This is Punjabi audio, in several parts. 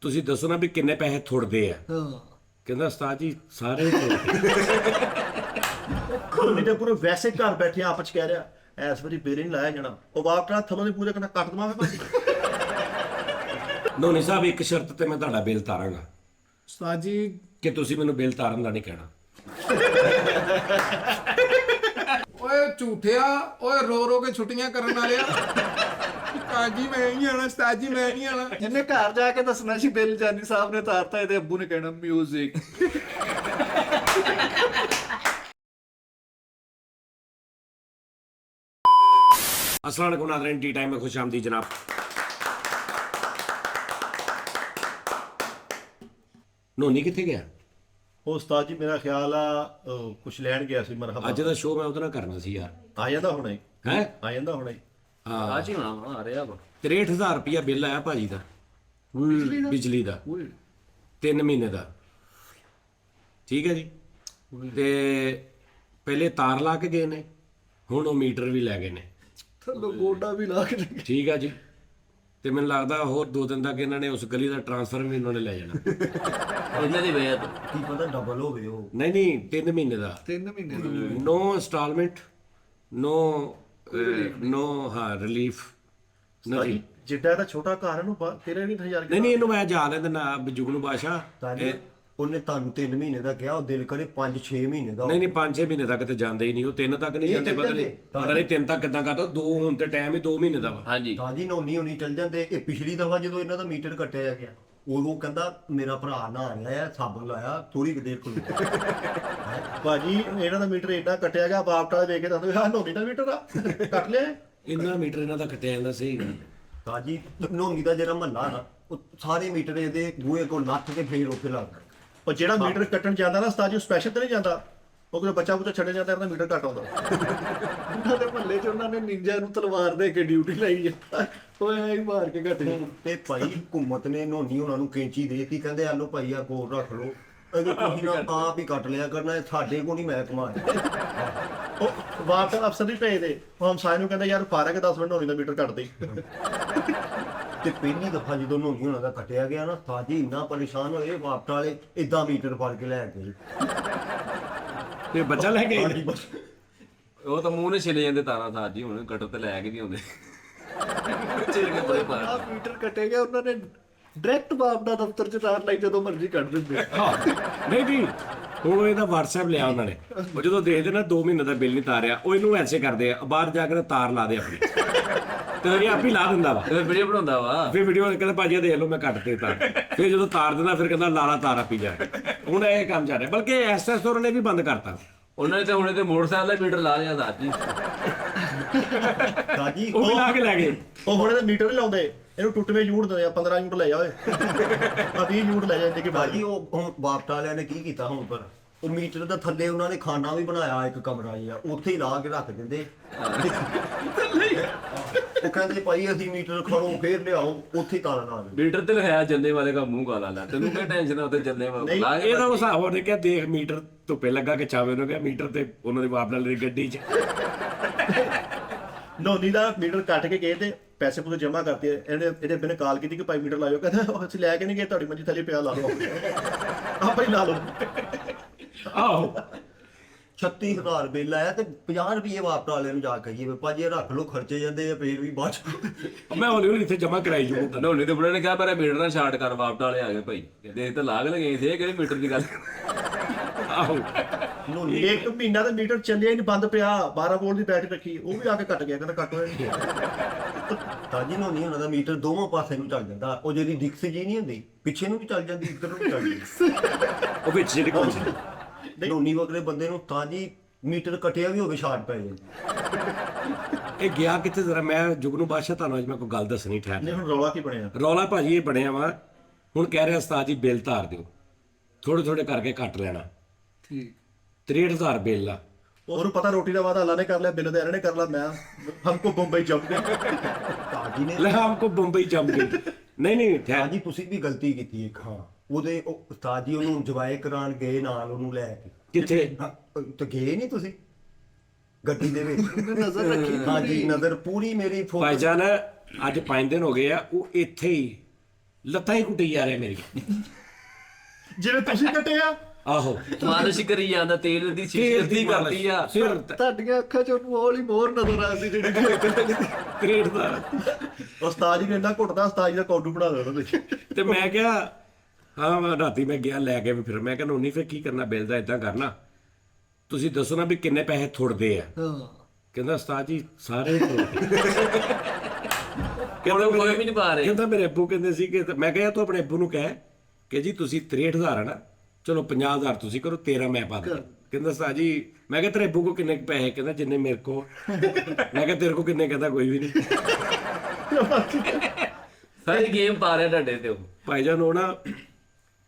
ਤੁਸੀਂ ਦੱਸੋ ਨਾ ਵੀ ਕਿੰਨੇ ਪੈਸੇ ਥੁੜਦੇ ਆ। ਕਹਿੰਦਾ ਉਸਤਾਦ ਜੀ ਸਾਰੇ ਹੀ ਥੁੜਦੇ। ਨਹੀਂ ਤੇ ਪੂਰੇ ਵੈਸੇ ਘਰ ਬੈਠੇ ਆਪਸ ਚ ਕਹਿ ਰਿਹਾ ਐਸ ਵਾਰੀ ਬਿੱਲ ਨਹੀਂ ਲਾਇਆ ਜਾਣਾ, ਉਹ ਵਾਪਟਾ ਥਲੋਂ ਦੇ ਪੂਰੇ ਕਹਿੰਦਾ ਕੱਟ ਦਵਾਂ ਭਾਜੀ। ਨੋਨੀ ਸਾਹਿਬ ਇੱਕ ਸ਼ਰਤ ਤੇ ਮੈਂ ਤੁਹਾਡਾ ਬਿੱਲ ਤਾਰਾਂਗਾ ਉਸਤਾਦ ਜੀ ਕਿ ਤੁਸੀਂ ਮੈਨੂੰ ਬਿੱਲ ਤਾਰਨ ਦਾ ਨਹੀਂ ਕਹਿਣਾ। ਓਏ ਝੂਠਿਆ, ਓਏ ਰੋ ਰੋ ਕੇ ਛੁੱਟੀਆਂ ਕਰਨ ਵਾਲਿਆ। ਉਸਤਾਦ ਜੀ ਮੈਂ ਨਹੀਂ ਆਣਾ, ਉਸਤਾਦ ਜੀ ਮੈਂ ਨਹੀਂ ਆਣਾ। ਇਹਨੇ ਘਰ ਜਾ ਕੇ ਦੱਸਣਾ ਸੀ ਬਿੱਲ ਜਾਨੀ ਸਾਹਿਬ ਨੇ ਤਾਰਤਾ, ਇਹਦੇ ਅੱਬੂ ਨੇ ਕਹਿਣਾ ਮਿਊਜ਼ਿਕ। अस्सलाम वालेकुम नाज़रीन, टी टाइम में खुश आमदी जनाब। नोनी किथे गया? ਉਹ ਉਸਤਾਦ ਜੀ ਮੇਰਾ ਖਿਆਲ ਆ ਕੁਛ ਲੈਣ ਗਿਆ ਸੀ ਮਰਹਬਾ। ਅੱਜ ਦਾ ਸ਼ੋਅ ਮੈਂ ਉਹਦੇ ਨਾਲ ਕਰਨਾ ਸੀ ਯਾਰ। ਆ ਜਾਂਦਾ ਹੁਣੇ, ਹੈ ਆ ਜਾਂਦਾ ਹੁਣੇ। ਹਾਂ ਅੱਜ ਹੀ ਹੋਣਾ ਆ ਰਿਹਾ ਵਾ। 63,000 ਰੁਪਇਆ ਬਿੱਲ ਆਇਆ ਭਾਜੀ ਦਾ ਬਿਜਲੀ ਦਾ 3 ਮਹੀਨੇ ਦਾ। ਠੀਕ ਹੈ ਜੀ। ਤੇ ਪਹਿਲੇ ਤਾਰ ਲਾ ਕੇ ਗਏ ਨੇ, ਹੁਣ ਉਹ ਮੀਟਰ ਵੀ ਲੈ ਗਏ ਨੇ। ਥੱਲੋਂ ਗੋਡਾ ਵੀ ਲਾ ਕੇ ਠੀਕ ਆ ਜੀ। ਤੇ ਮੈਨੂੰ ਲੱਗਦਾ ਹੋਰ 2 ਦਿਨ ਤੱਕ ਇਹਨਾਂ ਨੇ ਉਸ ਗਲੀ ਦਾ ਟ੍ਰਾਂਸਫਰ ਵੀ ਇਹਨਾਂ ਨੇ ਲੈ ਜਾਣਾ। ਇਹਨਾਂ ਦੀ ਵਜ੍ਹਾ ਤੋਂ ਕੀ ਪਤਾ ਡਬਲ ਹੋਵੇ ਉਹ। ਨਹੀਂ 3 ਮਹੀਨੇ ਦਾ 3 ਮਹੀਨੇ ਦੀ ਨੋ ਇੰਸਟਾਲਮੈਂਟ ਨੋ ਹਾਂ ਰਿਲੀਫ ਨਹੀਂ। ਜਿੱਡਾ ਇਹਦਾ ਛੋਟਾ ਘਰ ਇਹਨੂੰ 13,000 ਨਹੀਂ ਇਹਨੂੰ ਮੈਂ ਜਾ ਲੈਂਦਾ ਨਾ ਜੁਗਨੂ ਬਾਸ਼ਾ। ਉਹਨੇ ਤੁਹਾਨੂੰ 3 ਮਹੀਨੇ ਦਾ ਕਿਹਾ, ਉਹ ਦਿਲ ਕਰੇ 5-6 ਮਹੀਨੇ ਦਾ। ਨਹੀਂ 5-6 ਮਹੀਨੇ ਤੱਕ ਤੇ ਜਾਂਦੇ ਹੀ ਨਹੀਂ, ਉਹ 3 ਤੱਕ ਨਹੀਂ ਜਾਂਦੇ। ਪਤਾ ਨਹੀਂ 3 ਤੱਕ ਕਿੱਦਾਂ ਕਰਦਾ। 2 ਹੁਣ ਤੇ ਟਾਈਮ ਹੀ 2 ਮਹੀਨੇ ਦਾ ਵਾ। ਹਾਂਜੀ ਦਾਦੀ ਨੌਨੀ ਹੋਣੀ ਚੱਲ ਜਾਂਦੇ। ਇਹ ਪਿਛਲੀ ਦਫਾ ਜਦੋਂ ਇਹਨਾਂ ਦਾ ਮੀਟਰ ਕੱਟਿਆ ਗਿਆ, ਉਦੋਂ ਕਹਿੰਦਾ ਮੇਰਾ ਭਰਾ ਨਹਾ ਰਿਹਾ ਹੈ, ਸਾਬਣ ਲਾਇਆ, ਥੋੜੀ ਕਿ ਦੇਰ ਕੋਲ। ਭਾਜੀ ਇਹਨਾਂ ਦਾ ਮੀਟਰ ਏਡਾ ਕੱਟਿਆ ਗਿਆ, ਵਾਪਟਾ ਵੇਖ ਕੇ ਦੱਸਦੇ ਹਾਂ ਨੋਨੀ ਦਾ ਮੀਟਰ ਆ ਕੱਟ ਲਿਆ। ਇੰਨਾ ਮੀਟਰ ਇਹਨਾਂ ਦਾ ਕੱਟਿਆ ਜਾਂਦਾ। ਸਹੀ ਗੱਲ। ਦਾਦੀ ਨੌਨੀ ਦਾ ਜਿਹੜਾ ਮਹੱਲਾ ਨਾ, ਉਹ ਸਾਰੇ ਮੀਟਰ ਇਹਦੇ ਬੂਹੇ ਕੋਲ ਲੱਥ ਕੇ ਫੇਰ ਉੱਥੇ ਲੱਗਦਾ। ਉਹ ਜਿਹੜਾ ਮੀਟਰ ਕੱਟਣ ਜਾਂਦਾ ਨਾ ਉਸਤਾਦ ਜੀ, ਸਪੈਸ਼ਲ ਤੇ ਨਹੀਂ ਜਾਂਦਾ। ਉਹ ਕੋਈ ਬੱਚਾ ਬੁੱਚਾ ਛੱਡਿਆ ਜਾਂਦਾ, ਇਹਦਾ ਮੀਟਰ ਕੱਟ ਆਉਂਦਾ। ਉਹਨਾਂ ਦੇ ਮਹੱਲੇ 'ਚ ਉਹਨਾਂ ਨੇ ਨਿੰਜਾ ਨੂੰ ਤਲਵਾਰ ਦੇ ਕੇ ਡਿਊਟੀ ਲਾਈ ਜਾਂਦਾ, ਉਹ ਐਂ ਹੀ ਮਾਰ ਕੇ ਘੱਟ ਗਿਆ। ਤੇ ਭਾਈ ਹਕੂਮਤ ਨੇ ਨੌਨੀ ਉਹਨਾਂ ਨੂੰ ਕੈਂਚੀ ਦੇਤੀ, ਕਹਿੰਦੇ ਆ ਲੋ ਭਾਈ ਆ ਕੋਲ ਰੱਖ ਲੋ, ਅਗਰ ਤੁਸੀਂ ਨਾ ਆਪ ਹੀ ਕੱਟ ਲਿਆ ਕਰਨਾ, ਇਹ ਸਾਡੇ ਕੋਲ ਨਹੀਂ ਮੈਂ ਕਮਾਇਆ। ਉਹ ਵਾਪਟਾ ਅਫਸਰ ਨਹੀਂ ਭੇਜਦੇ, ਉਹ ਹਮਸਾਏ ਨੂੰ ਕਹਿੰਦਾ ਯਾਰ ਫਾਰਕ 10 ਮਿੰਟ ਨੋਨੀ ਦਾ ਮੀਟਰ ਕੱਟ ਦੇ। ਤੇ ਪਹਿਲੀ ਦਫਾ ਜਦੋਂ ਨੌਨੀ ਉਹਨਾਂ ਦਾ ਕੱਟਿਆ ਗਿਆ ਨਾ, ਸਾਜੀ ਇੰਨਾ ਪਰੇਸ਼ਾਨ ਹੋਏ, ਵਾਪਟਾ ਵਾਲੇ ਇਦਾਂ ਮੀਟਰ ਫੜ ਕੇ ਲੈ ਗਏ। ਤੇ ਬੱਚਾ ਲੈ ਕੇ ਉਹ ਤਾਂ ਮੂੰਹ ਨੇ ਛਿਲੇ ਜਾਂਦੇ ਤਾਰਾਂ ਸਾਜ ਜੀ, ਹੁਣ ਕਟਰ ਤੇ ਲੈ ਕੇ ਨਹੀਂ ਆਉਂਦੇ। ਛਿਲ ਕੇ ਬੜੇ ਪਾਰ। ਆ ਮੀਟਰ ਕੱਟੇ ਗਿਆ, ਉਹਨਾਂ ਨੇ ਡਾਇਰੈਕਟ ਬਾਪ ਦਾ ਦਫ਼ਤਰ 'ਚ ਤਾਰ ਲਾਈ, ਜਦੋਂ ਮਰਜ਼ੀ ਕੱਢ ਦਿੰਦੇ। ਨਹੀਂ ਹੁਣ ਇਹਦਾ WhatsApp ਲਿਆ ਉਹਨਾਂ ਨੇ। ਉਹ ਜਦੋਂ ਦੇਖਦੇ ਨਾ 2 ਮਹੀਨੇ ਦਾ ਬਿੱਲ ਨਹੀਂ ਤਾਰਿਆ, ਉਹ ਇਹਨੂੰ ਐਸੇ ਕਰਦੇ ਆ, ਬਾਹਰ ਜਾ ਕੇ ਤਾਰ ਲਾ ਦੇ ਆਪਣੀ, ਤੇ ਇਹ ਆਪ ਹੀ ਲਾ ਦਿੰਦਾ ਵਾ। ਫਿਰ ਵੀਡੀਓ ਬਣਾਉਂਦਾ ਵਾ। ਫਿਰ ਵੀਡੀਓ ਕਹਿੰਦਾ ਭਾਜੀ ਆ ਦੇਖ ਲਓ ਮੈਂ ਕੱਟ ਦੇ ਤਾਰ। ਫਿਰ ਜਦੋਂ ਤਾਰ ਦਿੰਦਾ ਫਿਰ ਕਹਿੰਦਾ ਲਾਲਾ ਤਾਰਾ ਪੀ ਜਾ। ਹੁਣ ਇਹ ਕੰਮ ਚੱਲ ਰਿਹਾ, ਬਲਕਿ ਐਸਐਸ ਹੋਰਾਂ ਨੇ ਵੀ ਬੰਦ ਕਰਤਾ। ਉਹਨਾਂ ਨੇ ਤੇ ਹੁਣੇ ਤੇ ਮੋਟਰਸਾਈਕਲ ਦਾ ਮੀਟਰ ਲਾ ਲਿਆ ਸਾਜ ਜੀ। ਦਾਦੀ ਉਹ ਵੀ ਲਾ ਕੇ ਲੈ ਗਏ। ਉਹ ਹੁਣ ਇਹਦੇ ਮੀਟਰ ਨਹੀਂ ਲਾਉਂਦੇ, ਇਹਨੂੰ ਟੁੱਟਵੇਂ ਯੂਨਿਟ ਦਿੰਦੇ ਆ। 15 ਯੂਨਿਟ ਲੈ ਜਾ ਓਏ, 20 ਯੂਨਿਟ ਲੈ ਜਾਂਦੇ ਕਿ ਭਾਜੀ ਉਹ ਹੁਣ ਵਾਪਟਾ ਵਾਲਿਆਂ ਨੇ ਕੀ ਕੀਤਾ ਹੁਣ, ਪਰ ਉਹ ਮੀਟਰ ਦਾ ਥੱਲੇ ਉਹਨਾਂ ਨੇ ਖਾਨਾ ਵੀ ਬਣਾਇਆ, ਇੱਕ ਕਮਰਾ ਜਿਹਾ, ਉੱਥੇ ਹੀ ਲਾ ਕੇ ਰੱਖ ਦਿੰਦੇ। ਉਹ ਕਹਿੰਦੇ ਭਾਈ ਅਸੀਂ ਮੀਟਰ ਖੜੋ ਫੇਰ ਲਿਆਓ, ਉੱਥੇ ਹੀ ਤਾਲਾ ਲਾ ਦੇ। ਮੀਟਰ ਤੇ ਲਿਖਾਇਆ ਜੰਦੇ ਵਾਲੇ ਦਾ ਮੂੰਹ ਕਾਲਾ ਲਾ, ਤੈਨੂੰ ਕੀ ਟੈਨਸ਼ਨ ਆ ਉੱਤੇ ਜੰਦੇ ਵਾਲੇ ਲਾ ਕੇ। ਇਹਦਾ ਉਹ ਹਿਸਾਬ ਉਹਨੇ ਕਿਹਾ ਦੇਖ ਮੀਟਰ ਧੁੱਪੇ ਲੱਗਾ ਕਿ ਚਾਵੇ, ਉਹਨੇ ਕਿਹਾ ਮੀਟਰ ਤੇ ਉਹਨਾਂ ਦੇ ਬਾਪ ਨਾਲ ਦੀ ਗੱਡੀ 'ਚ। ਨੋਨੀ ਦਾ ਮੀਟਰ ਕੱਟ ਕੇ ਗਏ ਤੇ ਪੈਸੇ ਪੂਸੇ ਜਮ੍ਹਾਂ ਕਰਤੇ। ਇਹਦੇ ਬਿਨੇ ਕਾਲ ਕੀਤੀ ਕਿ ਭਾਈ ਮੀਟਰ ਲਾਇਓ, ਕਹਿੰਦਾ ਅਸੀਂ ਲੈ ਕੇ ਨਹੀਂ ਗਏ, ਤੁਹਾਡੀ ਮੰਜੀ ਥੱਲੇ ਪਿਆ, ਲਾ ਲਓ ਆਪਾਂ ਹੀ ਲਾ ਲਓ। ਆਹੋ 36,000 ਬਿੱਲ ਆਇਆ ਤੇ 50 ਰੁਪਏ ਵਾਪਟਾ ਵਾਲੇ ਨੂੰ ਜਾ ਕਹੀਏ ਵੀ ਭਾਜੀ ਇਹ ਰੱਖ ਲਓ, ਖਰਚੇ ਜਾਂਦੇ ਆ ਫੇਰ ਵੀ ਬਾਅਦ ਚ। ਮੈਂ ਹੌਲੀ ਇੱਥੇ ਜਮ੍ਹਾਂ ਕਰਾਈ ਜੂ। ਨੋਨੀ ਦੇ ਬੁੜੇ ਨੇ ਕਿਹਾ ਮੇਰਾ ਮੀਟਰ ਨਾ ਸ਼ਾਰਟ ਕਰ, ਵਾਪਟਾ ਵਾਲੇ ਆ ਗਏ ਭਾਈ, ਕਹਿੰਦੇ ਇਹ ਤਾਂ ਲਾਗ ਲਗੇ ਸੀ, ਇਹ ਕਿਹੜੇ ਮੀਟਰ ਦੀ ਗੱਲ। ਆਹੋ ਨੌਨੀ 1 ਮਹੀਨਾ ਦਾ ਮੀਟਰ ਚੱਲਿਆ ਹੀ ਨਹੀਂ, ਬੰਦ ਪਿਆ। 12 ਵੋਲਟ ਦੀ ਬੈਟਰੀ ਰੱਖੀ, ਉਹ ਵੀ ਆ ਕੇ ਕੱਟ ਗਿਆ, ਕਹਿੰਦਾ ਕੱਟ ਹੋਇਆ। ਤਾਜੀ ਨੌਨੀ ਉਹਨਾਂ ਦਾ ਮੀਟਰ ਦੋਵਾਂ ਪਾਸੇ ਨੂੰ ਚੱਲ ਜਾਂਦਾ, ਉਹ ਜਿਹੜੀ ਡਿਕਸ ਜੀ ਨਹੀਂ ਹੁੰਦੀ, ਪਿੱਛੇ ਨੂੰ ਵੀ ਚੱਲ ਜਾਂਦੀ, ਇੱਧਰ ਨੂੰ ਵੀ ਚੱਲ ਜਾਂਦੀ। ਉਹ ਵਿੱਚ ਜਿਹੜੀ ਕੋਲ ਨੌਨੀ ਵਗਰੇ ਬੰਦੇ ਨੂੰ ਤਾਜੀ ਮੀਟਰ ਕਟਿਆ ਵੀ ਹੋਵੇ ਸ਼ਾਰਟ ਪੈ ਜਾਂਦੀ। ਇਹ ਗਿਆ ਕਿੱਥੇ ਜ਼ਰਾ। ਮੈਂ ਜੁਗਨੂ ਬਾਦਸ਼ਾਹ ਤੁਹਾਨੂੰ ਅੱਜ ਮੈਂ ਕੋਈ ਗੱਲ ਦੱਸਣੀ ਠਹਿਰ। ਨਹੀਂ ਹੁਣ ਰੌਲਾ ਕੀ ਬਣਿਆ? ਰੌਲਾ ਭਾਜੀ ਇਹ ਬਣਿਆ ਵਾ, ਹੁਣ ਕਹਿ ਰਿਹਾ ਉਸਤਾਦ ਜੀ ਬਿੱਲ ਧਾਰ ਦਿਓ, ਥੋੜੇ ਕਰਕੇ ਕੱਟ ਲੈਣਾ। ਠੀਕ 63,000 ਬਿੱਲ ਆ। ਉਹਨੂੰ ਪਤਾ ਰੋਟੀ ਦਾ ਵਾਦਾ ਅੱਲਾ ਨੇ ਕਰ ਲਿਆ, ਬਿੱਲ ਤਾਂ ਇਹਨਾਂ ਨੇ ਕਰ ਲਿਆ। ਮੈਂ ਹਮਕੋ ਬੰਬਈ ਜੰਪ ਗਏ। ਤਾਜੀ ਨੇ ਲੈ ਹਮਕੋ ਬੰਬਈ ਜੰਮ ਗਈ। ਨਹੀਂ ਠਹਿਰ। ਤਾਜੀ ਤੁਸੀਂ ਵੀ ਗਲਤੀ ਕੀਤੀ ਇੱਕ। ਹਾਂ ਉਹਦੇ ਉਸਤਾਦ ਜੀ ਉਹਨੂੰ ਜਵਾਏ ਕਰਾਉਣ ਗਏ ਨਾਲ, ਉਹਨੂੰ ਲੈ ਕੇ। ਕਿੱਥੇ? ਹਾਂ, ਤੇ ਗਏ ਨਹੀਂ ਤੁਸੀਂ ਗੱਡੀ ਦੇ ਵਿੱਚ? ਨਜ਼ਰ ਰੱਖੀ। ਹਾਂਜੀ ਨਜ਼ਰ ਪੂਰੀ ਮੇਰੀ ਫੋਕਸ। ਭਾਈਜਾਨ ਅੱਜ 5 ਦਿਨ ਹੋ ਗਏ ਆ, ਉਹ ਇੱਥੇ ਹੀ ਲੱਤਾਂ ਹੀ ਕੁੱਟੀ ਜਾ ਰਹੇ ਮੇਰੀਆਂ। ਜਿਵੇਂ ਤੁਸੀਂ ਕੱਟਿਆ ਆਹੋ ਮਾਲਿਸ਼ ਕਰੀ ਜਾਂਦਾ, ਤੇਲ ਦੀ ਸ਼ੀਸ਼ੀ ਕਰਦੀ ਆ। ਸਿਰ ਤੁਹਾਡੀਆਂ ਅੱਖਾਂ ਚੋਂ ਮੋਲ ਹੀ ਮੋਹਰ ਨਜ਼ਰ ਆਉਂਦੀ ਜਿਹੜੀ ਤਰੇੜ ਦਾ। ਉਸਤਾਦ ਜੀ ਨੇ ਇੰਨਾ ਘੁੱਟਦਾ, ਉਸਤਾਦ ਜੀ ਦਾ ਕਾਊਂਟਰ ਬਣਾ ਦੇਣਾ ਤੁਸੀਂ। ਤੇ ਮੈਂ ਕਿਹਾ ਹਾਂ, ਮੈਂ ਰਾਤੀ ਮੈਂ ਗਿਆ ਲੈ ਕੇ ਫਿਰ ਮੈਂ ਕਿਹਾ ਨੋਨੀ ਫਿਰ ਕੀ ਕਰਨਾ ਬਿੱਲ ਦਾ, ਇਦਾਂ ਕਰਨਾ ਤੁਸੀਂ ਦੱਸੋ ਨਾ ਵੀ ਕਿੰਨੇ ਪੈਸੇ ਥੁੜਦੇ ਆ। ਕਹਿੰਦਾ ਉਸਤਾਦ ਜੀ ਸਾਰੇ ਹੀ ਥੁੜਦੇ। ਹੁਣ ਕੋਈ ਵੀ ਨਹੀਂ ਪਾ ਰਹੇ। ਕਹਿੰਦਾ ਮੇਰੇ ਅੱਬੂ ਕਹਿੰਦੇ ਸੀ ਕਿ ਮੈਂ ਕਿਹਾ ਤੂੰ ਆਪਣੇ ਅੱਬੂ ਨੂੰ ਕਹਿ ਕਿ ਜੀ ਤੁਸੀਂ 63,000 ਹੈ ਨਾ, ਚਲੋ 50,000 ਤੁਸੀਂ ਕਰੋ, 13 ਮੈਂ ਪਾ ਦਿੰਦਾ। ਕਹਿੰਦਾ ਉਸਤਾਦ ਜੀ, ਮੈਂ ਕਿਹਾ ਤੇਰੇ ਅੱਬੂ ਕੋ ਕਿੰਨੇ ਪੈਸੇ? ਕਹਿੰਦਾ ਜਿੰਨੇ ਮੇਰੇ ਕੋ। ਮੈਂ ਕਿਹਾ ਤੇਰੇ ਕੋ ਕਿੰਨੇ? ਕਹਿੰਦਾ ਕੋਈ ਵੀ ਨਹੀਂ। ਸਾਰੀ ਗੇਮ ਪਾ ਰਿਹਾ ਤੁਹਾਡੇ ਤੇ ਉਹ। ਭਾਈ ਜਾਨ ਉਹ ਨਾ,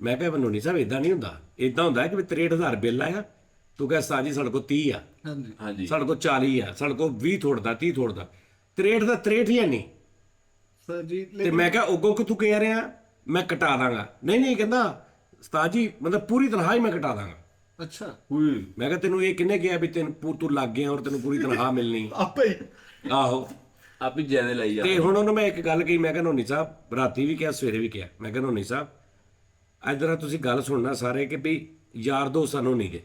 ਮੈਂ ਕਿਹਾ ਨੋਨੀ ਸਾਹਿਬ ਇਦਾਂ ਨਹੀਂ ਹੁੰਦਾ, ਇਦਾਂ ਹੁੰਦਾ ਕਿ ਵੀ 63,000 ਬਿੱਲ ਆਇਆ, ਤੂੰ ਕਹਿ ਉਸਤਾਦ ਜੀ ਸਾਡੇ ਕੋਲ 30 ਆ, ਹਾਂਜੀ ਸਾਡੇ ਕੋਲ 40 ਆ, ਸਾਡੇ ਕੋਲ 20 ਥੋੜਦਾ, 30 ਥੋੜਦਾ, 63 ਦਾ 63 ਹੀ ਹੈ ਨਹੀਂ। ਸਰ ਜੀ ਤੇ ਮੈਂ ਕਿਹਾ ਉਗੋ ਕਿ ਤੂੰ ਕਹਿ ਰਿਹਾ ਮੈਂ ਕਟਾ ਦਾਂਗਾ। ਨਹੀਂ ਕਹਿੰਦਾ ਉਸਤਾਦ ਜੀ ਮਤਲਬ ਪੂਰੀ ਤਨਖਾਹ ਹੀ ਮੈਂ ਕਟਾ ਦਾਂਗਾ। ਅੱਛਾ ਮੈਂ ਕਿਹਾ ਤੈਨੂੰ ਇਹ ਕਿੰਨੇ ਕਿਹਾ ਵੀ ਤੂੰ ਲੱਗ ਗਿਆ ਔਰ ਤੈਨੂੰ ਪੂਰੀ ਤਨਖਾਹ ਮਿਲਣੀ? ਆਪੇ ਹੀ ਆਹੋ। ਆਪ ਹੀ ਜਿਆਦਾ ਲਈ ਜਾ। ਤੇ ਹੁਣ ਉਹਨੂੰ ਮੈਂ ਇੱਕ ਗੱਲ ਕਹੀ, ਮੈਂ ਕਿਹਾ ਨੋਨੀ ਸਾਹਿਬ, ਰਾਤੀ ਵੀ ਕਿਹਾ ਸਵੇਰੇ ਵੀ ਕਿਹਾ, ਮੈਂ ਕਿਹਾ ਨੋਨੀ ਸਾਹਿਬ ਇੱਧਰ ਤੁਸੀਂ ਗੱਲ ਸੁਣਨਾ ਸਾਰੇ ਕਿ ਵੀ ਯਾਰ ਦੋਸਤ ਸਾਨੂੰ ਨਹੀਂ ਗਏ,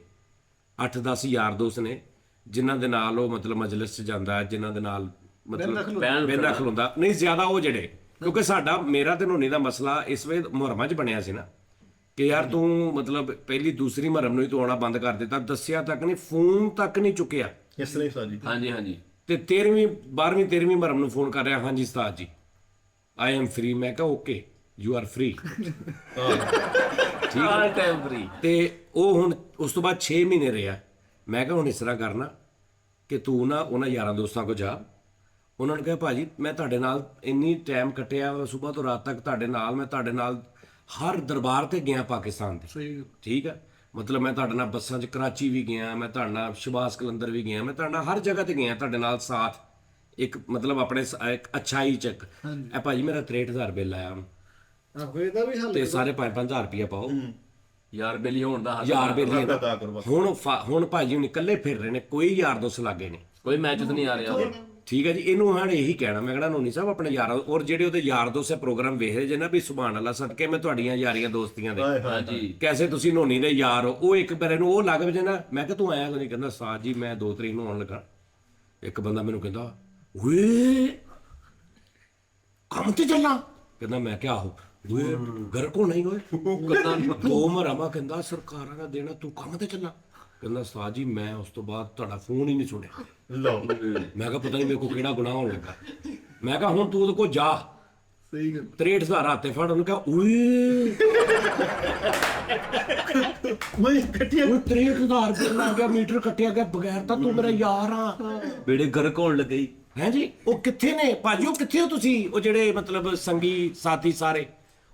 8-10 ਯਾਰ ਦੋਸਤ ਨੇ ਜਿਨ੍ਹਾਂ ਦੇ ਨਾਲ ਉਹ ਮਤਲਬ ਮਜਲਿਸ 'ਚ ਜਾਂਦਾ, ਜਿਨ੍ਹਾਂ ਦੇ ਨਾਲ ਮਤਲਬ ਬਹਿੰਦਾ ਖਲੋਂਦਾ ਨਹੀਂ ਜ਼ਿਆਦਾ ਉਹ ਜਿਹੜੇ, ਕਿਉਂਕਿ ਸਾਡਾ ਮੇਰਾ ਤੇ ਨੋਨੀ ਦਾ ਮਸਲਾ ਇਸ ਵੇ ਮੁਹਰਮਾਂ 'ਚ ਬਣਿਆ ਸੀ ਨਾ ਕਿ ਯਾਰ ਤੂੰ ਮਤਲਬ ਪਹਿਲੀ ਦੂਸਰੀ ਮੁਹਰਮ ਨੂੰ ਹੀ ਤੂੰ ਆਉਣਾ ਬੰਦ ਕਰ ਦਿੱਤਾ, ਦੱਸਿਆ ਤੱਕ ਨਹੀਂ, ਫੋਨ ਤੱਕ ਨਹੀਂ ਚੁੱਕਿਆ। ਇਸ ਤਰ੍ਹਾਂ ਹੀ ਉਸਤਾਦ ਜੀ। ਹਾਂਜੀ ਤੇ 13ਵੀਂ 12ਵੀਂ 13ਵੀਂ ਮੁਹਰਮ ਨੂੰ ਫੋਨ ਕਰ ਰਿਹਾ, ਹਾਂਜੀ ਉਸਤਾਦ ਜੀ ਆਈ ਐਮ ਫ੍ਰੀ। ਮੈਂ ਕਿਹਾ ਓਕੇ ਯੂ ਆਰ ਫ੍ਰੀ। ਠੀਕ ਹੈ ਟੈਂਪਰੀ। ਤੇ ਉਹ ਹੁਣ ਉਸ ਤੋਂ ਬਾਅਦ 6 ਮਹੀਨੇ ਰਿਹਾ। ਮੈਂ ਕਿਹਾ ਹੁਣ ਇਸ ਤਰ੍ਹਾਂ ਕਰਨਾ ਕਿ ਤੂੰ ਨਾ ਉਹਨਾਂ ਯਾਰਾਂ ਦੋਸਤਾਂ ਕੋਲ ਜਾ, ਉਹਨਾਂ ਨੂੰ ਕਿਹਾ ਭਾਜੀ ਮੈਂ ਤੁਹਾਡੇ ਨਾਲ ਇੰਨੀ ਟਾਈਮ ਕੱਟਿਆ ਸਵੇਰ ਤੋਂ ਰਾਤ ਤੱਕ ਤੁਹਾਡੇ ਨਾਲ, ਮੈਂ ਤੁਹਾਡੇ ਨਾਲ ਹਰ ਦਰਬਾਰ ਤੇ ਗਿਆ ਪਾਕਿਸਤਾਨ ਦੇ, ਸਹੀ ਠੀਕ ਹੈ, ਮਤਲਬ ਮੈਂ ਤੁਹਾਡੇ ਨਾਲ ਬੱਸਾਂ 'ਚ ਕਰਾਚੀ ਵੀ ਗਿਆ, ਮੈਂ ਤੁਹਾਡੇ ਨਾਲ ਸ਼ਬਾਸ ਕਲੰਦਰ ਵੀ ਗਿਆ, ਮੈਂ ਤੁਹਾਡੇ ਨਾਲ ਹਰ ਜਗ੍ਹਾ ਤੇ ਗਿਆ ਤੁਹਾਡੇ ਨਾਲ ਸਾਥ, ਇੱਕ ਮਤਲਬ ਆਪਣੇ ਇੱਕ ਅੱਛਾਈ ਚ। ਇਹ ਭਾਜੀ ਮੇਰਾ 63,000 ਬਿੱਲ ਆਇਆ ਆਹੋ ਇਹਦਾ ਵੀ ਹੱਲ ਤੇ ਸਾਰੇ 5-5 ਰੁਪਇਆ ਪਾਓ ਯਾਰ ਬੇਲੀ ਹੋਣ ਦਾ ਹੱਲ। ਯਾਰ ਬਿੱਲ ਅਦਾ ਕਰਵਾ। ਹੁਣ ਭਾਜੀ ਹੁਣ ਇਕੱਲੇ ਫਿਰ ਰਹੇ ਨੇ, ਕੋਈ ਯਾਰ ਦੋਸਤ ਲਾਗੇ ਨਹੀਂ, ਕੋਈ ਮੈਚ ਤਾਂ ਨਹੀਂ ਆ ਰਿਹਾ। ਠੀਕ ਹੈ ਜੀ। ਇਹਨੂੰ ਹਾਂ ਇਹੀ ਕਹਿਣਾ, ਮੈਂ ਕਹਿਣਾ ਨੋਨੀ ਸਾਹਿਬ ਆਪਣੇ ਯਾਰ ਔਰ ਜਿਹੜੇ ਉਹਦੇ ਯਾਰ ਦੋਸਤ ਹੈ ਪ੍ਰੋਗਰਾਮ ਵੇਖ ਰਹੇ ਜੇ ਨਾ ਵੀ ਸੁਭਾਨ ਅੱਲਾ ਸਦਕੇ ਮੈਂ ਤੁਹਾਡੀਆਂ ਯਾਰੀਆਂ ਦੋਸਤੀਆਂ ਦੇ ਹਾਂਜੀ ਕੈਸੇ ਤੁਸੀਂ ਨੋਨੀ ਦੇ ਯਾਰ ਹੋ। ਉਹ ਇੱਕ ਬਾਰੇ ਨੂੰ ਉਹ ਲੱਗ ਵਜੇ ਨਾ, ਮੈਂ ਕਿਹਾ ਤੂੰ ਆਇਆ ਕੋਈ ਨਹੀਂ, ਕਹਿੰਦਾ ਸਾਜ ਜੀ ਮੈਂ 2 ਤਰੀਕ ਨੂੰ ਆਉਣ ਲੱਗਾ। ਇੱਕ ਬੰਦਾ ਮੈਨੂੰ ਕਹਿੰਦਾ ਓਏ ਕੰਮ ਤੇ ਚੱਲਾਂ, ਕਹਿੰਦਾ ਮੈਂ ਕਿਹਾ ਆਹੋ, ਓਏ ਘਰ ਕੋ ਨਹੀਂ ਹੋਏ ਦੋ ਮਰਾਮਾ, ਕਹਿੰਦਾ ਸਰਕਾਰਾਂ ਦਾ ਦੇਣਾ ਤੂੰ ਕੰਮ ਤੇ ਚੱਲਾਂ, ਕਹਿੰਦਾ ਸਾਜ ਜੀ ਮੈਂ ਉਸ ਤੋਂ ਬਾਅਦ ਤੁਹਾਡਾ ਫੋਨ ਹੀ ਨਹੀਂ ਸੁਣਿਆ। ਲਓ ਮੈਂ ਕਿਹਾ ਪਤਾ ਨਹੀਂ ਮੇਰੇ ਕੋ ਕਿਹੜਾ ਗੁਨਾਹ ਹੋਣ ਲੱਗਾ। ਮੈਂ ਕਿਹਾ ਹੁਣ ਤੂੰ ਉਹਦੇ ਕੋਲ ਜਾ, ਸਹੀ ਗੱਲ 63,000 ਹੱਥੇ ਫੜ, ਉਹਨੂੰ ਕਿਹਾ ਓਏ ਓਏ ਕੱਟਿਆ 63,000 ਰੁਪਏ ਲੱਗ ਗਿਆ, ਮੀਟਰ ਕੱਟਿਆ ਗਿਆ ਬਗੈਰ ਤਾਂ ਤੂੰ ਮੇਰਾ ਯਾਰ ਆ। ਬੇੜੇ ਘਰ ਕੋਲ ਲੱਗੀ। ਹੈ ਜੀ। ਉਹ ਕਿੱਥੇ ਨੇ ਭਾਜੀ, ਉਹ ਕਿੱਥੇ ਹੋ ਤੁਸੀਂ? ਉਹ ਜਿਹੜੇ ਮਤਲਬ ਸੰਗੀ ਸਾਥੀ ਸਾਰੇ,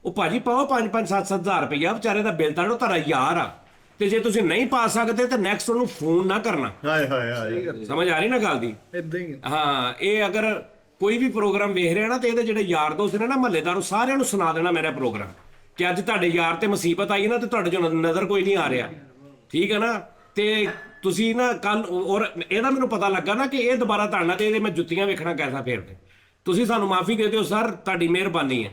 ਉਹ ਭਾਜੀ ਪਾਓ 5-5 7-7 ਹਜ਼ਾਰ ਰੁਪਇਆ, ਵਿਚਾਰੇ ਦਾ ਬਿੱਲ ਤਾੜੋ, ਤੁਹਾਡਾ ਯਾਰ ਆ। ਤੇ ਜੇ ਤੁਸੀਂ ਨਹੀਂ ਪਾ ਸਕਦੇ ਤਾਂ ਨੈਕਸਟ ਉਹਨੂੰ ਫੋਨ ਨਾ ਕਰਨਾ। ਹਾਏ ਹਾਏ ਹਾਏ ਸਮਝ ਆ ਰਹੀ ਨਾ ਗੱਲ ਦੀ? ਇਦਾਂ ਹੀ ਹਾਂ, ਇਹ ਅਗਰ ਕੋਈ ਵੀ ਪ੍ਰੋਗਰਾਮ ਵੇਖ ਰਿਹਾ ਨਾ ਤੇ ਇਹਦੇ ਜਿਹੜੇ ਯਾਰ ਦੋਸਤ ਨੇ ਨਾ ਮਹੱਲੇਦਾਰ, ਉਹ ਸਾਰਿਆਂ ਨੂੰ ਸੁਣਾ ਦੇਣਾ ਮੇਰਾ ਪ੍ਰੋਗਰਾਮ ਕਿ ਅੱਜ ਤੁਹਾਡੇ ਯਾਰ ਤੇ ਮੁਸੀਬਤ ਆਈ ਨਾ ਤੇ ਤੁਹਾਡੇ ਚੋਂ ਨਜ਼ਰ ਕੋਈ ਨਹੀਂ ਆ ਰਿਹਾ, ਠੀਕ ਹੈ ਨਾ? ਤੇ ਤੁਸੀਂ ਨਾ ਕੱਲ, ਔਰ ਇਹਦਾ ਮੈਨੂੰ ਪਤਾ ਲੱਗਾ ਨਾ ਕਿ ਇਹ ਦੁਬਾਰਾ ਤੁਹਾਡਾ ਤੇ ਇਹਦੇ ਮੈਂ ਜੁੱਤੀਆਂ ਵੇਖਣਾ ਕੈਸਾ ਫੇਰਦੇ। ਤੁਸੀਂ ਸਾਨੂੰ ਮਾਫੀ ਦੇ ਦਿਓ ਸਰ, ਤੁਹਾਡੀ ਮਿਹਰਬਾਨੀ ਹੈ,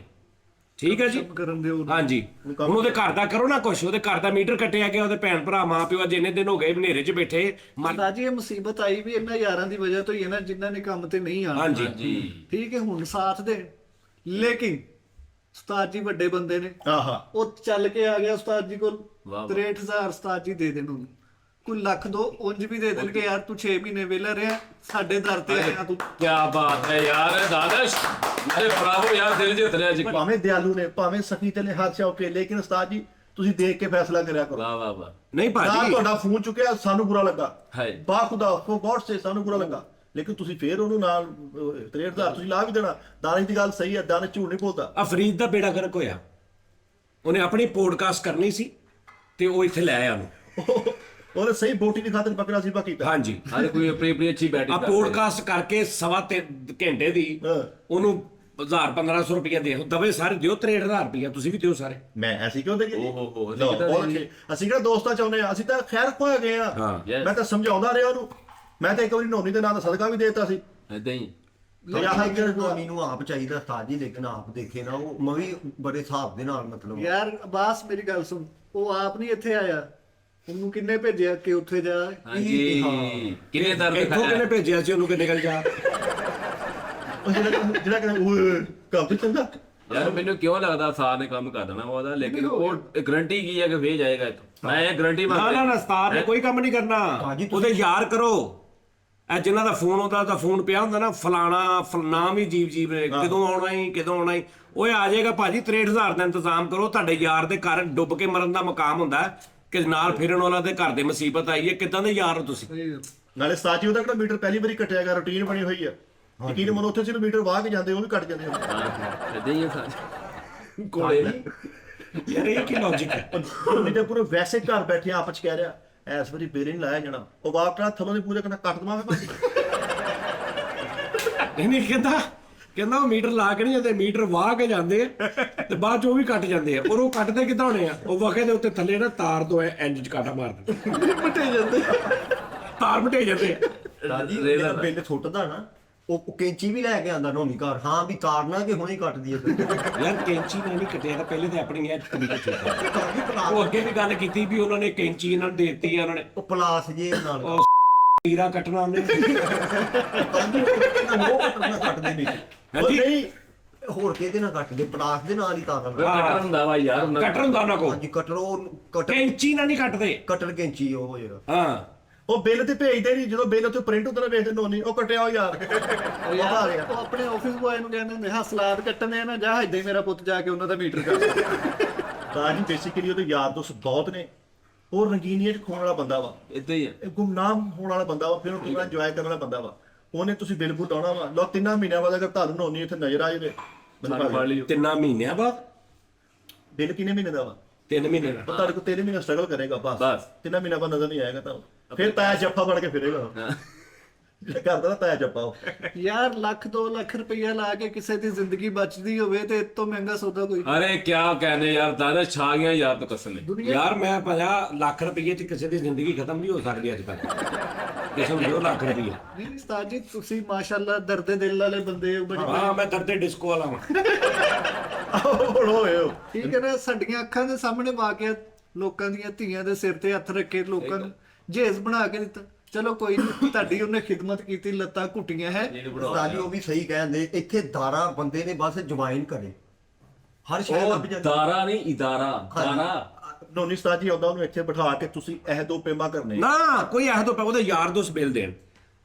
ਠੀਕ ਹੈ ਜੀ। ਕਰਨ ਦਿਓ ਹਾਂਜੀ, ਹੁਣ ਉਹਦੇ ਘਰ ਦਾ ਕਰੋ ਨਾ ਕੁਛ, ਉਹਦੇ ਘਰ ਦਾ ਮੀਟਰ ਕੱਟਿਆ ਗਿਆ, ਉਹਦੇ ਭੈਣ ਭਰਾ ਮਾਂ ਪਿਓ ਜਿੰਨੇ ਦਿਨ ਹੋ ਗਏ ਹਨੇਰੇ 'ਚ ਬੈਠੇ। ਮਾਤਾ ਜੀ ਇਹ ਮੁਸੀਬਤ ਆਈ ਵੀ ਇਹਨਾਂ ਯਾਰਾਂ ਦੀ ਵਜ੍ਹਾ ਤੋਂ ਹੀ ਹੈ ਨਾ, ਜਿਨ੍ਹਾਂ ਨੇ ਕੰਮ ਤੇ ਨਹੀਂ ਆਣਾ। ਹਾਂਜੀ ਠੀਕ ਹੈ, ਹੁਣ ਸਾਥ ਦੇ। ਲੇਕਿਨ ਉਸਤਾਦ ਜੀ ਵੱਡੇ ਬੰਦੇ ਨੇ, ਆਹਾ ਉਹ ਚੱਲ ਕੇ ਆ ਗਿਆ ਉਸਤਾਦ ਜੀ ਕੋਲ, ਵਾਹ। 63,000 ਉਸਤਾਦ ਜੀ ਦੇ ਦੇਣ ਉਹਨੂੰ, ਕੋਈ ਲੱਖ ਦੋ ਉਂਝ ਵੀ ਦੇ ਦੇਣਗੇ ਯਾਰ ਤੂੰ 6 ਮਹੀਨੇ ਵਿਹਲਾ ਰਿਹਾ, ਸਾਡੇ ਦਰ ਤੇ ਆਇਆ ਤੂੰ। ਕੀ ਬਾਤ ਹੈ ਯਾਰ ਦਾਦਸ਼, ਮੇਰੇ ਬਰਾਵੋ ਯਾਰ, ਦਿਲ ਜਿੱਤ ਲਿਆ ਜੀ। ਭਾਵੇਂ ਦਿਆਲੂ ਨੇ, ਭਾਵੇਂ ਸਖੀ ਤੇ ਲਿਹਾਜ਼ ਚਾਉਕੇ, ਲੇਕਿਨ ਉਸਤਾਦ ਜੀ ਤੁਸੀਂ ਦੇਖ ਕੇ ਫੈਸਲਾ ਕਰਿਆ ਕਰੋ। ਵਾਹ ਵਾਹ ਵਾਹ। ਨਹੀਂ ਨਾ ਭਾਜੀ, ਤੁਹਾਡਾ ਫੋਨ ਚੁੱਕਿਆ ਸਾਨੂੰ ਬੁਰਾ ਲੱਗਾ, ਹਾਏ ਬਾ ਖੁਦਾ ਕੋ ਗੌਡ ਸੇ ਸਾਨੂੰ ਬੁਰਾ ਲੱਗਾ, ਲੇਕਿਨ ਤੁਸੀਂ ਫੇਰ ਉਹਨੂੰ ਨਾਲ 63,000 ਤੁਸੀਂ ਲਾ ਵੀ ਦੇਣਾ। ਦਾਨਿਸ਼ ਦੀ ਗੱਲ ਸਹੀ ਹੈ, ਦਾਨਿਸ਼ ਝੂਠ ਨਹੀਂ ਬੋਲਦਾ। ਅਫਰੀਦ ਦਾ ਬੇੜਾ ਗਰਕ ਹੋਇਆ, ਉਹਨੇ ਆਪਣੀ ਪੋਡਕਾਸਟ ਕਰਨੀ ਸੀ ਤੇ ਉਹ ਇੱਥੇ ਲੈ ਆਇਆ ਉਹਨੂੰ। ਉਹਨੇ ਸਹੀ ਬੋਟੀ ਦੀ ਖਾਤਰ ਬੱਕਰਾ ਸੀ ਬਾਕੀ ਹਾਂਜੀ, ਹਰ ਕੋਈ ਆਪਣੀ ਆਪਣੀ ਅੱਛੀ ਬੈਟਿੰਗ ਆ ਪੋਡਕਾਸਟ ਕਰਕੇ 3.25 ਘੰਟੇ ਦੀ ਉਹਨੂੰ 1000-1500 ਰੁਪਇਆ ਦੇ ਦਵੇ, ਸਾਰੇ ਦਿਓ 63,000 ਰੁਪਇਆ, ਤੁਸੀਂ ਵੀ ਦਿਓ ਸਾਰੇ। ਮੈਂ ਐਸੀ ਕਿਉਂ ਦੇਗੀ? ਓਹੋ ਅਸੀਂ ਕਿਹੜਾ ਦੋਸਤਾਂ ਚਾਹੁੰਦੇ ਆ, ਅਸੀਂ ਤਾਂ ਖੈਰ ਖੋਇਆ ਗਏ ਆ। ਹਾਂ ਮੈਂ ਤਾਂ ਸਮਝਾਉਂਦਾ ਰਿਹਾ ਉਹਨੂੰ, ਮੈਂ ਤਾਂ ਇੱਕ ਵਾਰੀ ਨੋਨੀ ਦੇ ਨਾਂ ਦਾ ਸਦਕਾ ਵੀ ਦੇਤਾ ਸੀ। ਇਦਾਂ ਹੀ ਤੇ ਆਹ ਜਿਹੜਾ ਨੋਨੀ ਨੂੰ ਆਪ ਚਾਹੀਦਾ ਉਸਤਾਦ ਜੀ, ਲੇਕਿਨ ਆਪ ਦੇਖੇ ਨਾ ਉਹ ਮੈਂ ਵੀ ਬੜੇ ਹਿਸਾਬ ਦੇ ਨਾਲ ਮਤਲਬ ਯਾਰ ਬਾਸ ਮੇਰੀ ਗੱਲ ਸੁਣ, ਉਹ ਆਪ ਨਹੀਂ ਇੱਥੇ ਆਇਆ, ਉਹਨੂੰ ਕਿੰਨੇ ਭੇਜਿਆ ਕਿ ਉੱਥੇ ਜਾ? ਹਾਂਜੀ ਕਿੰਨੇ ਦਰਦ ਇੱਥੋਂ ਕਿਹਨੇ ਭੇਜਿਆ ਸੀ ਉਹਨੂੰ ਕਿ ਨਿਕਲ ਜਾ? ਉਹ ਜਿਹੜਾ ਕਹਿੰਦਾ ਓਏ ਕੰਮ ਤੇ ਚੰਗਾ ਯਾਰ ਮੈਨੂੰ ਕਿਉਂ ਲੱਗਦਾ ਸਾਹ ਨੇ ਕੰਮ ਕਰ ਦੇਣਾ ਉਹਦਾ, ਲੇਕਿਨ ਉਹ ਗਰੰਟੀ ਕੀ ਹੈ ਕਿ ਵੇ ਜਾਏਗਾ ਇੱਥੋਂ? ਮੈਂ ਇਹ ਗਰੰਟੀ ਨਾ ਨਾ ਨਾ ਉਸਤਾਦ ਨੇ ਕੋਈ ਕੰਮ ਨਹੀਂ ਕਰਨਾ, ਉਹਦੇ ਯਾਰ ਕਰੋ। ਇਹ ਜਿਨ੍ਹਾਂ ਦਾ ਫੋਨ ਉਹਦਾ ਤਾਂ ਫੋਨ ਪਿਆ ਹੁੰਦਾ ਨਾ, ਫਲਾਣਾ ਨਾਮ ਹੀ ਜੀਵ ਨੇ, ਕਦੋਂ ਆਉਣਾ ਹੀ ਕਦੋਂ ਆਉਣਾ ਹੀ, ਓਏ ਆ ਜਾਏਗਾ ਭਾਜੀ। 63,000 ਦਾ ਇੰਤਜ਼ਾਮ ਕਰੋ, ਤੁਹਾਡੇ ਯਾਰ ਦੇ ਘਰ ਡੁੱਬ ਕੇ ਮਰਨ ਦਾ ਮਕਾਮ ਹੁੰਦਾ ਕਿ ਨਾਲ ਫਿਰਨ ਵਾਲਾ ਦੇ ਘਰ ਦੇ ਮੁਸੀਬਤ ਆਈ ਹੈ। ਕਿੱਦਾਂ ਦੇ ਯਾਰ ਹੋ ਤੁਸੀਂ? ਨਾਲੇ ਸਾਚੀ ਉਹਦਾ ਕਿਹੜਾ ਮੀਟਰ ਪਹਿਲੀ ਵਾਰੀ ਕੱਟਿਆ ਗਿਆ, ਰੁਟੀਨ ਬਣੀ ਹੋਈ ਆ। ਯਕੀਨ ਮੰਨੋ ਉੱਥੇ ਸਿਰ ਮੀਟਰ ਵਾਹ ਕੇ ਜਾਂਦੇ ਉਹ ਵੀ ਕੱਟ ਜਾਂਦੇ ਆ। ਇਦਾਂ ਹੀ ਹੈ ਕੋਲੇ ਯਾਰ ਇਹ ਕੀ ਲੌਜੀਕ ਹੈ? ਨਹੀਂ ਤੇ ਪੂਰੇ ਵੈਸੇ ਘਰ ਬੈਠੇ ਆਪਸ ਚ ਕਹਿ ਰਿਹਾ ਐਸ ਵਾਰੀ ਬੇਰੇ ਨਹੀਂ ਲਾਇਆ ਜਾਣਾ, ਉਹ ਵਾਪਟਾ ਥਲੋਂ ਦੇ ਪੂਰੇ ਕੱਟ ਦਵਾਂਗੇ ਭਾਜੀ। ਇਹਨੇ ਕਹਿੰਦਾ ਉਹ ਮੀਟਰ ਲਾ ਕੇ ਨਹੀਂ ਜਾਂਦੇ, ਮੀਟਰ ਵਾਹ ਕੇ ਜਾਂਦੇ ਆ ਤੇ ਬਾਅਦ ਚ ਉਹ ਵੀ ਕੱਟ ਜਾਂਦੇ ਆ। ਔਰ ਉਹ ਕੱਟਦੇ ਕਿੱਦਾਂ ਹੋਣੇ ਆ? ਉਹ ਵਕੇ ਦੇ ਉੱਤੇ ਥੱਲੇ ਨਾ ਤਾਰ ਤੋਂ ਇੰਜ ਚ ਕਾਟਾ ਮਾਰ ਦਿੰਦੇ, ਮਟੇ ਜਾਂਦੇ। ਤਾਰ ਮਟੇ ਜਾਂਦੇ। ਰਾਜੀ ਮੇਰਾ ਬਿੱਲ ਸੁੱਟਦਾ ਨਾ, ਉਹ ਕੈਂਚੀ ਵੀ ਲੈ ਕੇ ਆਂਦਾ ਨੋਨੀ ਘਰ, ਹਾਂ ਵੀ ਤਾਰਨਾ ਕਿ ਹੁਣੇ ਕੱਟ ਦਈਏ। ਯਾਰ ਕੈਂਚੀ ਨਾਲ ਨਹੀਂ ਕੱਟਿਆ ਤਾਂ ਪਹਿਲੇ ਤਾਂ ਆਪਣੀ ਇਹ ਤਰੀਕਾ ਚੁੱਕਾ। ਉਹ ਅੱਗੇ ਵੀ ਗੱਲ ਕੀਤੀ ਵੀ ਉਹਨਾਂ ਨੇ ਕੈਂਚੀ ਇਹਨਾਂ ਨੂੰ ਦੇ ਦਿੱਤੀ ਆ, ਉਹਨਾਂ ਨੇ ਉਹ ਪਲਾਸ ਜੇ ਨਾਲ ਉਹ ਹੀਰਾ ਕੱਟਣਾ ਉਹਨੇ। ਉਹ ਕੱਟਣਾ ਕੱਟਦੇ ਨਹੀਂ, ਉਹ ਨਹੀਂ ਹੋਰ ਕਿਹਦੇ ਨਾਲ ਕੱਟਦੇ? ਪਲਾਸ ਦੇ ਨਾਲ ਹੀ ਤਾਰਾਂ ਨਾਲ। ਕਟਰ ਹੁੰਦਾ ਵਾ ਯਾਰ ਉਹਨਾਂ ਕਟਰ ਹੁੰਦਾ ਉਹਨਾਂ ਕੋਲ, ਹਾਂਜੀ ਕਟਰ, ਉਹ ਕਟਰ ਕੈਂਚੀ ਨਾਲ ਨਹੀਂ ਕੱਟਦੇ। ਕਟਰ ਕੈਂਚੀ ਉਹ ਜਿਹੜਾ ਹਾਂ ਉਹ ਬਿੱਲ ਤੇ ਭੇਜਦੇ ਨਹੀਂ, ਜਦੋਂ ਬਿੱਲ ਉੱਤੇ ਪ੍ਰਿੰਟ ਉਤਰਾ ਵੇਖਦੇ ਨੋਨੀ ਉਹ ਕੱਟਿਆ ਉਹ ਯਾਰ। ਉਹ ਆਪਣੇ ਆਫਿਸ ਬੁਆਏ ਨੂੰ ਕਹਿੰਦੇ ਹੁੰਦੇ ਹਾਂ ਸਲਾਦ ਕੱਟਣੇ ਆ ਨਾ, ਜਾ ਏਦਾਂ ਹੀ ਮੇਰਾ ਪੁੱਤ ਜਾ ਕੇ ਉਹਨਾਂ ਦਾ ਮੀਟਰ ਕੱਟ। ਤਾਂ ਜੀ ਬੇਸਿਕਲੀ ਉਹਦੇ ਯਾਰ ਦੋਸਤ ਬਹੁਤ ਨੇ, ਉਹ ਰੰਗੀਨੀਆਂ ਚ ਖੋਣ ਵਾਲਾ ਬੰਦਾ ਵਾ, ਇਦਾਂ ਹੀ ਹੈ। ਇਹ ਗੁੰਮਨਾਮ ਹੋਣ ਵਾਲਾ ਬੰਦਾ ਵਾ, ਫਿਰ ਉਹ ਪੂਰਾ ਇੰਜੋਏ ਕਰਨ ਵਾਲਾ ਬੰਦਾ ਵਾ। ਉਹਨੇ ਤੁਸੀਂ ਬਿੱਲ ਬੁੱਲ ਆਉਣਾ ਵਾ, ਲੋ 3 ਮਹੀਨਿਆਂ ਬਾਅਦ ਅਗਰ ਤੁਹਾਨੂੰ ਨੋਨੀ ਇੱਥੇ ਨਜ਼ਰ ਆ ਜਾਵੇ, ਸਾਨੂੰ ਫੜ ਲਿਓ 3 ਮਹੀਨਿਆਂ ਬਾਅਦ। ਬਿੱਲ ਕਿੰਨੇ ਮਹੀਨੇ ਦਾ ਵਾ? 3 ਮਹੀਨੇ ਦਾ। ਪਰ ਤੁਹਾਡੇ ਕੋਲ 3 ਮਹੀਨੇ ਸਟਰਗਲ ਕਰੇਗਾ ਬਸ। ਬਸ 3 ਮਹੀਨਿਆਂ ਬਾਅਦ ਨਜ਼ਰ ਨਹੀਂ ਆਏਗਾ ਤਾਂ ਫਿਰ ਤਾਇਆ ਜੱਫਾ ਬਣ ਕੇ ਫਿਰੇਗਾ। ਜਿਹੜਾ ਕਰਦਾ ਨਾ ਤਾਇਆ ਜੱਫਾ ਉਹ। ਯਾਰ ਲੱਖ 2 ਲੱਖ ਰੁਪਈਆ ਲਾ ਕੇ ਕਿਸੇ ਦੀ ਜ਼ਿੰਦਗੀ ਬਚਦੀ ਹੋਵੇ ਤੇ ਇਸ ਤੋਂ ਮਹਿੰਗਾ ਸੌਦਾ ਕੋਈ। ਅਰੇ ਕਿਆ ਕਹਿੰਦੇ ਯਾਰ, ਦਾਦਾ ਛਾ ਗਿਆ ਯਾਰ ਤੋਂ ਕਸਮ ਨੇ। ਯਾਰ ਮੈਂ 50 ਲੱਖ ਰੁਪਏ ਚ ਕਿਸੇ ਦੀ ਜ਼ਿੰਦਗੀ ਖਤਮ ਨਹੀਂ ਹੋ ਸਕਦੀ ਅੱਜ ਤੱਕ। ਕਿਸੇ ਨੂੰ 2 ਲੱਖ ਰੁਪਏ। ਨਹੀਂ ਉਸਤਾਦ ਜੀ ਤੁਸੀਂ ਮਾਸ਼ਾਅੱਲਾ ਦਰਦੇ ਦਿਲ ਵਾਲੇ ਬੰਦੇ ਹੋ ਬੜੇ। ਹਾਂ ਮੈਂ ਦਰਦੇ ਡਿਸਕੋ ਵਾਲਾ ਹਾਂ। ਹੁਣ ਹੋਏ ਹੋ। ਠੀਕ ਹੈ ਨਾ, ਸਾਡੀਆਂ ਅੱਖਾਂ ਦੇ ਸਾਹਮਣੇ ਵਾਕਿਆ ਲੋਕਾਂ ਦੀਆਂ ਧੀਆਂ ਦੇ ਸਿਰ ਤੇ ਹੱਥ ਰੱਖੇ, ਲੋਕਾਂ ਨੂੰ ਜੇਜ਼ ਬਣਾ ਕੇ ਦਿੱਤਾ। ਚਲੋ ਕੋਈ ਨਹੀਂ, ਤੁਹਾਡੀ ਉਹਨੇ ਖਿਦਮਤ ਕੀਤੀ, ਲੱਤਾਂ ਘੁੱਟੀਆਂ ਹੈ। ਉਸਤਾਦ ਜੀ ਉਹ ਵੀ ਸਹੀ ਕਹਿੰਦੇ, ਇੱਥੇ ਦਾਰਾ ਬੰਦੇ ਨੇ ਬਸ ਜੁਆਇਨ ਕਰੇ ਹਰ ਸ਼ਹਿਰ ਉਹ ਲੱਭ ਜਾਂਦਾ। ਦਾਰਾ ਨਹੀਂ ਇਦਾਰਾ, ਦਾਰਾ। ਨੋਨੀ ਉਸਤਾਦ ਜੀ ਆਉਂਦਾ, ਉਹਨੂੰ ਇੱਥੇ ਬਿਠਾ ਕੇ ਤੁਸੀਂ ਇਹ 2 ਪੇਮਾ ਕਰਨੇ। ਨਾ ਕੋਈ ਇਹ ਤੋਂ ਉਹਦੇ ਯਾਰ ਦੋਸਤ ਬਿੱਲ ਦੇਣ,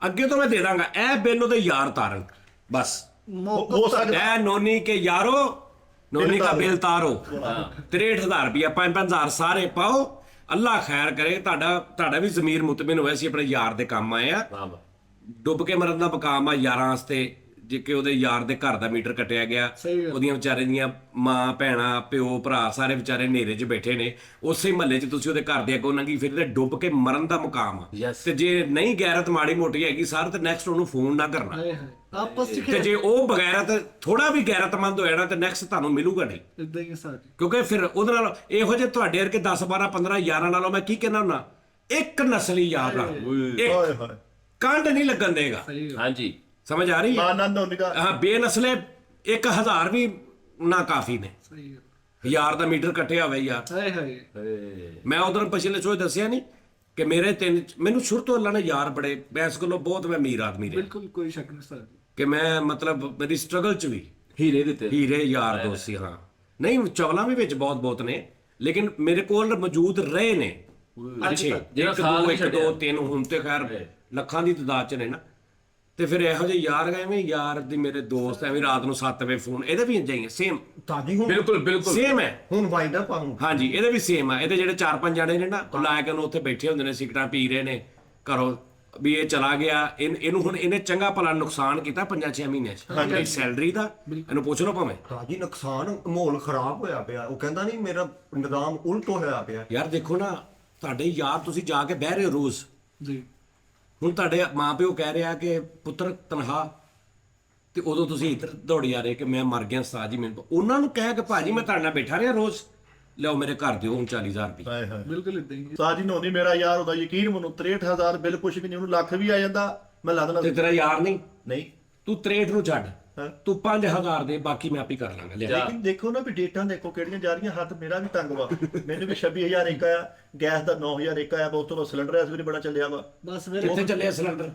ਅੱਗੇ ਤੋਂ ਮੈਂ ਦੇ ਦਾਂਗਾ। ਇਹ ਬਿੱਲ ਉਹਦੇ ਯਾਰ ਤਾਰਨ ਬਸ। ਹੋ ਸਕਦਾ ਇਹ ਨੋਨੀ ਕੇ ਯਾਰੋ, ਨੋਨੀ ਦਾ ਬਿੱਲ ਤਾਰੋ। 63,000 ਰੁਪਇਆ 5-5 ਹਜ਼ਾਰ ਸਾਰੇ ਪਾਓ। ਅੱਲਾ ਖੈਰ ਕਰੇ, ਤੁਹਾਡਾ ਵੀ ਜ਼ਮੀਰ ਮੁਤਮਿਨ ਹੋਇਆ ਸੀ, ਆਪਣੇ ਯਾਰ ਦੇ ਕੰਮ ਆਏ ਆ। ਡੁੱਬ ਕੇ ਮਰਨ ਦਾ ਮਕਾਮ ਆ ਯਾਰਾਂ ਵਾਸਤੇ, ਜੇ ਕਿ ਉਹਦੇ ਯਾਰ ਦੇ ਘਰ ਦਾ ਮੀਟਰ ਕੱਟਿਆ ਗਿਆ। ਉਹਦੀਆਂ ਵਿਚਾਰੇ ਦੀਆਂ ਮਾਂ ਭੈਣਾਂ ਪਿਓ ਭਰਾ ਸਾਰੇ ਵਿਚਾਰੇ ਹਨੇਰੇ 'ਚ ਬੈਠੇ ਨੇ। ਉਸੇ ਮਹੱਲੇ 'ਚ ਤੁਸੀਂ ਉਹਦੇ ਘਰ ਦੇ ਅੱਗੋਂ ਲੰਘੀ ਫਿਰਦੇ, ਡੁੱਬ ਕੇ ਮਰਨ ਦਾ ਮੁਕਾਮ ਆ। ਤੇ ਜੇ ਨਹੀਂ ਗੈਰਤ ਮਾੜੀ ਮੋਟੀ ਹੈਗੀ ਸਰ, ਤੇ ਨੈਕਸਟ ਉਹਨੂੰ ਫੋਨ ਨਾ ਕਰਨਾ। ਆਪਸ ਚ ਤੇ ਜੇ ਉਹ ਬਗੈਰਤ ਥੋੜਾ ਵੀ ਗੈਰਤਮੰਦ ਹੋਇਆ ਨਾ, ਤੇ ਨੈਕਸਟ ਤੁਹਾਨੂੰ ਮਿਲੂਗਾ ਨਹੀਂ। ਇਦਾਂ ਹੀ ਉਸਤਾਦ ਜੀ। ਕਿਉਂਕਿ ਫਿਰ ਉਹਦੇ ਨਾਲ ਇਹੋ ਜਿਹੇ ਤੁਹਾਡੇ ਵਰਗੇ 10 12 15 ਯਾਰਾਂ ਨਾਲੋਂ ਮੈਂ ਕੀ ਕਹਿਣਾ ਹੁੰਦਾ, ਇੱਕ ਨਸਲੀ ਯਾਰ ਨਾਲ ਹੋਏ ਇੱਕ ਹੋਏ ਕੰਡ ਨਹੀਂ ਲੱਗਣ ਦੇਗਾ। ਹਾਂਜੀ ਸਮਝ ਆ ਰਹੀ ਹੈ? ਨਾ ਨੋਨੀ ਦਾ ਹਾਂ ਬੇਨਸਲੇ 1000 ਵੀ ਨਾ ਕਾਫੀ ਨੇ। ਸਹੀ ਹੈ। ਯਾਰ ਦਾ ਮੀਟਰ ਕੱਟਿਆ ਹੋਵੇ ਯਾਰ। ਹਾਏ ਹਾਏ। ਮੈਂ ਉਧਰ ਪਿਛਲੇ ਸ਼ੋਅ ਦੱਸਿਆ ਨਹੀਂ ਕਿ ਮੈਨੂੰ ਸ਼ੁਰੂ ਤੋਂ ਅੱਲਾ ਨੇ ਯਾਰ ਬੜੇ, ਮੈਂ ਇਸ ਗੱਲੋਂ ਬਹੁਤ ਮੈਂ ਅਮੀਰ ਆਦਮੀ ਰਿਹਾ ਬਿਲਕੁਲ ਕੋਈ ਸ਼ੱਕ ਨਹੀਂ ਉਸਤਾਦ ਜੀ। ਕਿ ਮੈਂ ਮਤਲਬ ਮੇਰੀ ਸਟਰਗਲ ਚ ਵੀ ਹੀਰੇ ਦਿੱਤੇ। ਹੀਰੇ ਯਾਰ ਦੋਸਤ ਸੀ। ਹਾਂ ਨਹੀਂ ਚਵਲਾਂ ਵੀ ਵਿੱਚ ਬਹੁਤ ਨੇ, ਲੇਕਿਨ ਮੇਰੇ ਕੋਲ ਮੌਜੂਦ ਰਹੇ ਨੇ ਅੱਛੇ। ਜਿਹੜਾ 1 ਸਾਲ 2 ਵੀ 1 ਛੱਡਿਆ। 2 3 ਹੁਣ ਤੇ ਖੈਰ ਲੱਖਾਂ ਦੀ ਤਾਦਾਦ ਚ ਨੇ ਨਾ। ਤੇ ਫਿਰ ਇਹੋ ਜਿਹੇ ਯਾਰ ਐਵੇਂ ਯਾਰ ਦੀ ਮੇਰੇ ਦੋਸਤ ਐਵੇਂ ਰਾਤ ਨੂੰ 7 ਵਜੇ ਫੋਨ, ਇਹਦੇ ਵੀ ਜਾਈਏ ਸੇਮ ਤਾਜੀ ਹੁਣ ਬਿਲਕੁਲ ਸੇਮ ਹੈ। ਹੁਣ ਵਾਈਂਡ ਅਪ ਆਉਂ। ਹਾਂਜੀ ਇਹਦੇ ਵੀ ਸੇਮ ਆ। ਇਹਦੇ ਜਿਹੜੇ 4-5 ਜਾਣੇ ਨੇ ਨਾ, ਉਹ ਲਾ ਕੇ ਉਹਨੂੰ ਉੱਥੇ ਬੈਠੇ ਹੁੰਦੇ ਨੇ, ਸਿਗਰਟਾਂ ਪੀ ਰਹੇ ਨੇ ਘਰੋਂ, ਵੀ ਇਹ ਚਲਾ ਗਿਆ। ਇਹਨੂੰ ਹੁਣ ਇਹਨੇ ਚੰਗਾ ਭਲਾ ਨੁਕਸਾਨ ਕੀਤਾ 5-6 ਮਹੀਨਿਆਂ 'ਚ ਇਹਦੀ ਸੈਲਰੀ ਦਾ। ਇਹਨੂੰ ਪੁੱਛ ਲਓ ਭਾਵੇਂ। ਤਾਜੀ ਨੁਕਸਾਨ, ਮਾਹੌਲ ਖਰਾਬ ਹੋਇਆ ਪਿਆ। ਉਹ ਕਹਿੰਦਾ ਨਹੀਂ ਮੇਰਾ ਨਿਜ਼ਾਮ ਉਲਟ ਹੋਇਆ ਪਿਆ। ਯਾਰ ਦੇਖੋ ਨਾ, ਤੁਹਾਡੇ ਯਾਰ ਤੁਸੀਂ ਜਾ ਕੇ ਬਹਿ ਰਹੇ ਹੋ ਰੋਜ਼। ਜੀ ਹੁਣ ਤੁਹਾਡੇ ਮਾਪਿਓ ਕਹਿ ਰਿਹਾ ਕਿ ਪੁੱਤਰ ਤਨਖਾਹ, ਤੇ ਉਦੋਂ ਤੁਸੀਂ ਇੱਧਰ ਦੌੜੀ ਆ ਰਹੇ ਕਿ ਮੈਂ ਮਰ ਗਿਆ ਉਸਤਾਦ ਜੀ ਮੈਨੂੰ। ਉਹਨਾਂ ਨੂੰ ਕਹਿ ਕੇ ਭਾਜੀ ਮੈਂ ਤੁਹਾਡੇ ਨਾਲ ਬੈਠਾ ਰਿਹਾ ਰੋਜ਼, ਲਿਆਓ ਮੇਰੇ ਘਰ ਦਿਓ ਹੁਣ 40,000 ਰੁਪਏ। ਹਾਏ ਹਾਏ। ਬਿਲਕੁਲ ਇਦਾਂ ਹੀ। ਉਸਤਾਦ ਜੀ ਨੋਨੀ ਮੇਰਾ ਯਾਰ ਉਹਦਾ ਯਕੀਨ ਮੰਨੋ 63,000 ਬਿੱਲ ਕੁਛ ਵੀ ਨਹੀਂ, ਉਹਨੂੰ ਲੱਖ ਵੀ ਆ ਜਾਂਦਾ ਮੈਂ ਲਾ ਦੇਣਾ ਤੇ ਤੇਰਾ ਯਾਰ ਨਹੀਂ ਨਹੀਂ ਤੂੰ 63 ਨੂੰ ਛੱਡ ਤੂੰ 5000 ਦੇ ਬਾਕੀ ਮੈਂ ਆਪੇ ਕਰ ਲਾਂਗਾ ਲਿਆ ਲੇਕਿਨ ਦੇਖੋ ਨਾ ਵੀ ਡੇਟਾਂ ਦੇਖੋ ਕਿਹੜੀਆਂ ਜਾ ਰਹੀਆਂ, ਹੱਥ ਮੇਰਾ ਵੀ ਤੰਗ ਵਾ। ਮੈਨੂੰ ਵੀ 26000 ਇੱਕ ਆਇਆ, ਗੈਸ ਦਾ 9000 ਇੱਕ ਆਇਆ ਵਾ, ਉਸ ਤੋਂ ਬਾਅਦ ਸਿਲੰਡਰ ਇਸ ਵੇਲੇ ਬੜਾ ਚੱਲਿਆ ਵਾ। ਬਸ ਫਿਰ ਕਿੱਥੇ ਚੱਲਿਆ ਸਿਲੰਡਰ?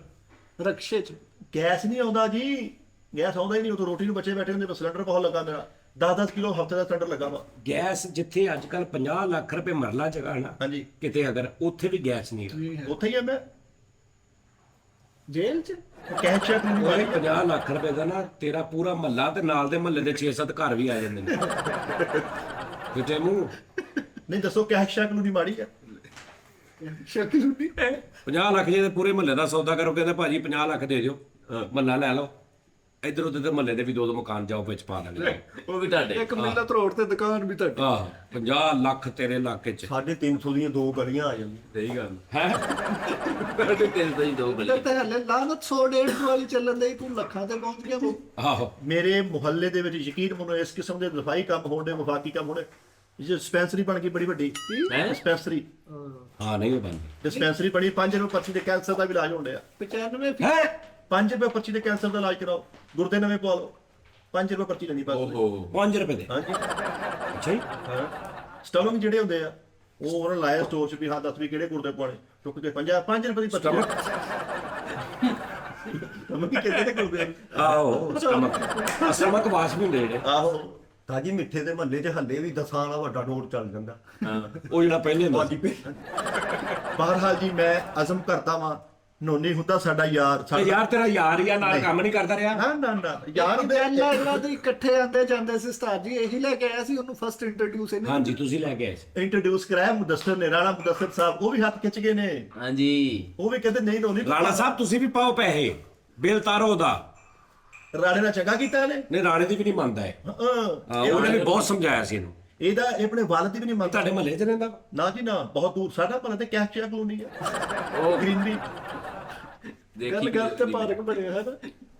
ਰਕਸ਼ੇ 'ਚ ਗੈਸ ਨਹੀਂ ਆਉਂਦਾ ਜੀ, ਗੈਸ ਆਉਂਦਾ ਹੀ ਨਹੀਂ, ਉਦੋਂ ਰੋਟੀ ਨੂੰ ਬੱਚੇ ਬੈਠੇ ਹੁੰਦੇ, ਸਿਲੰਡਰ ਬਹੁਤ ਲੱਗਾ ਮੇਰਾ, 10-10 ਕਿਲੋ ਹਫ਼ਤੇ ਦਾ ਸਿਲੰਡਰ ਲੱਗਾ ਵਾ। ਗੈਸ ਜਿੱਥੇ ਅੱਜ ਕੱਲ 50 ਲੱਖ ਰੁਪਏ ਮਰਲਾ ਜਗ੍ਹਾ ਨਾ ਹਾਂਜੀ ਕਿਤੇ ਅਗਰ ਉੱਥੇ ਵੀ ਗੈਸ ਨਹੀਂ ਹੈ। ਉੱਥੇ ਹੀ ਆ ਮੈਂ, ਜੇਲ੍ਹ 'ਚ ਕੈਸ਼ ਚੈੱਕ ਨਹੀਂ ਉਹਦੇ ਮਾਰੀ। 50 ਲੱਖ ਰੁਪਏ ਦਾ ਨਾ ਤੇਰਾ ਪੂਰਾ ਮਹੱਲਾ ਤੇ ਨਾਲ ਦੇ ਮਹੱਲੇ ਦੇ 6-7 ਘਰ ਵੀ ਆ ਜਾਂਦੇ ਨੇ ਕਿਤੇ ਮੂੰਹ। ਨਹੀਂ ਦੱਸੋ ਕੈਸ਼ ਚੈੱਕ ਨੂੰ ਨਹੀਂ ਮਾੜੀ ਹੈ। ਸ਼ਕਲ ਨਹੀਂ 50 ਲੱਖ ਜੇ ਤੇ ਪੂਰੇ ਮਹੱਲੇ ਦਾ ਸੌਦਾ ਕਰੋ, ਕਹਿੰਦੇ ਭਾਜੀ 50 ਲੱਖ ਦੇ ਦਿਓ, ਮਹੱਲਾ ਲੈ ਲਓ। ਇੱਧਰ ਉੱਧਰ ਤੇ ਮਹੱਲੇ ਦੇ ਵੀ 2 ਮਕਾਨ ਜਾਓ ਵਿੱਚ ਪਾ ਲੈਣੇ। ਉਹ ਵੀ ਤੁਹਾਡੇ ਇੱਕ ਮਿਲਤ ਰੋਡ ਤੇ ਦੁਕਾਨ ਵੀ ਤੁਹਾਡੀ। ਆਹ 50 ਲੱਖ ਤੇਰੇ ਇਲਾਕੇ 'ਚ 350 ਦੀਆਂ 2 ਗਲੀਆਂ ਆ ਜਾਂਦੀਆਂ। ਸਹੀ ਗੱਲ ਹੈ। ਤੁਹਾਡੇ ਤਿੰਨ ਤੋਂ ਹੀ ਦੋ ਤੇ ਗੱਲੇ ਹਲੇ ਲਾਨਤ 100-150 ਵਾਲੀ ਚੱਲਣ ਦੇ ਤੂੰ ਲੱਖਾਂ ਤੇ ਪਹੁੰਚ ਗਿਆ ਉਹ। ਆਹੋ ਮੇਰੇ ਮੁਹੱਲੇ ਦੇ ਵਿੱਚ ਯਕੀਨ ਮੰਨੋ ਇਸ ਕਿਸਮ ਦੇ ਦਫਾਈ ਕੰਮ ਹੋਣ ਦੇ, ਵਫਾਕੀ ਕੰਮ ਹੋਣੇ, ਡਿਸਪੈਂਸਰੀ ਬਣ ਗਈ ਬੜੀ ਵੱਡੀ ਡਿਸਪੈਂਸਰੀ। ਹਾਂ ਨਹੀਂ ਉਹ ਬੰਦ ਡਿਸਪੈਂਸਰੀ ਬਣੀ, 5 ਰੁਪਏ ਪਰਚੀ ਤੇ ਕੈਂਸਰ ਦਾ ਵੀ ਇਲਾਜ ਹੋਣ ਡਿਆ। 95 ਹੈ। 5 ਰੁਪਏ ਪਰਚੀ ਤੇ ਕੈਂਸਰ ਦਾ ਇਲਾਜ ਕਰਾਓ, ਗੁਰਦੇ ਨਵੇਂ ਪਵਾ ਲਓ, 5 ਰੁਪਏ ਪਰਚੀ ਲੈਣੀ ਬਸ। ਓਹੋ 5 ਰੁਪਏ ਦੇ। ਹਾਂਜੀ ਅੱਛਾ ਜੀ। ਹਾਂ ਸਟਮਕ ਜਿਹੜੇ ਹੁੰਦੇ ਆ ਉਹ ਉਹਨਾਂ ਲਾਇਆ ਸਟੋਰ 'ਚ ਵੀ ਹਾਂ ਦੱਸ ਵੀ ਕਿਹੜੇ ਗੁਰਦੇ ਪਾਉਣੇ, ਚੁੱਕ ਕੇ 5 ਰੁਪਏ ਦੀ ਪਰਚੀ। ਸਟਮਕ ਹੀ ਕਹਿੰਦੇ ਨੇ ਗੁਰਦੇ। ਆਹੋ ਸਟਮਕ ਵਾਸ਼ ਵੀ ਹੁੰਦੇ ਜਿਹੜੇ। ਆਹੋ ਤਾਜੀ ਮਿੱਠੇ ਦੇ ਮਹੱਲੇ 'ਚ ਹੱਲੇ ਵੀ 10 ਵਾਲਾ ਵੱਡਾ ਨੋਟ ਚੱਲ ਜਾਂਦਾ। ਉਹ ਜਿਹੜਾ ਪਹਿਲੇ ਹੁੰਦਾ ਸੀ। ਬਹਰਹਾਲ ਜੀ ਮੈਂ ਅਜ਼ਮ ਕਰਦਾ ਵਾਂ, ਨੋਨੀ ਹੁੰਦਾ ਸਾਡਾ ਯਾਰ। ਤੇ ਯਾਰ ਤੇਰਾ ਯਾਰ ਹੀ ਆ, ਨਾਲ ਕੰਮ ਨਹੀਂ ਕਰਦਾ ਰਿਹਾ। ਨਾ ਯਾਰ ਪਹਿਲਾਂ ਇਹਨਾਂ ਦੇ ਇਕੱਠੇ ਆਂਦੇ ਜਾਂਦੇ ਸੀ ਉਸਤਾਦ ਜੀ, ਇਹੀ ਲੈ ਕੇ ਆਇਆ ਸੀ ਉਹਨੂੰ ਫਸਟ ਇੰਟਰੋਡਿਊਸ ਇਹਨੇ। ਹਾਂਜੀ ਤੁਸੀਂ ਲੈ ਕੇ ਆਏ ਸੀ। ਇੰਟਰੋਡਿਊਸ ਕਰਾਇਆ ਮੁਦੱਸਰ ਨੇ, ਰਾਣਾ ਮੁਦੱਸਰ ਸਾਹਿਬ, ਉਹ ਵੀ ਹੱਥ ਖਿੱਚ ਗਏ ਨੇ। ਹਾਂਜੀ ਉਹ ਵੀ ਕਹਿੰਦੇ ਨਹੀਂ ਨੋਨੀ ਰਾਣਾ ਸਾਹਿਬ ਤੁਸੀਂ ਵੀ ਪਾਓ ਪੈਸੇ, ਬਿੱਲ ਤਾਰੋ ਉਹਦਾ। ਰਾਣੇ ਨਾਲ ਚੰਗਾ ਕੀਤਾ ਇਹਨੇ। ਨਹੀਂ ਰਾਣੇ ਦੀ ਵੀ ਨਹੀਂ ਮੰਨਦਾ ਹੈ। ਹਾਂ ਉਹਨੇ ਵੀ ਬਹੁਤ ਸਮਝਾਇਆ ਸੀ ਇਹਨੂੰ। ਇਹਦਾ ਇਹ ਆਪਣੇ ਵਾਲਦ ਦੀ ਵੀ ਨਹੀਂ ਮੰਨਦਾ। ਤੁਹਾਡੇ ਮਹੱਲੇ 'ਚ ਰਹਿੰਦਾ ਵਾ? ਨਾ ਜੀ ਨਾ, ਬਹੁਤ ਦੂਰ। ਸਾਡਾ ਭਲਾ ਤੇ ਕੈਸ਼ ਚੈੱਕ ਕਲੋਨੀ ਆ, ਉਹ ਗ੍ਰੀਨਰੀ। ਦੇਖੀ ਗੱਲ ਤੇ ਪਾਰਕ ਬਣਿਆ ਹੈ ਨਾ।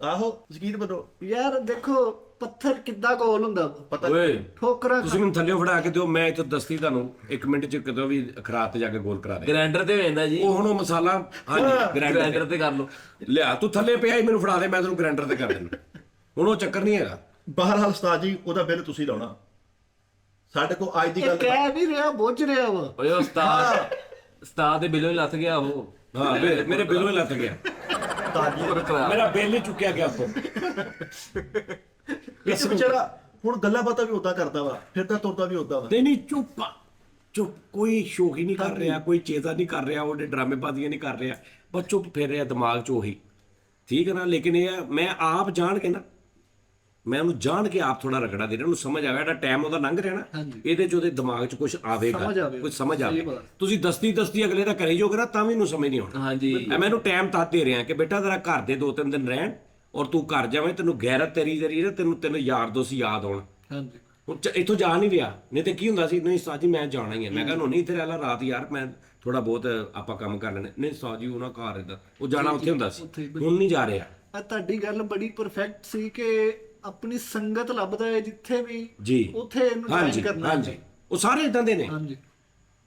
ਆਹੋ ਯਕੀਨ ਕਰੋ। ਯਾਰ ਦੇਖੋ ਪੱਥਰ ਕਿੱਦਾਂ ਗੋਲ ਹੁੰਦਾ ਵਾ। ਪਤਾ ਓਏ ਠੋਕਰਾਂ ਤੁਸੀਂ ਮੈਨੂੰ ਥੱਲੇ ਫੜਾ ਕੇ ਦਿਓ, ਮੈਂ ਇੱਥੇ ਦਸਤੀ ਤੁਹਾਨੂੰ 1 ਮਿੰਟ 'ਚ ਕਿਤੇ ਵੀ ਖਰਾਤ ਤੇ ਜਾ ਕੇ ਗੋਲ ਕਰਾ ਦੇ। ਗ੍ਰਾਈਂਡਰ ਤੇ ਵੇਂਦਾ ਜੀ, ਉਹ ਹੁਣ ਉਹ ਮਸਾਲਾ ਹਾਂਜੀ ਗ੍ਰਾਈਂਡਰ ਗ੍ਰਾਈਂਡਰ ਤੇ ਕਰ ਲਓ। ਲਿਆ ਤੂੰ ਥੱਲੇ ਪਿਆ ਹੀ ਮੈਨੂੰ ਫੜਾ ਦੇ, ਮੈਂ ਤੈਨੂੰ ਗ੍ਰਾਈਂਡਰ ਤੇ ਕਰ ਦਿੰਦਾ। ਹੁਣ ਉਹ ਚੱਕਰ ਨਹੀਂ ਹੈਗਾ। ਬਹਰਹਾਲ ਉਸਤਾਦ ਜੀ ਉਹਦਾ ਬਿੱਲ ਤੁਸੀਂ ਲਾਉਣਾ। ਸਾਡੇ ਕੋਲ ਅੱਜ ਦੀ ਇਹ ਗੱਲ ਕਹਿ ਵੀ ਰਿਹਾ ਬੁੱਝ ਰਿਹਾ ਵਾ। ਓਏ ਉਸਤਾਦ ਦੇ ਬਿੱਲੋਂ ਹੀ ਲੱਥ ਗਿਆ ਉਹ। ਹਾਂ ਮੇਰੇ ਬਿੱਲੋਂ ਹੀ ਲੱਤ ਗਿਆ, ਹੋਰ ਕਰਾ ਮੇਰਾ ਬਿੱਲ ਹੀ ਚੁੱਕਿਆ ਗਿਆ ਉੱਥੋਂ। ਇਸ ਵਿਚਾਰਾ ਹੁਣ ਗੱਲਾਂ ਬਾਤਾਂ ਵੀ ਉਦਾਂ ਕਰਦਾ ਵਾ, ਫਿਰਦਾ ਤੁਰਦਾ ਵੀ ਉਦਾਂ ਵਾ। ਨਹੀਂ ਚੁੱਪ ਆ, ਚੁੱਪ। ਕੋਈ ਸ਼ੌਕ ਹੀ ਨਹੀਂ ਕਰ ਰਿਹਾ, ਕੋਈ ਚੇਤਾ ਨਹੀਂ ਕਰ ਰਿਹਾ, ਉਹਦੇ ਡਰਾਮੇਬਾਜ਼ੀਆਂ ਨਹੀਂ ਕਰ ਰਿਹਾ, ਬਸ ਚੁੱਪ ਫਿਰ ਰਿਹਾ ਦਿਮਾਗ 'ਚ ਉਹੀ। ਠੀਕ ਹੈ ਨਾ। ਲੇਕਿਨ ਇਹ ਆ, ਮੈਂ ਆਪ ਜਾਣ ਕੇ ਨਾ, ਮੈਂ ਉਹਨੂੰ ਜਾਣ ਕੇ ਆਪ ਥੋੜਾ ਰਗੜਾ ਦੇ ਰਿਹਾ, ਉਹਨੂੰ ਸਮਝ ਆਵੇ ਜਿਹੜਾ ਟਾਈਮ ਉਹਦਾ ਲੰਘ ਰਿਹਾ ਨਾ, ਇਹਦੇ 'ਚ ਉਹਦੇ ਦਿਮਾਗ 'ਚ ਕੁਝ ਆਵੇਗਾ, ਕੁਝ ਸਮਝ ਆਵੇ। ਤੁਸੀਂ ਦਸਤੀ ਅਗਲੇ ਦਾ ਕਰੇ ਜੋਗੇ ਨਾ ਤਾਂ ਵੀ ਇਹਨੂੰ ਸਮਝ ਨਹੀਂ ਆਉਣਾ। ਹਾਂਜੀ ਮੈਂ ਇਹਨੂੰ ਟਾਈਮ ਤਾਂ ਦੇ ਰਿਹਾ ਕਿ ਬੇਟਾ ਤੇਰਾ ਘਰ ਦੇ 2-3 ਦਿਨ ਰਹਿਣ ਔਰ ਤੂੰ ਘਰ ਜਾਵੇਂ, ਤੈਨੂੰ ਗੈਰਤ ਤੇਰੀ ਨਾ, ਤੈਨੂੰ ਯਾਰ ਦੋਸਤ ਯਾਦ ਆਉਣ। ਹਾਂਜੀ ਹੁਣ ਇੱਥੋਂ ਜਾ ਨਹੀਂ ਰਿਹਾ, ਨਹੀਂ ਤੇ ਕੀ ਹੁੰਦਾ ਸੀ, ਨਹੀਂ ਸਾਜੀ ਮੈਂ ਜਾਣਾ ਹੀ ਹੈ। ਮੈਂ ਕਿਹਾ ਨਹੀਂ ਇੱਥੇ ਰਹਿ ਲਾ ਰਾਤ ਯਾਰ, ਮੈਂ ਥੋੜਾ ਬਹੁਤ ਆਪਾਂ ਕੰਮ ਕਰ ਲੈਣੇ। ਨਹੀਂ ਸਾਜੀ ਉਹਨਾਂ ਘਰ ਇਦਾਂ, ਉਹ ਜਾਣਾ ਉੱਥੇ ਹੁੰਦਾ ਸੀ, ਹੁਣ ਨਹੀਂ ਜਾ ਰਿਹਾ। ਆ ਤੁਹਾਡੀ ਗੱਲ ਬੜੀ ਪਰਫੈਕਟ ਸੀ ਕਿ ਆਪਣੀ ਸੰਗਤ ਲੱਭਦਾ ਹੈ ਜਿੱਥੇ ਵੀ ਜੀ ਉੱਥੇ ਇਹਨੂੰ ਹਾਂਜੀ ਜੁਆਇਨ ਕਰਨਾ। ਹਾਂਜੀ ਉਹ ਸਾਰੇ ਇਦਾਂ ਦੇ ਨੇ। ਹਾਂਜੀ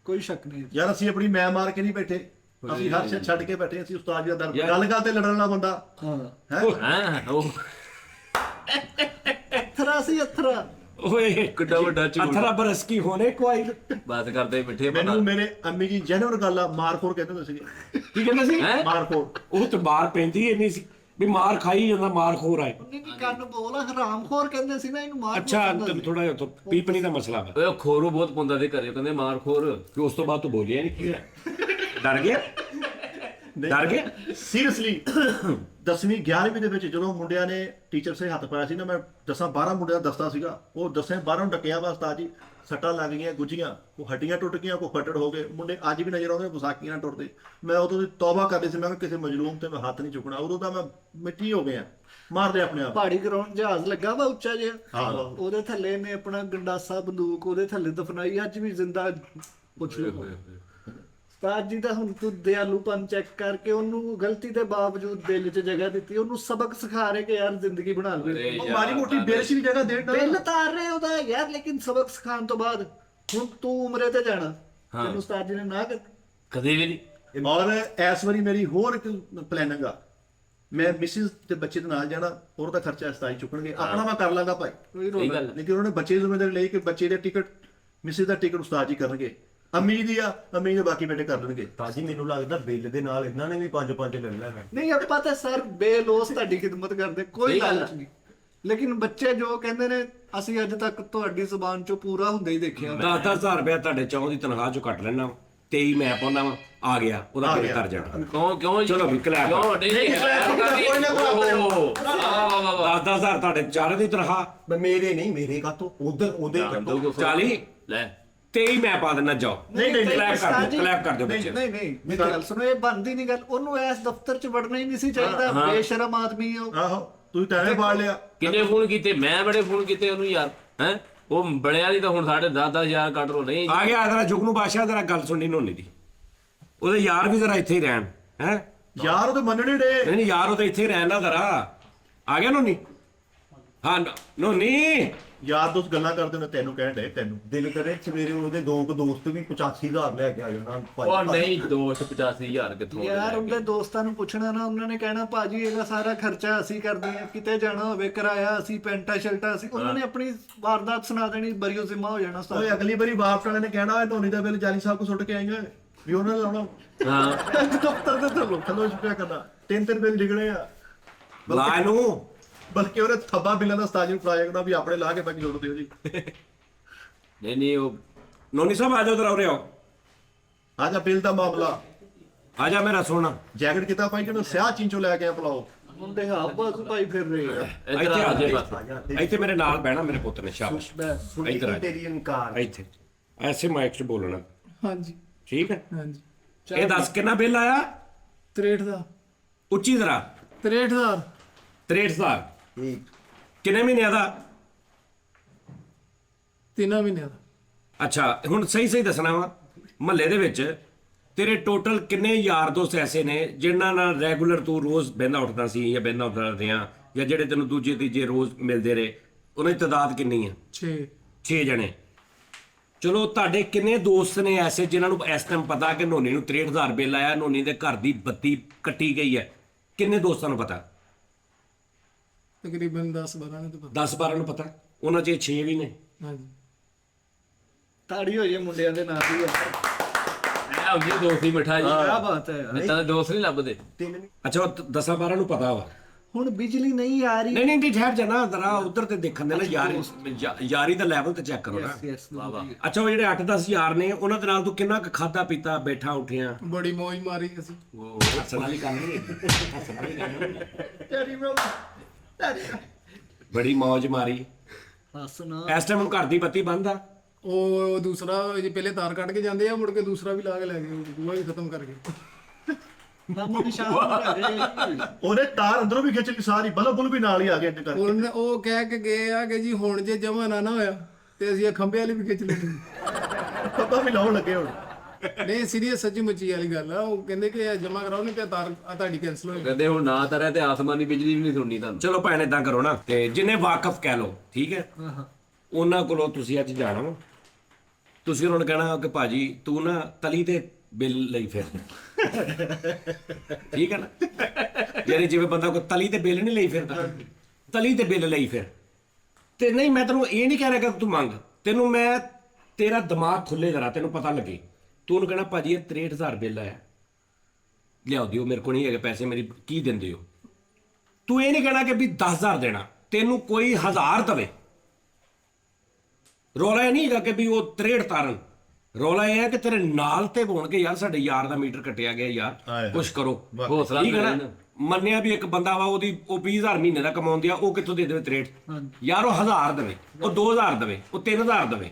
ਕੋਈ ਸ਼ੱਕ ਨਹੀਂ। ਯਾਰ ਅਸੀਂ ਆਪਣੀ ਮੈਂ ਮਾਰ ਕੇ ਨਹੀਂ ਬੈਠੇ, ਅਸੀਂ ਹਰ ਸ਼ੈ ਛੱਡ ਕੇ ਬੈਠੇ। ਅਸੀਂ ਉਸਤਾਦ ਜੀ ਦਾ ਦਰ ਗੱਲ ਤੇ ਲੜਨ ਵਾਲਾ ਬੰਦਾ ਹਾਂ ਹੈ। ਉਹ ਅਥਰਾ ਸੀ ਅਥਰਾ। ਓਏ ਕਿੱਡਾ ਵੱਡਾ ਝੂਠ। ਅਥਰਾ ਬਰਸ ਕੀ ਹੋਣੇ ਕੋਈ। ਬਾਤ ਕਰਦੇ ਮਿੱਠੇ ਬਣਾ। ਮੈਨੂੰ ਮੇਰੇ ਅੰਮੀ ਜੀ ਜੈਨੂਨ ਗੱਲ ਆ, ਮਾਰਖੋਰ ਕਹਿੰਦੇ ਹੁੰਦੇ ਸੀਗੇ। ਕੀ ਕਹਿੰਦਾ ਸੀ? ਹੈਂ? ਮਾਰਖੋਰ। ਉਹ ਤੇ ਮਾਰ ਪੈਂਦੀ ਇੰਨੀ ਸੀ ਵੀ ਮਾਰ ਖਾਈ ਜਾਂਦਾ, ਮਾਰ ਖੋਰ ਆਏ। ਨਹੀਂ ਕੰਨ ਬੋਲ, ਹਰਾਮਖੋਰ ਕਹਿੰਦੇ ਸੀ ਨਾ ਇਹਨੂੰ। ਮਾਰ ਅੱਛਾ ਤੈਨੂੰ ਥੋੜਾ ਜਿਹਾ ਪੀਪਣੀ ਦਾ ਮਸਲਾ ਵਾ। ਓਏ ਉਹ ਖੋਰੂ ਬਹੁਤ ਪੁੰਦਾ ਦੇ ਘਰੇ, ਕਹਿੰਦੇ ਮਾਰ ਖੋਰ। ਕਿ ਉਸ ਤੋਂ ਬਾਅਦ ਤੂੰ ਬੋਲਿਆ ਨਹੀਂ, ਕੀ ਹੋਇਆ? ਡਰ ਗਿਆ? ਡਰ ਗਿਆ? ਸੀਰੀਅਸਲੀ 10ਵੀਂ 11ਵੀਂ ਦੇ ਵਿੱਚ ਜਦੋਂ ਮੁੰਡਿਆਂ ਨੇ ਟੀਚਰ ਸੇ ਹੱਥ ਪਾਇਆ ਸੀ ਨਾ, ਮੈਂ 10-12 ਮੁੰਡਿਆਂ ਦਾ ਦਸਤਾ ਸੀਗਾ, ਉਹ 10-12 ਨੂੰ ਡੱਕਿਆ ਵਾ ਉਸਤਾਦ ਜੀ। ਸੱਟਾਂ ਲੱਗ ਗਈਆਂ, ਗੁੱਜੀਆਂ, ਕੋ ਹੱਡੀਆਂ ਟੁੱਟ ਗਈਆਂ, ਕੋ ਫੱਟੜ ਹੋ ਗਏ। ਮੁੰਡੇ ਅੱਜ ਵੀ ਨਜ਼ਰ ਆਉਂਦੇ ਵਿਸਾਖੀਆਂ ਨਾਲ ਟੁੱਟਦੇ। ਮੈਂ ਉਦੋਂ ਦੀ ਤੌਬਾ ਕਰਦੀ ਸੀ, ਮੈਂ ਕਿਹਾ ਕਿਸੇ ਮਜਲੂਮ ਤੇ ਮੈਂ ਹੱਥ ਨਹੀਂ ਚੁੱਕਣਾ। ਉਦੋਂ ਤਾਂ ਮੈਂ ਮਿੱਟੀ ਹੋ ਗਿਆ, ਮਾਰਦੇ ਆਪਣੇ ਆਪ। ਪਹਾੜੀ ਗਰਾਊਂਡ ਜਹਾਜ਼ ਲੱਗਾ ਵਾ ਉੱਚਾ ਜਿਹਾ, ਹਾਂ। ਉਹਦੇ ਥੱਲੇ ਨੇ ਆਪਣਾ ਗੰਡਾਸਾ ਬੰਦੂਕ ਉਹਦੇ ਥੱਲੇ ਦਫਨਾਈ, ਅੱਜ ਵੀ ਜ਼ਿੰਦਾ। ਪੁੱਛ ਲਓ ਉਸਤਾਦ ਜੀ ਦਾ ਹੁਣ ਤੂੰ ਦਿਆਲੂਪਨ ਚੈੱਕ ਕਰਕੇ ਉਹਨੂੰ ਗਲਤੀ ਦੇ ਬਾਵਜੂਦ ਦਿਲ 'ਚ ਜਗ੍ਹਾ ਦਿੱਤੀ, ਉਹਨੂੰ ਸਬਕ ਸਿਖਾ ਰਹੇ ਕਿ ਯਾਰ ਜ਼ਿੰਦਗੀ ਬਣਾ ਲੈ। ਉਹ ਮਾੜੀ ਮੋਟੀ ਬੇਰਸ਼ੀ ਵੀ ਜਗ੍ਹਾ ਦੇਣ ਨਾ। ਬਿੱਲ ਤਾਰ ਰਹੇ ਉਹਦਾ ਯਾਰ, ਲੇਕਿਨ ਸਬਕ ਸਿਖਾਉਣ ਤੋਂ ਬਾਅਦ ਹੁਣ ਤੂੰ ਉਮਰੇ ਤੇ ਜਾਣਾ, ਤੈਨੂੰ ਉਸਤਾਦ ਜੀ ਨੇ ਨਾ ਕਰ। ਕਦੇ ਵੀ ਨਹੀਂ। ਔਰ ਇਸ ਵਾਰੀ ਮੇਰੀ ਹੋਰ ਇੱਕ ਪਲੈਨਿੰਗ ਆ, ਮੈਂ ਮਿਸਿਸ ਤੇ ਬੱਚੇ ਦੇ ਨਾਲ ਜਾਣਾ, ਉਹਦਾ ਖਰਚਾ ਉਸਤਾਦ ਚੁੱਕਣਗੇ, ਆਪਣਾ ਮੈਂ ਕਰ ਲਾਂਗਾ ਭਾਈ। ਸਹੀ ਗੱਲ ਹੈ। ਲੇਕਿਨ ਉਹਨੇ ਬੱਚੇ ਦੀ ਜ਼ਿੰਮੇਵਾਰੀ ਲਈ ਕਿ ਬੱਚੇ ਦੇ ਟਿਕਟ ਮਿਸਿਸ ਦਾ ਟਿਕਟ ਉਸਤਾਦ ਜੀ ਕਰਨਗੇ, ਅੰਮੀ ਦੀ ਆ ਅੰਮੀ ਦੇ ਬਾਕੀ ਬੇਟੇ ਕਰ ਦੇਣਗੇ। ਤਾਜੀ ਮੈਨੂੰ ਲੱਗਦਾ ਬਿੱਲ ਦੇ ਨਾਲ ਇਹਨਾਂ ਨੇ ਵੀ 5-5 ਲੈ ਲੈਣਾ। ਨਹੀਂ ਆਪਾਂ ਤਾਂ ਸਰ ਬੇਲੋਸ ਤੁਹਾਡੀ ਖਿਦਮਤ ਕਰਦੇ, ਕੋਈ ਸਹੀ ਗੱਲ ਲਾਲਚ ਨਹੀਂ। ਲੇਕਿਨ ਬੱਚੇ ਜੋ ਕਹਿੰਦੇ ਨੇ ਅਸੀਂ ਅੱਜ ਤੱਕ ਤੁਹਾਡੀ ਜ਼ੁਬਾਨ ਚੋਂ ਪੂਰਾ ਹੁੰਦਾ ਹੀ ਦੇਖਿਆ। 10,000 ਰੁਪਇਆ ਤੁਹਾਡੇ ਚੌਂ ਦੀ ਤਨਖਾਹ ਚੋਂ ਕੱਟ ਲੈਣਾ, 23 ਮੈਂ ਪਾਉਂਦਾ ਵਾ, ਆ ਗਿਆ ਉਹਦਾ ਬਿੱਲ ਕਰ ਜਾਣਾ। ਕਿਉਂ ਚਲੋ ਵੀ clap। ਕਿਉਂ ਨਹੀਂ ਕੋਈ ਨਾ ਕੋਈ ਵਾਹ 10,000 ਤੁਹਾਡੇ ਚਾਰੇ ਦੀ ਤਨਖਾਹ, ਮੇਰੇ ਨਹੀਂ, ਮੇਰੇ ਕਾਤੋਂ ਉਹਦੇ ਕੱਟੋ। 40 ਲੈ 23 ਮੈਂ ਪਾ ਦਿੰਦਾ, ਜਾਓ। ਨਹੀਂ ਨਹੀਂ ਕਲੈਪ ਕਰ ਦਿਓ, ਕਲੈਪ ਕਰ ਦਿਓ ਨਹੀਂ ਬੱਚੇ। ਨਹੀਂ ਮੇਰੀ ਗੱਲ ਸੁਣੋ, ਇਹ ਬਣਦੀ ਨਹੀਂ ਗੱਲ। ਉਹਨੂੰ ਇਸ ਦਫ਼ਤਰ 'ਚ ਵੜਨਾ ਹੀ ਨਹੀਂ ਸੀ ਚਾਹੀਦਾ, ਬੇਸ਼ਰਮ ਆਦਮੀ ਹੈ ਉਹ। ਆਹੋ ਤੁਸੀਂ ਤਾਂ ਐਵੇਂ ਪਾੜ ਲਿਆ। ਕਿੰਨੇ ਫੋਨ ਕੀਤੇ, ਮੈਂ ਬੜੇ ਫੋਨ ਕੀਤੇ ਉਹਨੂੰ ਯਾਰ, ਹੈ ਉਹ ਬੜਿਆ ਨਹੀਂ ਤਾਂ ਹੁਣ ਸਾਡੇ 10,000 ਕੱਟ ਲੋ। ਨਹੀਂ ਆ ਗਿਆ ਤੇਰਾ ਜੁਗਨੂ ਬਾਦਸ਼ਾਹ, ਤੇਰਾ ਗੱਲ ਸੁਣਨੀ ਨੋਨੀ ਦੀ। ਉਹਦੇ ਯਾਰ ਵੀ ਜ਼ਰਾ ਇੱਥੇ ਹੀ ਰਹਿਣ, ਹੈ ਯਾਰ ਉਹ ਤਾਂ ਮੰਨਣੇ ਡੇ। ਨਹੀਂ ਨਹੀਂ ਯਾਰ ਉਹ ਤਾਂ ਇੱਥੇ ਹੀ ਰਹਿਣ ਨਾ ਜ਼ਰਾ। ਆ ਗਿਆ ਨੋਨੀ? ਹਾਂ ਨੋਨੀ। ਯਾਰ ਦੋਸਤ ਗੱਲਾਂ ਕਰਦੇ ਨੇ, ਤੈਨੂੰ ਕਹਿਣ ਡੇ ਤੈਨੂੰ। ਦਿਲ ਕਰੇ ਸਵੇਰੇ ਉਹਦੇ ਦੋ ਕੁ ਦੋਸਤ ਵੀ 85,000 ਲੈ ਕੇ ਆ ਜਾਣਾ ਉਹ ਨਹੀਂ ਦੋਸਤ 85,000 ਕਿੱਥੋਂ ਯਾਰ ਉਹਦੇ ਦੋਸਤਾਂ ਨੂੰ ਪੁੱਛਣਾ ਨਾ, ਉਹਨਾਂ ਨੇ ਕਹਿਣਾ ਭਾਜੀ ਇਹਦਾ ਸਾਰਾ ਖਰਚਾ ਅਸੀਂ ਕਰਦੇ ਹਾਂ, ਕਿਤੇ ਜਾਣਾ ਹੋਵੇ ਕਿਰਾਇਆ ਅਸੀਂ, ਪੈਂਟਾਂ ਸ਼ਰਟਾਂ ਅਸੀਂ। ਉਹਨਾਂ ਨੇ ਆਪਣੀ ਵਾਰਦਾਤ ਸੁਣਾ ਦੇਣੀ, ਬਰੀਓ ਜ਼ਿੰਮਾ ਹੋ ਜਾਣਾ ਓਏ ਅਗਲੀ ਵਾਰੀ ਵਾਪਸ ਵਾਲੇ ਨੇ ਕਹਿਣਾ ਓਏ ਧੋਨੀ ਦਾ ਬਿੱਲ ਜਾਲੀ ਸਾਹਿਬ ਕੋ ਸੁੱਟ ਕੇ ਆਏਗਾ ਵੀ ਉਹਨਾਂ ਨੇ ਲਾਉਣਾ। ਹਾਂ ਦਫ਼ਤਰ ਦੇ ਥੱਲੋਂ ਛੁੱਟਿਆ ਕਰਨਾ, 3 ਬਿੱਲ ਨਿਕਲੇ ਆ। ਲਾ ਇਹਨੂੰ। ਬਲਕਿ ਉਹਨੇ ਥੱਬਾ ਬਿੱਲਾਂ ਦਾ ਉਸਤਾਦ ਜੀ ਨੂੰ ਫੜਾਇਆ ਕਰਨਾ ਵੀ ਆਪਣੇ ਲਾ ਕੇ ਬਾਕੀ ਜੋੜ ਦਿਓ ਜੀ। ਨਹੀਂ ਉਹ ਨੋਨੀ ਸਾਹਿਬ ਆ ਜਾਓ, ਤੇਰਾ ਉਰੇ ਆਓ। ਆ ਜਾ ਬਿੱਲ ਦਾ ਮਾਮਲਾ। ਆ ਜਾ ਮੇਰਾ ਸੋਨਾ। ਜੈਕਟ ਕਿਤਾ ਪਾਈ ਜਿਹਨੂੰ ਸਿਆਹ ਚਿੰਚੋ ਲੈ ਕੇ ਆ ਪਲਾਓ। ਮੁੰਡੇ ਹਾਬਸ ਭਾਈ ਫਿਰ ਰਹੇ ਆ। ਇੱਧਰ ਇੱਥੇ ਆ ਆ ਜੇ ਜਾ। ਬਸ। ਇੱਥੇ ਮੇਰੇ ਨਾਲ ਬਹਿਣਾ ਮੇਰੇ ਪੁੱਤ ਨੇ, ਸ਼ਾਬਾਸ਼। ਇੱਧਰ ਆ ਜਾ। ਤੇਰੀ ਇਨਕਾਰ। ਇੱਥੇ ਐਸੇ ਮਾਈਕ 'ਚ ਬੋਲਣਾ, ਹਾਂਜੀ ਠੀਕ ਹੈ? ਹਾਂਜੀ। ਇਹ ਦੱਸ ਕਿੰਨਾ ਬਿੱਲ ਆਇਆ? 63 ਦਾ। ਉੱਚੀ ਜ਼ਰਾ। 63,000। 63,000। ਠੀਕ। ਕਿੰਨੇ ਮਹੀਨਿਆਂ ਦਾ? 3 ਮਹੀਨਿਆਂ ਦਾ। ਅੱਛਾ ਹੁਣ ਸਹੀ ਸਹੀ ਦੱਸਣਾ ਵਾ, ਮਹੱਲੇ ਦੇ ਵਿੱਚ ਤੇਰੇ ਟੋਟਲ ਕਿੰਨੇ ਯਾਰ ਦੋਸਤ ਐਸੇ ਨੇ ਜਿਨ੍ਹਾਂ ਨਾਲ ਰੈਗੂਲਰ ਤੂੰ ਰੋਜ਼ ਬਹਿੰਦਾ ਉੱਠਦਾ ਸੀ ਜਾਂ ਬਹਿੰਦਾ ਉੱਠਦਾ ਰਿਹਾ, ਜਾਂ ਜਿਹੜੇ ਤੈਨੂੰ ਦੂਜੇ ਤੀਜੇ ਰੋਜ਼ ਮਿਲਦੇ ਰਹੇ? ਉਹਨਾਂ ਦੀ ਤਾਦਾਦ ਕਿੰਨੀ ਆ? 6। 6 ਜਣੇ। ਚਲੋ ਤੁਹਾਡੇ ਕਿੰਨੇ ਦੋਸਤ ਨੇ ਐਸੇ ਜਿਨ੍ਹਾਂ ਨੂੰ ਇਸ ਟਾਈਮ ਪਤਾ ਕਿ ਨੋਨੀ ਨੂੰ 63,000 ਬਿੱਲ ਆਇਆ, ਨੋਨੀ ਦੇ ਘਰ ਦੀ ਬੱਤੀ ਕੱਟੀ ਗਈ ਹੈ? ਕਿੰਨੇ ਦੋਸਤਾਂ ਨੂੰ ਪਤਾ? ਤਕਰੀਬਨ 10-12 ਨੇ ਤਾਂ ਪਤਾ। 10-12 ਨੂੰ ਪਤਾ, ਉਹਨਾਂ 'ਚ 6 ਵੀ ਨੇ। ਹਾਂਜੀ। ਤਾੜੀ ਹੋਈ ਹੈ ਮੁੰਡਿਆਂ ਦੇ ਨਾਲ ਹੀ ਯਾਰ। ਇਹ ਹੁੰਦੀ ਦੋਸਤੀ ਮਿਠਾਈ। ਕਿਆ ਬਾਤ ਹੈ ਯਾਰ। ਨਹੀਂ ਤਾਂ ਦੋਸਤ ਨਹੀਂ ਲੱਭਦੇ। ਅੱਛਾ 10-12 ਨੂੰ ਪਤਾ ਵਾ। ਹੁਣ ਬਿਜਲੀ ਨਹੀਂ ਆ ਰਹੀ। ਨਹੀਂ ਨਹੀਂ ਠਹਿਰ ਜਾਣਾ ਜ਼ਰਾ, ਉਧਰ ਤੇ ਦੇਖਣ ਦੇ ਨਾ ਯਾਰੀ ਦਾ ਲੈਵਲ ਤੇ ਚੈੱਕ ਕਰੋ ਨਾ। ਯੈਸ ਬਾਬਾ। ਅੱਛਾ ਉਹ ਜਿਹੜੇ 8-10 ਯਾਰ ਨੇ ਉਹਨਾਂ ਦੇ ਨਾਲ ਤੂੰ ਕਿੰਨਾ ਕੁ ਖਾਦਾ ਪੀਤਾ, ਬੈਠਾ ਉੱਠਿਆ? ਬੜੀ ਮੌਜ ਮਾਰੀ ਅਸੀਂ। ਹੱਸਣ ਵਾਲੀ ਗੱਲ ਨਹੀਂ ਹੱਸਣ ਵਾਲੀ ਗੱਲ ਨਹੀਂ। ਤੇਰੀ ਬੜੀ ਮੌਜ ਮਾਰੀ। ਹੱਸਣਾ। ਇਸ ਟਾਈਮ ਹੁਣ ਘਰ ਦੀ ਬੱਤੀ ਬੰਦ ਆ। ਉਹ ਦੂਸਰਾ ਜੇ ਪਹਿਲੇ ਤਾਰ ਕੱਢ ਕੇ ਜਾਂਦੇ ਆ, ਮੁੜ ਕੇ ਦੂਸਰਾ ਵੀ ਲਾ ਕੇ ਲੈ ਗਏ, ਦੂਆ ਵੀ ਖਤਮ ਕਰ ਗਏ। ਮਾਮੂ ਨਿਸ਼ਾਨ ਹੋ ਗਏ। ਉਹਨੇ ਤਾਰ ਅੰਦਰੋਂ ਵੀ ਖਿੱਚ ਲਈ ਸਾਰੀ, ਬਲਬ ਬੁਲ ਵੀ ਨਾਲ ਹੀ ਆ ਗਏ ਇੰਜ ਕਰਕੇ। ਉਹਨੇ ਉਹ ਕਹਿ ਕੇ ਗਏ ਆ ਕਿ ਜੀ ਹੁਣ ਜੇ ਜਮਾ ਨਾ ਹੋਇਆ ਤੇ ਅਸੀਂ ਇਹ ਖੰਭੇ ਵਾਲੀ ਵੀ ਖਿੱਚ ਲੈਣੀ। ਪਤਾ ਵੀ ਲਾਉਣ ਲੱਗੇ ਹੁਣ। ਨਹੀਂ ਸੀਰੀਅਸ ਸੱਚੀ ਮੁੱਚੀ ਵਾਲੀ ਗੱਲ ਆ। ਉਹ ਕਹਿੰਦੇ ਕਿ ਇਹ ਜਮਾ ਕਰਾਓ ਨਹੀਂ ਤੇ ਤਾਰ ਤੁਹਾਡੀ ਕੈਨਸਲ ਹੋ ਜਾਏਗੀ। ਕਹਿੰਦੇ ਹੁਣ ਨਾ ਤਰਿਆ ਤੇ ਆਸਮਾਨੀ ਬਿਜਲੀ ਵੀ ਨਹੀਂ ਸੁਣਨੀ ਤੁਹਾਨੂੰ। ਚਲੋ ਭੈਣ ਏਦਾਂ ਕਰੋ ਨਾ, ਤੇ ਜਿੰਨੇ ਵਾਕਫ ਕਹਿ ਲਓ, ਠੀਕ ਹੈ, ਉਹਨਾਂ ਕੋਲੋਂ ਤੁਸੀਂ ਅੱਜ ਜਾਣਾ ਵਾ। ਤੁਸੀਂ ਉਹਨਾਂ ਨੂੰ ਕਹਿਣਾ ਕਿ ਭਾਜੀ ਤੂੰ ਨਾ ਤਲੀ ਤੇ ਬਿੱਲ ਲਈ ਫਿਰ। ਠੀਕ ਹੈ ਨਾ? ਯਾਨੀ ਜਿਵੇਂ ਬੰਦਾ ਕੋਈ ਤਲੀ ਤੇ ਬਿੱਲ ਨਹੀਂ ਲਈ ਫਿਰਦਾ, ਤਲੀ ਤੇ ਬਿੱਲ ਲਈ ਫਿਰ। ਤੇ ਨਹੀਂ ਮੈਂ ਤੈਨੂੰ ਇਹ ਨਹੀਂ ਕਹਿ ਰਿਹਾ ਕਿ ਤੂੰ ਮੰਗ, ਤੈਨੂੰ ਮੈਂ ਤੇਰਾ ਦਿਮਾਗ ਖੁੱਲੇ ਜਰਾ, ਤੈਨੂੰ ਪਤਾ ਲੱਗੇ। ਤੂੰ ਉਹਨੂੰ ਕਹਿਣਾ ਭਾਜੀ ਇਹ 63,000 ਬਿੱਲ ਆਇਆ, ਲਿਆਓ ਦਿਓ, ਮੇਰੇ ਕੋਲ ਨਹੀਂ ਹੈਗੇ ਪੈਸੇ, ਮੇਰੀ ਕੀ ਦਿੰਦੇ ਹੋ? ਤੂੰ ਇਹ ਨਹੀਂ ਕਹਿਣਾ ਕਿ ਵੀ 10,000 ਦੇਣਾ, ਤੈਨੂੰ ਕੋਈ 1000 ਦਵੇ। ਰੌਲਾ ਇਹ ਨਹੀਂ ਹੈਗਾ ਕਿ ਵੀ ਉਹ 63 ਤਾਰਨ, ਰੌਲਾ ਇਹ ਹੈ ਕਿ ਤੇਰੇ ਨਾਲ ਤੇ ਹੋਣਗੇ ਯਾਰ ਸਾਡੇ ਯਾਰ ਦਾ ਮੀਟਰ ਕੱਟਿਆ ਗਿਆ ਯਾਰ, ਕੁਛ ਕਰੋ। ਹੌਸਲਾ ਠੀਕ ਹੈ ਮਿਲੇ ਨਾ? ਨਾ। ਮੰਨਿਆ ਵੀ ਇੱਕ ਬੰਦਾ ਵਾ ਉਹਦੀ ਉਹ 20,000 ਮਹੀਨੇ ਦਾ ਕਮਾਉਂਦੀ ਆ, ਉਹ ਕਿੱਥੋਂ ਦੇ ਦੇਵੇ 63? ਯਾਰ ਉਹ 1000 ਦੇਵੇ, ਉਹ 2000 ਦੇਵੇ, ਉਹ 3000 ਦੇਵੇ।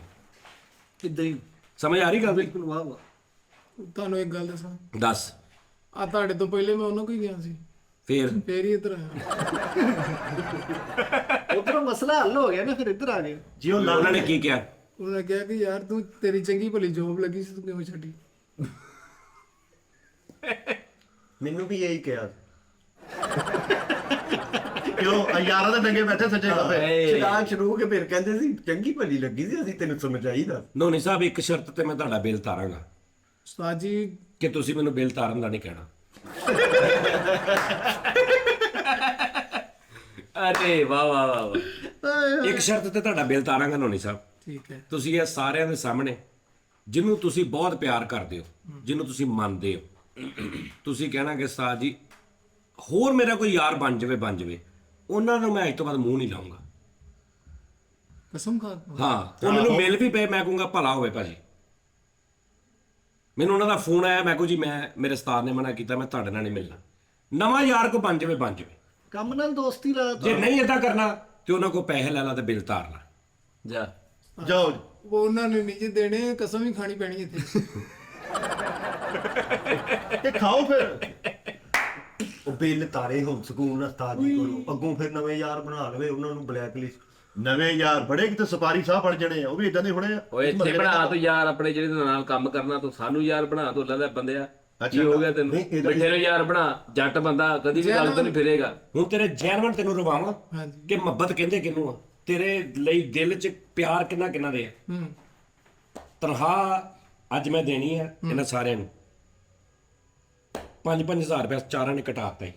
ਇਦਾਂ ਹੀ ਸਮਝ ਆ ਰਹੀ ਗੱਲ? ਬਿਲਕੁਲ ਵਾਹ ਵਾਹ। ਤੁਹਾਨੂੰ ਇੱਕ ਗੱਲ ਦੱਸਾਂ, ਦੱਸ। ਆ ਤੁਹਾਡੇ ਤੋਂ ਪਹਿਲੇ ਮੈਂ ਉਹਨਾਂ ਕੋਲ ਹੀ ਗਿਆ ਸੀ, ਫੇਰ ਫੇਰ ਹੀ ਇੱਧਰ ਆਇਆ। ਉਧਰੋਂ ਮਸਲਾ ਹੱਲ ਹੋ ਗਿਆ ਨਾ, ਫਿਰ ਇੱਧਰ ਆ ਗਏ। ਜੀ ਉਹ ਉਹਨਾਂ ਨੇ ਕੀ ਕਿਹਾ? ਉਹਨਾਂ ਨੇ ਕਿਹਾ ਕਿ ਯਾਰ ਤੂੰ ਤੇਰੀ ਚੰਗੀ ਭਲੀ ਜੋਬ ਲੱਗੀ ਸੀ, ਤੂੰ ਕਿਉਂ ਛੱਡੀ? ਮੈਨੂੰ ਵੀ ਇਹੀ ਕਿਹਾ। ਕਿਉਂ ਯਾਰਾਂ ਦੇ ਡੰਗੇ ਬੈਠੇ ਸੱਜੇ ਖੱਬੇ। ਚਲਾਕ ਸ਼ੁਰੂ ਕੇ ਫਿਰ ਕਹਿੰਦੇ ਸੀ ਚੰਗੀ ਭਲੀ ਲੱਗੀ ਸੀ, ਅਸੀਂ ਤੈਨੂੰ ਸਮਝਾਈਦਾ। ਨੋਨੀ ਸਾਹਿਬ ਇੱਕ ਸ਼ਰਤ ਤੇ ਮੈਂ ਤੁਹਾਡਾ ਬਿੱਲ ਤਾਰਾਂਗਾ, ਉਸਤਾਦ ਜੀ ਕਿ ਤੁਸੀਂ ਮੈਨੂੰ ਬਿੱਲ ਤਾਰਨ ਦਾ ਨਹੀਂ ਕਹਿਣਾ। ਅਰੇ ਵਾਹ ਵਾਹ ਵਾਹ ਵਾਹ। ਇੱਕ ਸ਼ਰਤ ਤੇ ਤੁਹਾਡਾ ਬਿੱਲ ਤਾਰਾਂਗਾ ਨੋਨੀ ਸਾਹਿਬ, ਠੀਕ ਹੈ। ਤੁਸੀਂ ਇਹ ਸਾਰਿਆਂ ਦੇ ਸਾਹਮਣੇ ਜਿਹਨੂੰ ਤੁਸੀਂ ਬਹੁਤ ਪਿਆਰ ਕਰਦੇ ਹੋ, ਜਿਹਨੂੰ ਤੁਸੀਂ ਮੰਨਦੇ ਹੋ, ਤੁਸੀਂ ਕਹਿਣਾ ਕਿ ਉਸਤਾਦ ਜੀ ਹੋਰ ਮੇਰਾ ਕੋਈ ਯਾਰ ਬਣ ਜਾਵੇ, ਉਹਨਾਂ ਨੂੰ ਮੈਂ ਅੱਜ ਤੋਂ ਬਾਅਦ ਮੂੰਹ ਨਹੀਂ ਲਾਉਂਗਾ। ਕਸਮ ਖਾ ਹਾਂ, ਉਹ ਮੈਨੂੰ ਮਿਲ ਵੀ ਪਏ, ਮੈਂ ਕਹੂੰਗਾ ਭਲਾ ਹੋਵੇ ਭਾਜੀ। ਮੈਨੂੰ ਉਹਨਾਂ ਦਾ ਫੋਨ ਆਇਆ, ਮੈਂ ਕਹੂੰ ਜੀ ਮੇਰੇ ਉਸਤਾਦ ਨੇ ਮਨਾ ਕੀਤਾ, ਮੈਂ ਤੁਹਾਡੇ ਨਾਲ ਨਹੀਂ ਮਿਲਣਾ। ਨਵਾਂ ਯਾਰ ਕੋ ਬਣ ਜਾਵੇ। ਕੰਮ ਨਾਲ ਦੋਸਤੀ ਲਾ ਜੇ ਨਹੀਂ ਏਦਾਂ ਕਰਨਾ ਤੇ ਉਹਨਾਂ ਕੋ ਪੈਸੇ ਲੈ ਲਾ ਤੇ ਬਿੱਲ ਤਾਰ ਲਾ। ਜਾ ਜਾਓ ਉਹ ਉਹਨਾਂ ਨੇ ਨਹੀਂ ਜੀ ਦੇਣੇ, ਕਸਮ ਹੀ ਖਾਣੀ ਪੈਣੀ ਇੱਥੇ। ਤੇ ਖਾਓ ਫਿਰ। ਉਹ ਬਿੱਲ ਤਾਰੇ ਹੁਣ ਸਕੂਨ ਨਾਲ ਉਸਤਾਦ ਜੀ ਕੋਲੋਂ, ਅੱਗੋਂ ਫਿਰ ਨਵੇਂ ਯਾਰ ਬਣਾ ਲਵੇ, ਉਹਨਾਂ ਨੂੰ ਬਲੈਕ ਲਿਸਟ। ਨਵੇਂ ਯਾਰ ਬੜੇ ਕਿਤੇ ਸਪਾਰੀ ਸਾਹਿਬ ਬਣ ਜਾਣੇ ਆ, ਉਹ ਵੀ ਇਦਾਂ ਦੇ ਹੋਣੇ ਆ। ਓਏ ਇੱਥੇ ਬਣਾ ਤੂੰ ਯਾਰ ਆਪਣੇ ਜਿਹੜੇ ਨਾਲ ਕੰਮ ਕਰਨਾ, ਤੂੰ ਸਾਨੂੰ ਯਾਰ ਬਣਾ ਤੂੰ ਲੱਗਦਾ ਬੰਦਿਆ ਕੀ ਹੋ ਗਿਆ ਤੈਨੂੰ? ਨਹੀਂ, ਇਹਦਾ- ਬੈਠੇ ਨੂੰ ਯਾਰ ਬਣਾ, ਜੱਟ ਬੰਦਾ ਕਦੀ ਵੀ ਗੱਲ ਤੋਂ ਨਹੀਂ ਫਿਰੇਗਾ। ਹੁਣ ਤੇਰੇ ਜੈਨਵਨ ਤੈਨੂੰ ਰਵਾਵਾਂ ਹਾਂਜੀ। ਕਿ ਮੁਹੱਬਤ ਕਹਿੰਦੇ ਕਿਹਨੂੰ ਆ, ਤੇਰੇ ਲਈ ਦਿਲ 'ਚ ਪਿਆਰ ਕਿੰਨਾ ਦੇ ਆ। ਤਨਖਾਹ ਅੱਜ ਮੈਂ ਦੇਣੀ ਆ ਇਹਨਾਂ ਸਾਰਿਆਂ ਨੂੰ 5-5 ਹਜ਼ਾਰ ਰੁਪਏ ਚਾਰਾਂ ਨੇ ਕਟਾਤਾ ਹੀ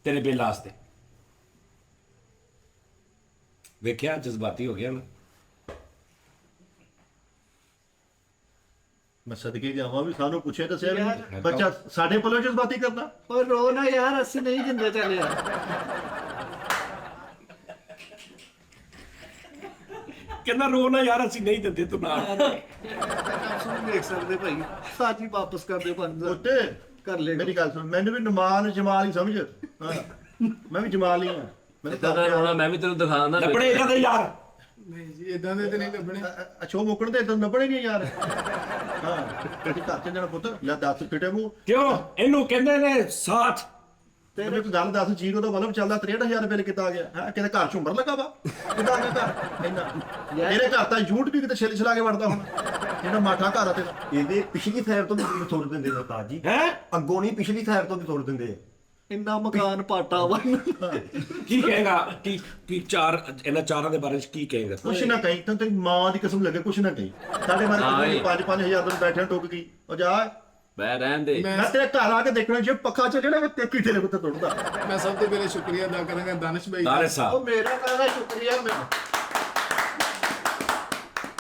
ਤੇਰੇ ਬਿੱਲ ਵਾਸਤੇ। ਵੇਖਿਆ ਜਜ਼ਬਾਤੀ ਹੋ ਗਿਆ ਨਾ। ਮੈਂ ਸਦਕੇ ਜਾਵਾਂ ਵੀ ਸਾਨੂੰ ਪੁੱਛੇ ਦੱਸਿਆ ਵੀ ਬੱਚਾ ਸਾਡੇ ਕੋਲੋਂ ਜਜ਼ਬਾਤੀ ਕਰਦਾ। ਓਏ ਰੋ ਨਾ ਯਾਰ, ਅਸੀਂ ਨਹੀਂ ਦਿੰਦੇ ਚੱਲਿਆ। ਕਹਿੰਦਾ ਰੋ ਨਾ ਯਾਰ, ਅਸੀਂ ਨਹੀਂ ਦਿੰਦੇ, ਤੂੰ ਨਾਲ। ਤੁਸੀਂ ਦੇਖ ਸਕਦੇ ਭਾਈ, ਸਾਜੀ ਵਾਪਸ ਕਰ ਦਿਓ 5000 ਉੱਤੇ ਕਰ ਲੈ। ਮੇਰੀ ਗੱਲ ਸੁਣ, ਮੈਨੂੰ ਵੀ ਨਮਾਲ ਜਮਾਲ ਹੀ ਸਮਝ। ਹਾਂ, ਮੈਂ ਵੀ ਜਮਾਲ ਹੀ ਹਾਂ। ਮੈਨੂੰ ਇਦਾਂ ਦਾ ਰੋਣਾ ਮੈਂ ਵੀ ਤੈਨੂੰ ਦਿਖਾ ਦਿੰਦਾ। ਲੱਭਣੇ ਇਹਨਾਂ ਦੇ ਯਾਰ। ਨਹੀਂ ਜੀ ਇਦਾਂ ਦੇ ਤੇ ਨਹੀਂ ਲੱਭਣੇ। ਅਛੋ ਮੁੱਕਣ ਤੇ ਇਦਾਂ ਲੱਭਣੇ ਨਹੀਂ ਯਾਰ। ਹਾਂ, ਤੇ ਘਰ ਚ ਜਾਣਾ ਪੁੱਤ, ਲੈ ਦੱਸ ਫਿਟੇ ਮੂੰਹ। ਕਿਉਂ? ਇਹਨੂੰ ਕਹਿੰਦੇ ਨੇ ਸਾਥ। ਤੇਰੇ ਇੱਕ ਗੱਲ ਦੱਸ, ਜੀਰੋ ਦਾ ਬਲਬ ਚੱਲਦਾ 63000 ਬਿੱਲ ਕਿੱਦਾਂ ਆ ਗਿਆ? ਹੈ ਕਿਤੇ ਘਰ ਝੁੰਮਰ ਲੱਗਾ ਵਾ? ਕਿੱਦਾਂ ਆ ਗਿਆ ਘਰ ਇੰਨਾ? ਤੇਰੇ ਘਰ ਤਾਂ ਯੂਟ ਵੀ ਕਿਤੇ ਛਿਲ ਛਲਾ ਕੇ ਵੜਦਾ ਹੁਣ, ਜਿਹੜਾ ਮਾਠਾ ਘਰ ਆ ਤੇਰਾ। ਇਹਦੇ ਪਿਛਲੀ ਸਾਈਡ ਤੋਂ ਵੀ ਥੋੜ ਦਿੰਦੇ ਨੇ ਉਸਤਾਦ ਜੀ, ਹੈ ਅੱਗੋਂ ਨਹੀਂ ਪਿਛਲੀ ਸਾਈਡ ਤੋਂ ਵੀ ਥੋੜ ਦਿੰਦੇ ਆ। ਇੰਨਾ ਮਕਾਨ ਪਾਟਾ ਵਾ। ਕੀ ਕਹੇਗਾ? ਕੀ ਇਹਨਾਂ ਚਾਰਾਂ ਦੇ ਬਾਰੇ ਚ ਕੀ ਕਹੇਗਾ? ਕੁਛ ਨਾ ਕਹੀਂ, ਤਾਂ ਤੇਰੀ ਮਾਂ ਦੀ ਕਸਮ ਲੱਗੇ ਕੁਛ ਨਾ ਕਹੀਂ। ਸਾਡੇ ਬਾਰੇ 5-5000 ਦਿਨ ਬੈਠੇ ਟੁੱਕ ਗਈ। ਉਹ ਜਾ, ਬੈ ਰਹਿਣ ਦੇ। ਮੈਂ ਤੇਰੇ ਘਰ ਆ ਕੇ ਦੇਖਣਾ, ਜੇ ਪੱਖਾ ਚ ਜਿਹੜਾ ਮੈਂ ਤੇਕੀ ਤੇਰੇ ਉੱਤੇ ਟੁੱਟਦਾ। ਮੈਂ ਸਭ ਤੋਂ ਪਹਿਲੇ ਸ਼ੁਕਰੀਆ ਅਦਾ ਕਰਾਂਗਾ ਦਾਨਿਸ਼ ਭਾਈ ਦਾ। ਦਾਰੇ ਉਹ ਸਾਹਿਬ ਮੇਰਾ ਕਾਹਦਾ ਸ਼ੁਕਰੀਆ। ਮੈਂ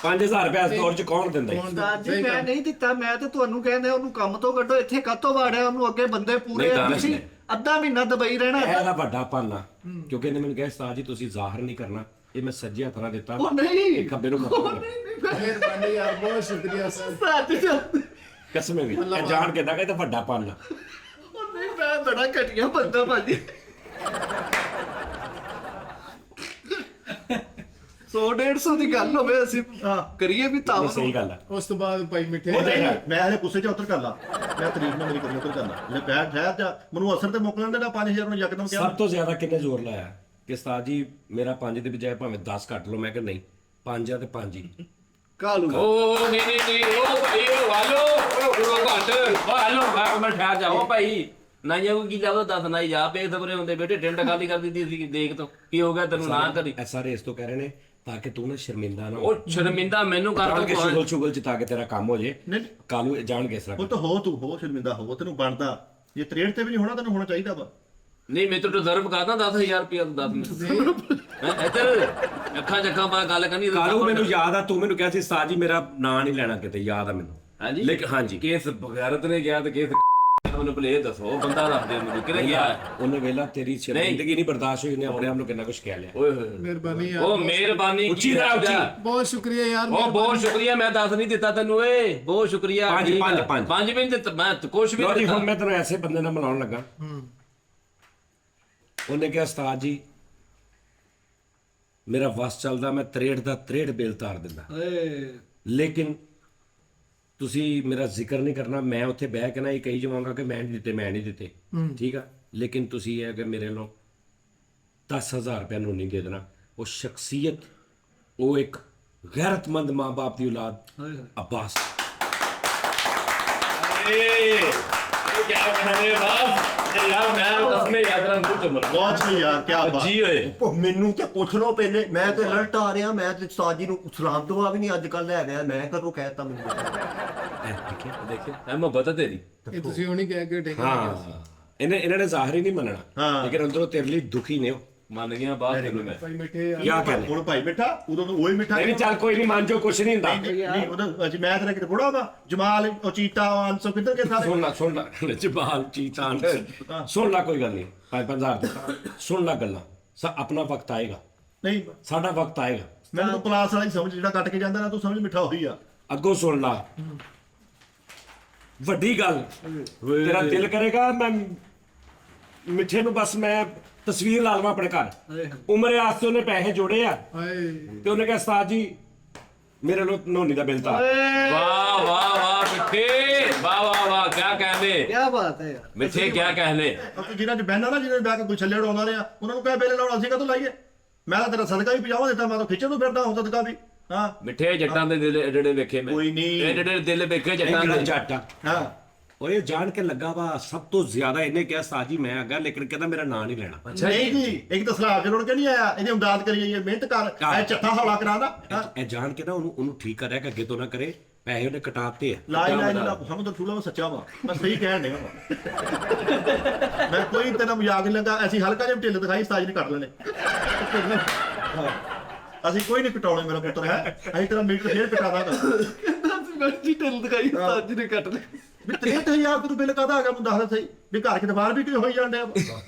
5000 ਰੁਪਏ ਇਸ ਦੌਰ ਚ ਕੌਣ ਦਿੰਦਾ ਈ? ਉਸਤਾਦ ਜੀ ਮੈਂ ਨਹੀਂ ਦਿੱਤਾ, ਮੈਂ ਤੇ ਤੁਹਾਨੂੰ ਕਹਿੰਦੇ ਉਹਨੂੰ ਕੰਮ ਤੋਂ ਕੱਢੋ, ਇੱਥੇ ਕਾਤੋਂ ਵਾੜਿਆ ਉਹਨੂੰ? ਅੱਗੇ ਬੰਦੇ ਪੂਰੇ ਨਹੀਂ, ਆ, ਦਾਨਿਸ਼ ਤੁਸੀਂ ਨੇ। ਅੱਧਾ ਮਹੀਨਾ ਦੁਬਈ ਰਹਿਣਾ। ਇਹਦਾ ਵੱਡਾ ਪਾਨਾ, ਕਿਉਂਕਿ ਇਹਨੇ ਮੈਨੂੰ ਕਿਹਾ ਉਸਤਾਦ ਜੀ ਤੁਸੀਂ ਜ਼ਾਹਰ ਨਹੀਂ ਕਰਨਾ, ਇਹ ਮੈਂ ਸੱਜੇ ਹੱਥ ਨਾਲ ਦਿੱਤਾ, ਉਹ ਨਹੀਂ, ਇਹ ਖੱਬੇ ਨੂੰ ਉਹ ਮੋੜਨਾ। ਮਿਹਰਬਾਨੀ ਯਾਰ, ਬਹੁਤ ਸ਼ੁਕਰੀਆ ਸਰ। ਉਸਤਾਦ ਜੀ, ਕਸਮ ਵੀ ਇਹ ਜਾਣ ਕੇ ਦਾ ਇਹ ਤਾਂ ਵੱਡਾ ਪਾਨਾ। ਉਹ ਨਹੀਂ, ਮੈਂ ਬੜਾ ਘਟੀਆ ਬੰਦਾ ਭਾਜੀ। 100-150 ਦੀ ਗੱਲ ਹੋਵੇ, ਅਸੀਂ ਕਰੀਏ ਵੀ ਤਾਂ। ਸਹੀ ਗੱਲ ਆ। ਉਸ ਤੋਂ ਬਾਅਦ ਭਾਈ ਮਿੱਠੇ ਉਹ ਨਹੀਂ, ਮੈਂ ਹਲੇ ਗੁੱਸੇ 'ਚ ਉੱਤਰ ਕਰ ਲਾ। ਮੈਂ ਤਰੀਕ ਨਾਲ ਮੇਰੀ ਕਰੀ ਉੱਤਰ ਕਰ ਲਾ। ਲੈ ਬੈਠ ਠਹਿਰ ਜਾ, ਮੈਨੂੰ ਅਸਰ ਤੇ ਮੁੱਕ ਲੈਂਦੇ ਨਾ 5000 ਨੂੰ ਯਕਦਮ ਕਿਹਾ। ਸਭ ਤੋਂ ਜ਼ਿਆਦਾ ਕਿੰਨੇ ਜ਼ੋਰ ਲਾਇਆ ਕਿ ਉਸਤਾਦ ਜੀ ਮੇਰਾ 5 ਦੇ ਬਜਾਏ ਭਾਵੇਂ 10 ਕੱਟ ਲਓ। ਮੈਂ ਕਿਹਾ ਨਹੀਂ, 5 ਆ ਤੇ 5 ਹੀ। ਕਾਲੂ ਉਹ ਨਹੀਂ ਉਹ ਭਾਈ ਉਹ ਹਾਲੋ ਉਹ ਘੱਟ ਉਹ ਹਾਲੋ ਮੈਂ ਠਹਿਰ ਜਾ। ਉਹ ਭਾਈ ਨਾ ਜਾ ਕੀ ਲਾਉਦਾ ਦੱਸ ਨਾ ਜਾ ਪੇਖ ਦਬਰੇ ਹੁੰਦੇ ਬੇਟੇ ਟਿੰਡ ਖਾਲੀ ਕਰ ਦਿੱਤੀ ਸੀ, ਦੇਖ ਤੂੰ ਕੀ ਹੋ ਗਿਆ ਤੈਨੂੰ ਨਾ ਕਰੀ। ਇਹ ਸਾਰੇ ਇਸ ਤੋਂ ਕਹਿ ਰਹੇ ਨੇ ਤਾਂ ਕਿ ਤੂੰ ਨਾ ਸ਼ਰਮਿੰਦਾ ਨਾ ਹੋ। ਉਹ ਸ਼ਰਮਿੰਦਾ ਮੈਨੂੰ ਕਰ ਜਾਣ ਕੇ ਤੂੰ ਸ਼ੁਗਲ ਸ਼ੁਗਲ ਚ ਤਾਂ ਕਿ ਤੇਰਾ ਕੰਮ ਹੋ ਜੇ। ਨਹੀਂ ਕਾਲੂ ਜਾਣ ਕੇ ਇਸ ਤਰ੍ਹਾਂ ਉਹ ਤਾਂ ਹੋ, ਤੂੰ ਹੋ ਸ਼ਰਮਿੰਦਾ ਹੋ, ਤੈਨੂੰ ਬਣਦਾ। ਜੇ 63 ਤੇ ਵੀ ਨਹੀਂ ਹੋਣਾ, ਤੈਨੂੰ ਹੋਣਾ ਚਾਹੀਦਾ ਵਾ। ਨਹੀਂ ਮੈਂ ਤੂੰ ਡਿਜ਼ਰਵ ਕਰਦਾ 10000 ਰੁਪਏ ਦੱਸ ਮੈਨੂੰ। ਇੱਧਰ ਅੱਖਾਂ ਚੱਖਾਂ ਪਾ ਗੱਲ ਕਰਨੀ। ਕਾਲੂ ਮੈਨੂੰ ਯਾਦ ਆ, ਤੂੰ ਮੈਨੂੰ ਕਿਹਾ ਸੀ ਉਸਤਾਦ ਜੀ ਮੇਰਾ ਨਾਂ ਨਹੀਂ ਲੈਣਾ ਕਿਤੇ, ਯਾਦ ਆ ਮੈਨੂੰ। ਹਾਂਜੀ ਲੇਕਿਨ ਹਾਂਜੀ ਕੇਸ ਬਗੈਰਤ ਨੇ ਗਿਆ ਤੇ ਕੇਸ ਮੈਨੂੰ ਪਲੇ ਦੱਸੋ ਬੰਦਾ ਦੱਸ ਦੇ ਮੈਨੂੰ ਕਿਹਨੇ ਗਿਆ। ਉਹਨੇ ਵੇਲਾ ਤੇਰੀ ਸ਼ਰਮਿੰਦਗੀ ਨਹੀਂ ਬਰਦਾਸ਼ਤ ਹੋਈ, ਉਹਨੇ ਆਪਣੇ ਆਪ ਨੂੰ ਕਿੰਨਾ ਕੁਝ ਕਹਿ ਲਿਆ। ਓਏ ਹੋਏ ਮਿਹਰਬਾਨੀ ਯਾਰ, ਉਹ ਮਿਹਰਬਾਨੀ ਉੱਚੀ ਤਰ੍ਹਾਂ ਉੱਚੀ। ਬਹੁਤ ਸ਼ੁਕਰੀਆ ਯਾਰ। ਉਹ ਬਹੁਤ ਸ਼ੁਕਰੀਆ, ਮੈਂ ਦੱਸ ਨਹੀਂ ਦਿੱਤਾ ਤੈਨੂੰ ਏ, ਬਹੁਤ ਸ਼ੁਕਰੀਆ। ਪੰਜ, ਠੀਕ ਆ। ਪੰਜ, ਪੰਜ। ਪੰਜ ਵੀ ਨਹੀਂ ਦਿੱਤਾ ਮੈਂ, ਕੁਛ ਵੀ ਲਓ ਜੀ, ਨਹੀਂ ਹੁਣ ਦਿੱਤਾ। ਮੈਂ ਤੈਨੂੰ ਐਸੇ ਬੰਦੇ ਨਾਲ ਮਿਲਾਉਣ ਲੱਗਾ। ਉਹਨੇ ਕਿਹਾ ਉਸਤਾਦ ਜੀ ਮੇਰਾ ਵਸ ਚੱਲਦਾ, ਮੈਂ 63 ਦਾ 63 ਬਿੱਲ ਤਾਰ ਦਿੰਦਾ, ਲੇਕਿਨ ਤੁਸੀਂ ਮੇਰਾ ਜ਼ਿਕਰ ਨਹੀਂ ਕਰਨਾ। ਮੈਂ ਉੱਥੇ ਬਹਿ ਕੇ ਨਾ ਇਹ ਕਹੀ ਜਾਵਾਂਗਾ ਕਿ ਮੈਂ ਨਹੀਂ ਦਿੱਤੇ ਠੀਕ ਆ, ਲੇਕਿਨ ਤੁਸੀਂ ਇਹ ਕਿ ਮੇਰੇ ਨੂੰ 10,000 ਰੁਪਏ ਨੂੰ ਨਹੀਂ ਦੇ ਦੇਣਾ। ਉਹ ਸ਼ਖਸੀਅਤ, ਉਹ ਇੱਕ ਗੈਰਤਮੰਦ ਮਾਂ ਬਾਪ ਦੀ ਔਲਾਦ ਅब्बास। ਬਹੁਤ ਸਹੀ ਯਾਰ, ਕੀ ਬਾਤ। ਜੀ ਓਏ ਉਹ ਮੈਨੂੰ ਤੇ ਪੁੱਛ ਲਓ ਪਹਿਲੇ, ਮੈਂ ਤੇ ਅਲਰਟ ਆ ਰਿਹਾ। ਮੈਂ ਤੇ ਉਸਤਾਦ ਜੀ ਨੂੰ ਸਲਾਮ ਦੁਆ ਵੀ ਨਹੀਂ ਅੱਜ ਕੱਲ ਲੈ ਗਿਆ। ਮੈਂ ਕਦੋਂ ਕਹਿਤਾ ਮੈਨੂੰ? ਦੇਖਿਆ ਐ ਮੁਹੱਬਤ ਤੇਰੀ। ਇਹ ਤੁਸੀਂ ਹੁਣੀ ਕਹਿ ਕੇ ਟੇਕ ਹਾਂ ਇਹਨਾਂ ਨੇ ਜ਼ਾਹਿਰ ਹੀ ਨਹੀਂ ਮੰਨਣਾ ਹਾਂ। ਲੇਕਿਨ ਅੰਦਰੋਂ ਤੇਰੇ ਲਈ ਦੁਖੀ ਨੇ ਉਹ ਮੰਨ ਗਿਆ ਬਾਤ ਤੈਨੂੰ ਮੈਂ ਭਾਈ ਮਿੱਠੇ ਆ ਕਿਆ ਕਹਿੰਦੇ ਹੁਣ ਭਾਈ ਮਿੱਠਾ ਉਦੋਂ ਨੂੰ ਉਹ ਹੀ ਮਿੱਠਾ ਨਹੀਂ ਚੱਲ ਕੋਈ ਨਹੀਂ ਮੰਨ ਜੋ ਕੁਛ ਨਹੀਂ ਹੁੰਦਾ ਨਹੀਂ ਉਹਦਾ ਅੱਜ ਮੈਂ ਤੇਰਾ ਕਿਤੇ ਬੁੜਾ ਵਾ ਜਮਾਲ ਉਹ ਚੀਤਾ ਉਹ ਅੰਸੋ ਕਿੱਧਰ ਕੇ ਸਾਰੇ ਸੁਣ ਲਾ ਜਬਾਲ ਚੀਤਾਨ ਸੁਣ ਲਾ ਕੋਈ ਗੱਲ ਨਹੀਂ 5-5000 ਦੇ ਸੁਣ ਲਾ ਗੱਲਾਂ ਆਪਣਾ ਵਕਤ ਆਏਗਾ ਨਹੀਂ ਸਾਡਾ ਵਕਤ ਆਏਗਾ ਮੈਨੂੰ ਤਾਂ ਪਲਾਸ ਵਾਲਾ ਹੀ ਸਮਝ ਜਿਹੜਾ ਕੱਟ ਕੇ ਜਾਂਦਾ ਨਾ ਤੂੰ ਸਮਝ ਮਿੱਠਾ ਉਹੀ ਆ ਅੱਗੋਂ ਸੁਣ ਲਾ ਵੱਡੀ ਗੱਲ ਤੇਰਾ ਦਿਲ ਕਰੇਗਾ ਮੈਂ ਮਿੱਠੇ ਨੂੰ ਬਸ ਮੈਂ ਤਸਵੀਰ ਲਾ ਲਵਾਂ ਆਪਣੇ ਘਰ ਉਮਰੇ ਆਸਤੇ ਉਹਨੇ ਪੈਸੇ ਜੋੜੇ ਆ ਹਾਏ ਤੇ ਉਹਨੇ ਕਿਹਾ ਉਸਤਾਦ ਜੀ ਮੇਰੇ ਨੂੰ ਨੋਨੀ ਦਾ ਬਿੱਲ ਤਾਂ ਵਾਹ ਵਾਹ ਵਾਹ ਮਿੱਠੇ ਵਾਹ ਵਾਹ ਵਾਹ ਕੀ ਕਹਿੰਦੇ ਕੀ ਬਾਤ ਹੈ ਯਾਰ ਮਿੱਠੇ ਕੀ ਕਹਿੰਦੇ ਕਿਉਂਕਿ ਜਿਹਨਾਂ ਚ ਬਹਿਣਾ ਨਾ ਜਿਹਨਾਂ ਬਹਿ ਕੇ ਕੋਈ ਛੱਲੇ ਉਡਾਉਂਦਾ ਰਿਹਾ ਉਹਨਾਂ ਨੂੰ ਕਹਿ ਬੇਲੇ ਲਾਉਣਾ ਅਸੀਂ ਕਦੋਂ ਲਾਈਏ ਮੈਂ ਤਾਂ ਤੇਰਾ ਸਦਕਾ ਵੀ 50 ਦਿੱਤਾ ਮੈਂ ਤਾਂ ਖਿੱਚਣ ਨੂੰ ਫਿਰਦਾ ਹਾਂ ਸਦਕਾ ਵੀ ਹਾਂ ਮਿੱਠੇ ਜੱਟਾਂ ਦੇ ਦਿਲ ਜਿਹੜੇ ਵੇਖੇ ਮੈਂ ਕੋਈ ਨਹੀਂ। ਇਹ ਜਿਹੜੇ ਦਿਲ ਵੇਖੇ ਜੱਟਾਂ ਜਿਹੜਾ ਦੇ ਜੱਟ ਆ ਹਾਂ ਉਹ ਇਹ ਜਾਣ ਕੇ ਲੱਗਾ ਵਾ ਸਭ ਤੋਂ ਜ਼ਿਆਦਾ ਇਹਨੇ ਕਿਹਾ ਉਸਤਾਦ ਜੀ ਮੈਂ ਅੱਗਾ ਲੇਕਿਨ ਕਹਿੰਦਾ ਮੇਰਾ ਨਾਂ ਨਹੀਂ ਲੈਣਾ ਨਹੀਂ ਜੀ ਇੱਕ ਤਾਂ ਸਲਾਬ ਜਰੂਰ ਕੇ ਨਹੀਂ ਆਇਆ ਇਹਦੀ ਇਮਦਾਦ ਕਰੀ ਜਾਈਏ ਮਿਹਨਤ ਕਰ ਇਹ ਚੱਠਾ ਹੌਲਾ ਕਰਾਂਦਾ ਇਹ ਜਾਣ ਕੇ ਨਾ ਉਹਨੂੰ ਠੀਕ ਕਰਿਆ ਕਿ ਅੱਗੇ ਤੋਂ ਨਾ ਕਰੇ ਪੈਸੇ ਉਹਨੇ ਕਟਾਤੇ ਆ ਲਾ ਇਲਾ ਇਲਾ ਹਮ ਤਾਂ ਥੂਲਾ ਸੱਚਾ ਵਾ ਮੈਂ ਸਹੀ ਕਹਿਣ ਡਿਆ ਵਾ ਮੈਂ ਕੋਈ ਤੇਰਾ ਮਜ਼ਾਕ ਨਹੀਂ ਲੱਗਾ ਅਸੀਂ ਹਲਕਾ ਜਿਹਾ ਢਿੱਲ ਦਿਖਾਈ ਉਸਤਾਦ ਨੇ ਕੱਟ ਲੈਣੇ ਅਸੀਂ ਕੋਈ ਨਹੀਂ ਕਟਾਉਣੇ ਮੇਰਾ ਪੁੱਤਰ ਹੈ ਅਸੀਂ ਤੇਰਾ ਮੀਟਰ ਫੇਰ ਕਟਾ ਦਾਂਗਾ ਮਰਜੀ ਢਿੱਲ ਦਿਖਾਈ ਉਸਤਾਦ ਜੀ ਨੇ ਕੱਟ ਲਿਆ ਵੀ 63000 ਤੂੰ ਬਿੱਲ ਕਾਹਦਾ ਆ ਗਿਆ ਮੈਨੂੰ ਦੱਸ ਦੇ ਸਹੀ ਵੀ ਘਰ ਕਿਤੇ ਬਾਹਰ ਵੀ ਕਿਤੇ ਹੋਈ ਜਾਂਦੇ ਆ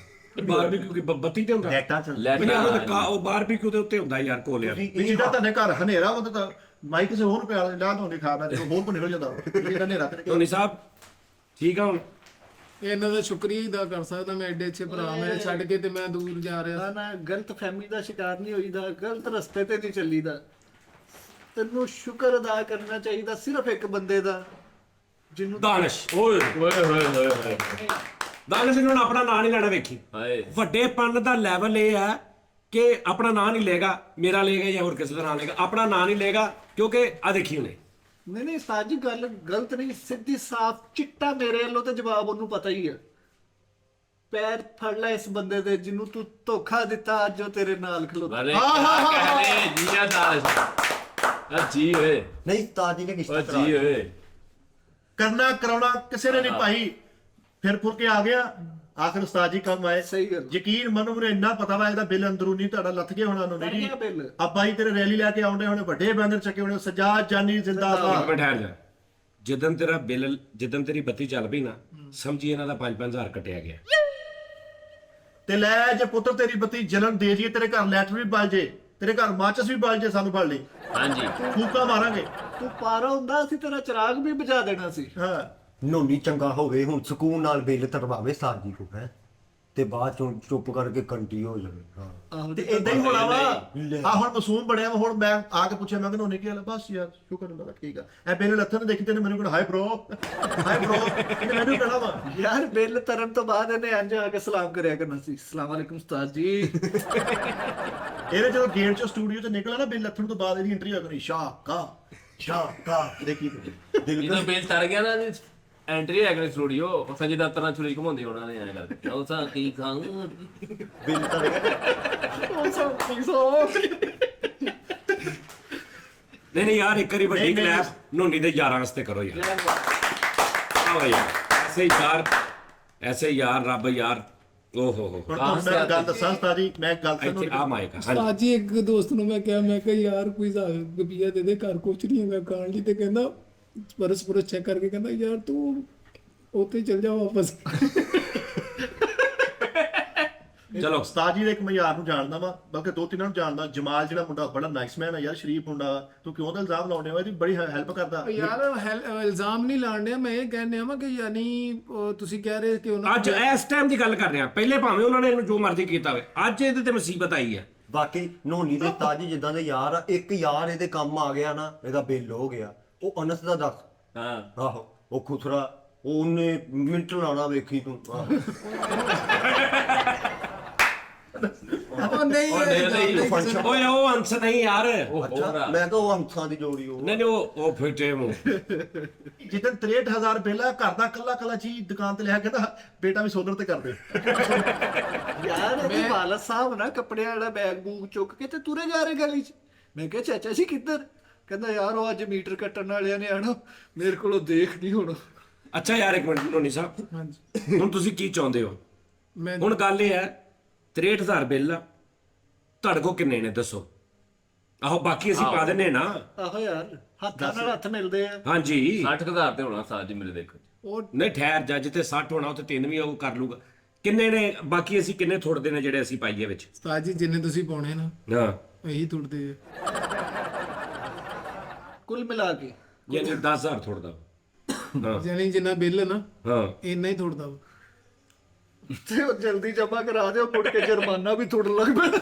ਬਾਰਬੀਕਿਊ ਕੀ ਬੱਤੀ ਤੇ ਹੁੰਦਾ ਲੈਟਾਂ ਚ ਲੈਟਾਂ ਉਹ ਬਾਰਬੀਕਿਊ ਦੇ ਉੱਤੇ ਹੁੰਦਾ ਯਾਰ ਕੋਲਿਆ ਵੀ ਜਿਹੜਾ ਤੁਹਾਡੇ ਘਰ ਹਨੇਰਾ ਉਹ ਤਾਂ ਮਾਈ ਕਿਸੇ ਹੋਰ ਪਿਆ ਲਾ ਤੋਂ ਨਹੀਂ ਖਾਦਾ ਹੋਰ ਕੋ ਨਿਕਲ ਜਾਂਦਾ ਜਿਹੜਾ ਹਨੇਰਾ ਤੇ ਧੋਨੀ ਸਾਹਿਬ ਠੀਕ ਆ ਹੁਣ ਇਹਨਾਂ ਦਾ ਸ਼ੁਕਰੀਆ ਹੀ ਅਦਾ ਕਰ ਸਕਦਾ ਮੈਂ ਐਡੇ ਅੱਛੇ ਭਰਾ ਮੇਰੇ ਛੱਡ ਕੇ ਤੇ ਮੈਂ ਦੂਰ ਜਾ ਰਿਹਾ ਨਾ ਨਾ ਗਲਤ ਫਹਿਮੀ ਦਾ ਸ਼ਿਕਾਰ ਨਹੀਂ ਹੋਈਦਾ ਗਲਤ ਰਸਤੇ ਤੇ ਨਹੀਂ ਚੱਲੀਦਾ ਤੈਨੂੰ ਸ਼ੁਕਰ ਅਦਾ ਕਰਨਾ ਚਾਹੀਦਾ ਸਿਰਫ ਇੱਕ ਬੰਦੇ ਦਾ ਜਿਹਨੂੰ ਦਾਨਿਸ਼ ਓਏ ਓਏ ਹੋਏ ਹੋਏ ਹੋਏ ਦਾਨਿਸ਼ ਨੇ ਹੁਣ ਆਪਣਾ ਨਾਂ ਨਹੀਂ ਲੈਣਾ ਵੇਖੀ ਹਾਏ ਵੱਡੇ ਪੰਨ ਦਾ ਲੈਵਲ ਇਹ ਆ ਕਿ ਆਪਣਾ ਨਾਂ ਨਹੀਂ ਲੇਗਾ ਮੇਰਾ ਲੇਗਾ ਜਾਂ ਹੋਰ ਕਿਸੇ ਦਾ ਨਾਂ ਲੇਗਾ ਆਪਣਾ ਨਾਂ ਨਹੀਂ ਲੇਗਾ ਕਿਉਂਕਿ ਆ ਦੇਖੀ ਉਹਨੇ ਨਹੀਂ ਉਸਤਾਦ ਜੀ ਗੱਲ ਗਲਤ ਨਹੀਂ ਸਿੱਧੀ ਸਾਫ਼ ਚਿੱਟਾ ਮੇਰੇ ਵੱਲੋਂ ਤੇ ਜਵਾਬ ਉਹਨੂੰ ਪਤਾ ਹੀ ਹੈ ਪੈਰ ਫੜ ਲੈ ਇਸ ਬੰਦੇ ਦੇ ਜਿਹਨੂੰ ਤੂੰ ਧੋਖਾ ਦਿੱਤਾ ਅੱਜ ਉਹ ਤੇਰੇ ਨਾਲ ਖਲੋਤਾ ਅਰੇ ਕੀ ਕਹਿੰਦੇ ਜੀਆ ਦਾਸ ਆ ਜੀ ਓਏ ਨਹੀਂ ਉਸਤਾਦ ਜੀ ਨੇ ਓ ਕਿਸ਼ਤਾ ਜੀ ਓਏ ਕਰਨਾ ਕਰਾਉਣਾ ਕਿਸੇ ਨੇ ਨਹੀਂ ਪਾਈ ਫਿਰ ਫੁਰ ਕੇ ਆ ਗਿਆ ਆਖਰ ਉਸਤਾਦ ਜੀ ਕੰਮ ਆਏ ਸਹੀ ਗੱਲ ਯਕੀਨ ਮੰਨੋ ਮੈਨੂੰ ਇੰਨਾ ਪਤਾ ਵਾ ਇਹਦਾ ਬਿੱਲ ਅੰਦਰੂਨੀ ਤੁਹਾਡਾ ਲੱਥ ਗਿਆ ਹੋਣਾ ਨੂੰ ਕਰ ਨਹੀਂ ਗਿਆ ਬਿੱਲ ਅੱਬਾ ਜੀ ਤੇਰੇ ਰੈਲੀ ਲੈ ਕੇ ਆਉਂਦੇ ਹੋਣੇ ਵੱਡੇ ਬੈਨਰ ਚੱਕੇ ਹੋਣੇ ਸਜਾਦ ਜਾਨੀ ਜ਼ਿੰਦਾਬਾਦ ਮੈਂ ਠਹਿਰ ਜਾ ਜਿੱਦਨ ਤੇਰੀ ਬੱਤੀ ਚੱਲ ਪਈ ਨਾ ਸਮਝੀ ਇਹਨਾਂ ਦਾ 5-5000 ਕੱਟਿਆ ਗਿਆ ਤੇ ਲੈ ਜੇ ਪੁੱਤਰ ਤੇਰੀ ਬੱਤੀ ਜਲਨ ਦੇ ਜੀਏ ਤੇਰੇ ਘਰ ਲੈਟਰ ਵੀ ਬਲ ਜੇ ਤੇਰੇ ਘਰ ਮਾਚਸ ਵੀ ਬਲ ਜੇ ਸਾਨੂੰ ਫੜ ਲਈ ਹਾਂਜੀ ਫੂਕਾ ਮਾਰਾਂਗੇ ਤੂੰ ਪਾਰਾ ਹੁੰਦਾ ਅਸੀਂ ਤੇਰਾ ਚਿਰਾਗ ਵੀ ਬੁਝਾ ਦੇਣਾ ਸੀ ਹਾਂ ਨੋਨੀ ਚੰਗਾ ਹੋਵੇ ਹੁਣ ਸਕੂਨ ਨਾਲ ਬਿੱਲ ਤਰਵਾਵੇ ਉਸਤਾਦ ਜੀ ਕੋ ਹੈ ਤੇ ਬਾਅਦ ਚੋਂ ਚੁੱਪ ਕਰਕੇ ਕੰਟੀ ਹੋ ਜਾਵੇ ਹਾਂ ਆਹੋ ਤੇ ਇਦਾਂ ਹੀ ਹੋਣਾ ਵਾ ਆ ਹੁਣ ਮਾਸੂਮ ਬਣਿਆ ਵਾ ਹੁਣ ਮੈਂ ਆ ਕੇ ਪੁੱਛਿਆ ਮੈਂ ਕਿਹਾ ਉਹਨੇ ਕੀ ਹਾਲ ਆ? ਬਸ ਯਾਰ ਸ਼ੁਕਰ ਹੁੰਦਾ ਠੀਕ ਆ ਇਹ ਬਿੱਲ ਲੱਥਣ ਦੇਖੀ ਤੈਨੂੰ ਮੈਨੂੰ ਕਹਿੰਦਾ ਹਾਈ ਬ్రో ਇਹਨੇ ਮੈਨੂੰ ਕਹਿਣਾ ਵਾ ਯਾਰ ਬਿੱਲ ਤਰਨ ਤੋਂ ਬਾਅਦ ਇਹਨੇ ਅੰਜ ਆ ਕੇ ਸਲਾਮ ਕਰਿਆ ਕਰਨਾ ਸੀ ਅਸਲਾਮ ਵਾਲੇਕੁਮ ਉਸਤਾਦ ਜੀ ਇਹਨੇ ਜਦੋਂ ਗੇਟ ਚੋਂ ਸਟੂਡੀਓ ਚ ਨਿਕਲਿਆ ਨਾ ਬਿੱਲ ਲੱਥਣ ਤੋਂ ਬਾਅਦ ਇਹਦੀ ਐਂਟਰੀ ਆ ਕਰਨੀ ਸ਼ਾਕਾ ਦੇਖੀ ਦਿਲ ਜਦੋਂ ਬੇਲ ਤਰ ਗਿਆ ਨਾ ਐਂਟਰੀ ਹੈ ਕਿ ਸਟੂਡੀਓ ਉਹ ਸੰਜੇ ਦਫ਼ਤਰ ਨਾਲ ਛੁਰੀ ਘਮਾਉਂਦੇ ਉਹਨਾਂ ਨੇ ਐਂ ਕਰਕੇ ਉਹ ਸਾਂ ਕੀ ਖਾਂ ਬਿੱਲ ਤਾਂ ਨਹੀਂ ਯਾਰ ਇੱਕ ਵਾਰੀ ਵੱਡੀ ਕਲੈਪ ਨੋਨੀ ਦੇ ਯਾਰਾਂ ਵਾਸਤੇ ਕਰੋ ਯਾਰ ਆਓ ਯਾਰ ਐਸੇ ਯਾਰ ਰੱਬ ਯਾਰ ਓ ਹੋ ਹੁਣ ਤੁਹਾਨੂੰ ਮੈਂ ਗੱਲ ਦੱਸਾਂ ਉਸਤਾਦ ਜੀ ਮੈਂ ਗੱਲ ਇੱਥੇ ਤੁਹਾਨੂੰ ਆ ਮਾਇਕ ਆ ਹਾਂਜੀ ਅੱਜ ਹੀ ਇੱਕ ਦੋਸਤ ਨੂੰ ਮੈਂ ਕਿਹਾ ਯਾਰ ਕੋਈ ਹਿਸਾਬ ਰੁਪਈਆ ਦੇ ਦੇ ਘਰ ਕੁਛ ਨਹੀਂ ਹੈਗਾ ਖਾਣ ਲਈ ਤੇ ਕਹਿੰਦਾ ਪਰਸ ਚੈੱਕ ਕਰਕੇ ਕਹਿੰਦਾ ਯਾਰ ਤੂੰ ਉੱਥੇ ਚਲ ਜਾ ਵਾਪਸ ਚਲੋ ਉਸਤਾਦ ਜੀ ਦੇ ਇੱਕ ਮਿਆਰ ਨੂੰ ਜਾਣਦਾ ਵਾ ਬਲਕਿ ਦੋ ਤਿੰਨਾਂ ਨੂੰ ਜਾਣਦਾ ਜਮਾਲ ਜਿਹੜਾ ਮੁੰਡਾ ਬੜਾ ਨਾਈਸ ਮੈਨ ਆ ਯਾਰ ਸ਼ਰੀਫ ਮੁੰਡਾ ਵਾ ਤੂੰ ਕਿਉਂ ਦਾ ਇਲਜ਼ਾਮ ਲਾਉਂਦੇ ਹੋ ਇਹਦੀ ਬੜੀ ਹੈਲਪ ਕਰਦਾ ਯਾਰ ਇਲਜ਼ਾਮ ਨਹੀਂ ਲਾਣ ਡਿਆ ਮੈਂ ਇਹ ਕਹਿੰਨੇ ਆ ਕਿ ਯਾਨੀ ਤੁਸੀਂ ਕਹਿ ਰਹੇ ਕਿ ਉਹਨਾਂ ਅੱਜ ਇਸ ਟਾਈਮ ਦੀ ਗੱਲ ਕਰ ਰਹੇ ਆ ਪਹਿਲੇ ਭਾਵੇਂ ਉਹਨਾਂ ਨੇ ਇਹਨੂੰ ਜੋ ਮਰਜ਼ੀ ਕੀਤਾ ਹੋਵੇ ਅੱਜ ਇਹਦੇ ਤੇ ਮੁਸੀਬਤ ਆਈ ਹੈ ਬਾਕੀ ਨੋਨੀ ਦੇ ਉਸਤਾਦ ਜੀ ਜਿੱਦਾਂ ਦੇ ਯਾਰ ਆ ਇੱਕ ਯਾਰ ਇਹਦੇ ਕੰਮ ਆ ਗਿਆ ਨਾ ਇਹਦਾ ਬਿੱਲ ਹੋ ਗਿਆ ਉਹ ਅਨਸ ਦਾ ਦੱਸ ਹਾਂ ਆਹੋ ਉਹ ਖੁਸਰਾ ਉਹਨੇ ਮਿੰਟ ਲਾਉਣਾ ਵੇਖੀ ਤੂੰ ਆਹੋ। ਉਹ ਨਹੀਂ ਓਏ ਉਹ ਅੰਸ ਨਹੀਂ ਯਾਰ ਅੱਛਾ ਮੈਂ ਤਾਂ ਉਹ ਹੰਸਾਂ ਦੀ ਜੋੜੀ ਉਹ ਨਹੀਂ ਉਹ ਫਿੱਟੇ ਮੂੰਹ ਜਿੱਦਨ 63000 ਬਿੱਲ ਆ ਘਰ ਦਾ ਕੱਲਾ ਚੀਜ਼ ਦੁਕਾਨ ਤੇ ਲਿਆ ਕਹਿੰਦਾ ਬੇਟਾ ਵੀ ਸੋਲਰ ਤੇ ਕਰ ਦੇ ਯਾਰ ਇਹਦੇ ਵਾਲਦ ਸਾਹਿਬ ਨਾ ਕੱਪੜਿਆਂ ਵਾਲਾ ਬੈਗ ਬੂਗ ਚੁੱਕ ਕੇ ਤੇ ਤੁਰੇ ਜਾ ਰਹੇ ਗਲੀ 'ਚ ਮੈਂ ਕਿਹਾ ਚਾਚਾ ਜੀ ਕਿੱਧਰ ਕਹਿੰਦਾ ਯਾਰ ਉਹ ਅੱਜ ਮੀਟਰ ਕੱਟਣ ਵਾਲਿਆਂ ਨੇ ਆਣਾ ਮੇਰੇ ਕੋਲੋਂ ਦੇਖ ਨਹੀਂ ਹੁਣ ਅੱਛਾ ਯਾਰ ਇੱਕ ਮਿੰਟ ਨੋਨੀ ਸਾਹਿਬ, ਹਾਂਜੀ ਹੁਣ ਤੁਸੀਂ ਕੀ ਚਾਹੁੰਦੇ ਹੋ? ਮੈਂ ਹੁਣ ਗੱਲ ਇਹ ਹੈ 63000 ਬਿੱਲ ਆ, ਤੁਹਾਡੇ ਕੋਲ ਕਿੰਨੇ ਨੇ ਦੱਸੋ? ਆਹੋ ਬਾਕੀ ਅਸੀਂ ਪਾ ਦਿੰਨੇ ਨਾ। ਆਹੋ ਯਾਰ, ਹੱਥਾਂ ਨਾਲ ਹੱਥ ਮਿਲਦੇ ਆ। ਹਾਂਜੀ 60,000 ਤੇ ਹੋਣਾ ਸਾਜ ਜੀ ਮੇਰੇ ਦੇਖੋ। ਉਹ ਨਹੀਂ ਠਹਿਰ ਜਾ, ਜਿੱਥੇ 60 ਹੋਣਾ ਉੱਥੇ 3 ਵੀ ਉਹ ਕਰ ਲੂਗਾ। ਕਿੰਨੇ ਨੇ ਬਾਕੀ? ਅਸੀਂ ਕਿੰਨੇ ਥੋੜਦੇ ਨੇ ਜਿਹੜੇ ਅਸੀਂ ਪਾਈਏ ਵਿੱਚ? ਉਸਤਾਦ ਜੀ ਜਿੰਨੇ ਤੁਸੀਂ ਪਾਉਣੇ ਨਾ ਹਾਂ ਇਹੀ ਤੁਰਦੇ ਆ। ਕੁੱਲ ਮਿਲਾ ਕੇ ਯਾਨੀ 10000 ਥੋੜਦਾ। ਹਾਂ ਜਾਨੀ ਜਿੰਨਾ ਬਿੱਲ ਨਾ ਹਾਂ ਇੰਨਾ ਹੀ ਤੁਰਦਾ ਵਾ। ਤੇ ਉਹ ਜਲਦੀ ਜਮਾ ਕਰਾ ਦਿਓ, ਮੁੜ ਕੇ ਜੁਰਮਾਨਾ ਵੀ ਥੋੜਾ ਲੱਗ ਪੈਣਾ।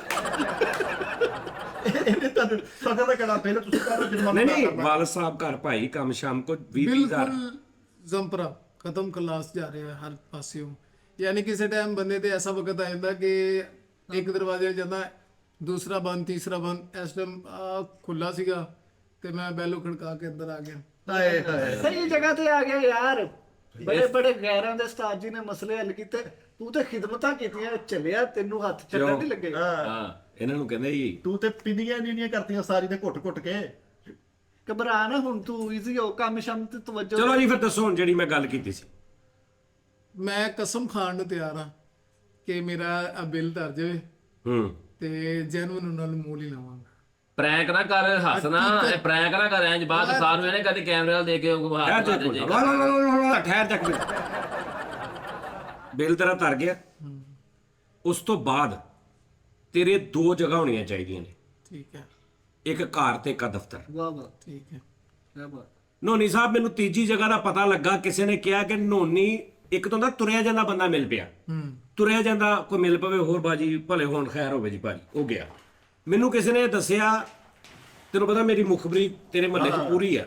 ਇਹਨੇ ਤੁਹਾਨੂੰ ਸਜ਼ਾ ਦਾ ਕਿਹੜਾ ਪਹਿਲਾਂ ਤੁਸੀਂ ਕਰ ਜੁਰਮਾਨਾ ਨਹੀਂ ਨਹੀਂ ਕਰਨਾ। ਵਾਲਦ ਸਾਹਿਬ ਘਰ ਭਾਈ ਕੰਮ ਸ਼ਾਮ ਕੋ 20,000 ਬਿਲਕੁਲ ਜ਼ੰਪਰਾ ਖਤਮ ਕਲਾਸ ਜਾ ਰਿਹਾ ਹਰ ਪਾਸਿਓਂ। ਯਾਨੀ ਕਿਸੇ ਟਾਈਮ ਬੰਦੇ ਤੇ ਐਸਾ ਵਕਤ ਆ ਜਾਂਦਾ ਕਿ ਇੱਕ ਦਰਵਾਜ਼ੇ ਜਾਂਦਾ, ਦੂਸਰਾ ਬੰਦ, ਤੀਸਰਾ ਬੰਦ। ਇਸ ਟਾਈਮ ਖੁੱਲਾ ਸੀਗਾ ਤੇ ਮੈਂ ਬੈਲੋ ਖੜਕਾ ਕੇ ਅੰਦਰ ਆ ਗਿਆ। ਹਾਏ ਹਾਏ ਸਹੀ ਜਗ੍ਹਾ ਤੇ ਆ ਗਿਆ ਯਾਰ। ਬੜੇ ਬੜੇ ਗੈਰਾਂ ਦੇ ਉਸਤਾਦ ਜੀ ਨੇ ਮਸਲੇ ਹੱਲ ਕੀਤੇ, ਤੂੰ ਤੇ ਖਿਦਮਤਾਂ ਕੀਤੀਆਂ, ਚੱਲਿਆ, ਤੈਨੂੰ ਹੱਥ ਚੱਲਣ ਨਹੀਂ ਲੱਗੇ। ਹਾਂ ਇਹਨਾਂ ਨੂੰ ਕਹਿੰਦੇ ਜੀ ਤੂੰ ਤੇ ਪਿੰਦੀਆਂ ਨਹੀਂ ਕਰਤੀਆਂ ਸਾਰੀ ਦੇ ਘੁੱਟ ਘੁੱਟ ਕੇ। ਘਬਰਾ ਨਾ ਹੁਣ, ਤੂੰ ਈਜ਼ੀ ਹੋ, ਕੰਮ ਸ਼ਮ ਤੇ ਤਵੱਜੋ। ਚਲੋ ਜੀ ਫਿਰ ਦੱਸੋ ਹੁਣ ਜਿਹੜੀ ਮੈਂ ਗੱਲ ਕੀਤੀ ਸੀ। ਮੈਂ ਕਸਮ ਖਾਣ ਨੂੰ ਤਿਆਰ ਹਾਂ ਕਿ ਮੇਰਾ ਆ ਬਿੱਲ ਧਰ ਜਾਵੇ ਹੂੰ ਤੇ ਜੈਨੂਨ ਨਾਲ ਮੂਲ ਹੀ ਲਾਵਾਂਗਾ। ਪ੍ਰੈਂਕ ਨਾ ਕਰ, ਹੱਸਣਾ, ਇਹ ਪ੍ਰੈਂਕ ਨਾ ਕਰ। ਇੰਜ ਬਾਅਦ ਸਾਰ ਨੂੰ ਇਹਨੇ ਕਦੇ ਕੈਮਰੇ ਨਾਲ ਦੇ ਕੇ ਉਹ ਠਹਿਰ ਹੱਥ ਜਾ ਲਾ ਦੇ ਜੇ। ਠਹਿਰ ਜਾ ਬਿੱਲ ਤੇਰਾ ਧਰ ਗਿਆ। ਉਸ ਤੋਂ ਬਾਅਦ ਤੇਰੇ 2 ਜਗ੍ਹਾ ਹੋਣੀਆਂ ਚਾਹੀਦੀਆਂ ਨੇ, ਠੀਕ ਹੈ ਇੱਕ ਘਰ ਤੇ ਇੱਕ ਦਫ਼ਤਰ। ਵਾਹ ਵਾਹ, ਠੀਕ ਹੈ। ਕਿਆ ਬਾਤ। ਨੋਨੀ ਸਾਹਿਬ ਮੈਨੂੰ ਤੀਜੀ ਜਗ੍ਹਾ ਦਾ ਪਤਾ ਲੱਗਾ, ਕਿਸੇ ਨੇ ਕਿਹਾ ਕਿ ਨੋਨੀ ਇੱਕ ਤੋਂ ਦਾ ਤੁਰਿਆ ਜਾਂਦਾ ਬੰਦਾ ਮਿਲ ਪਿਆ। ਤੁਰਿਆ ਜਾਂਦਾ ਕੋਈ ਮਿਲ ਪਵੇ ਹੋਰ ਬਾਜੀ ਭਲੇ ਹੋਣ, ਖੈਰ ਹੋਵੇ ਜੀ ਭਾਜੀ। ਉਹ ਗਿਆ, ਮੈਨੂੰ ਕਿਸੇ ਨੇ ਦੱਸਿਆ, ਤੈਨੂੰ ਪਤਾ ਮੇਰੀ ਮੁਖਬਰੀ ਤੇਰੇ ਮਹੱਲੇ 'ਚ ਪੂਰੀ ਆ।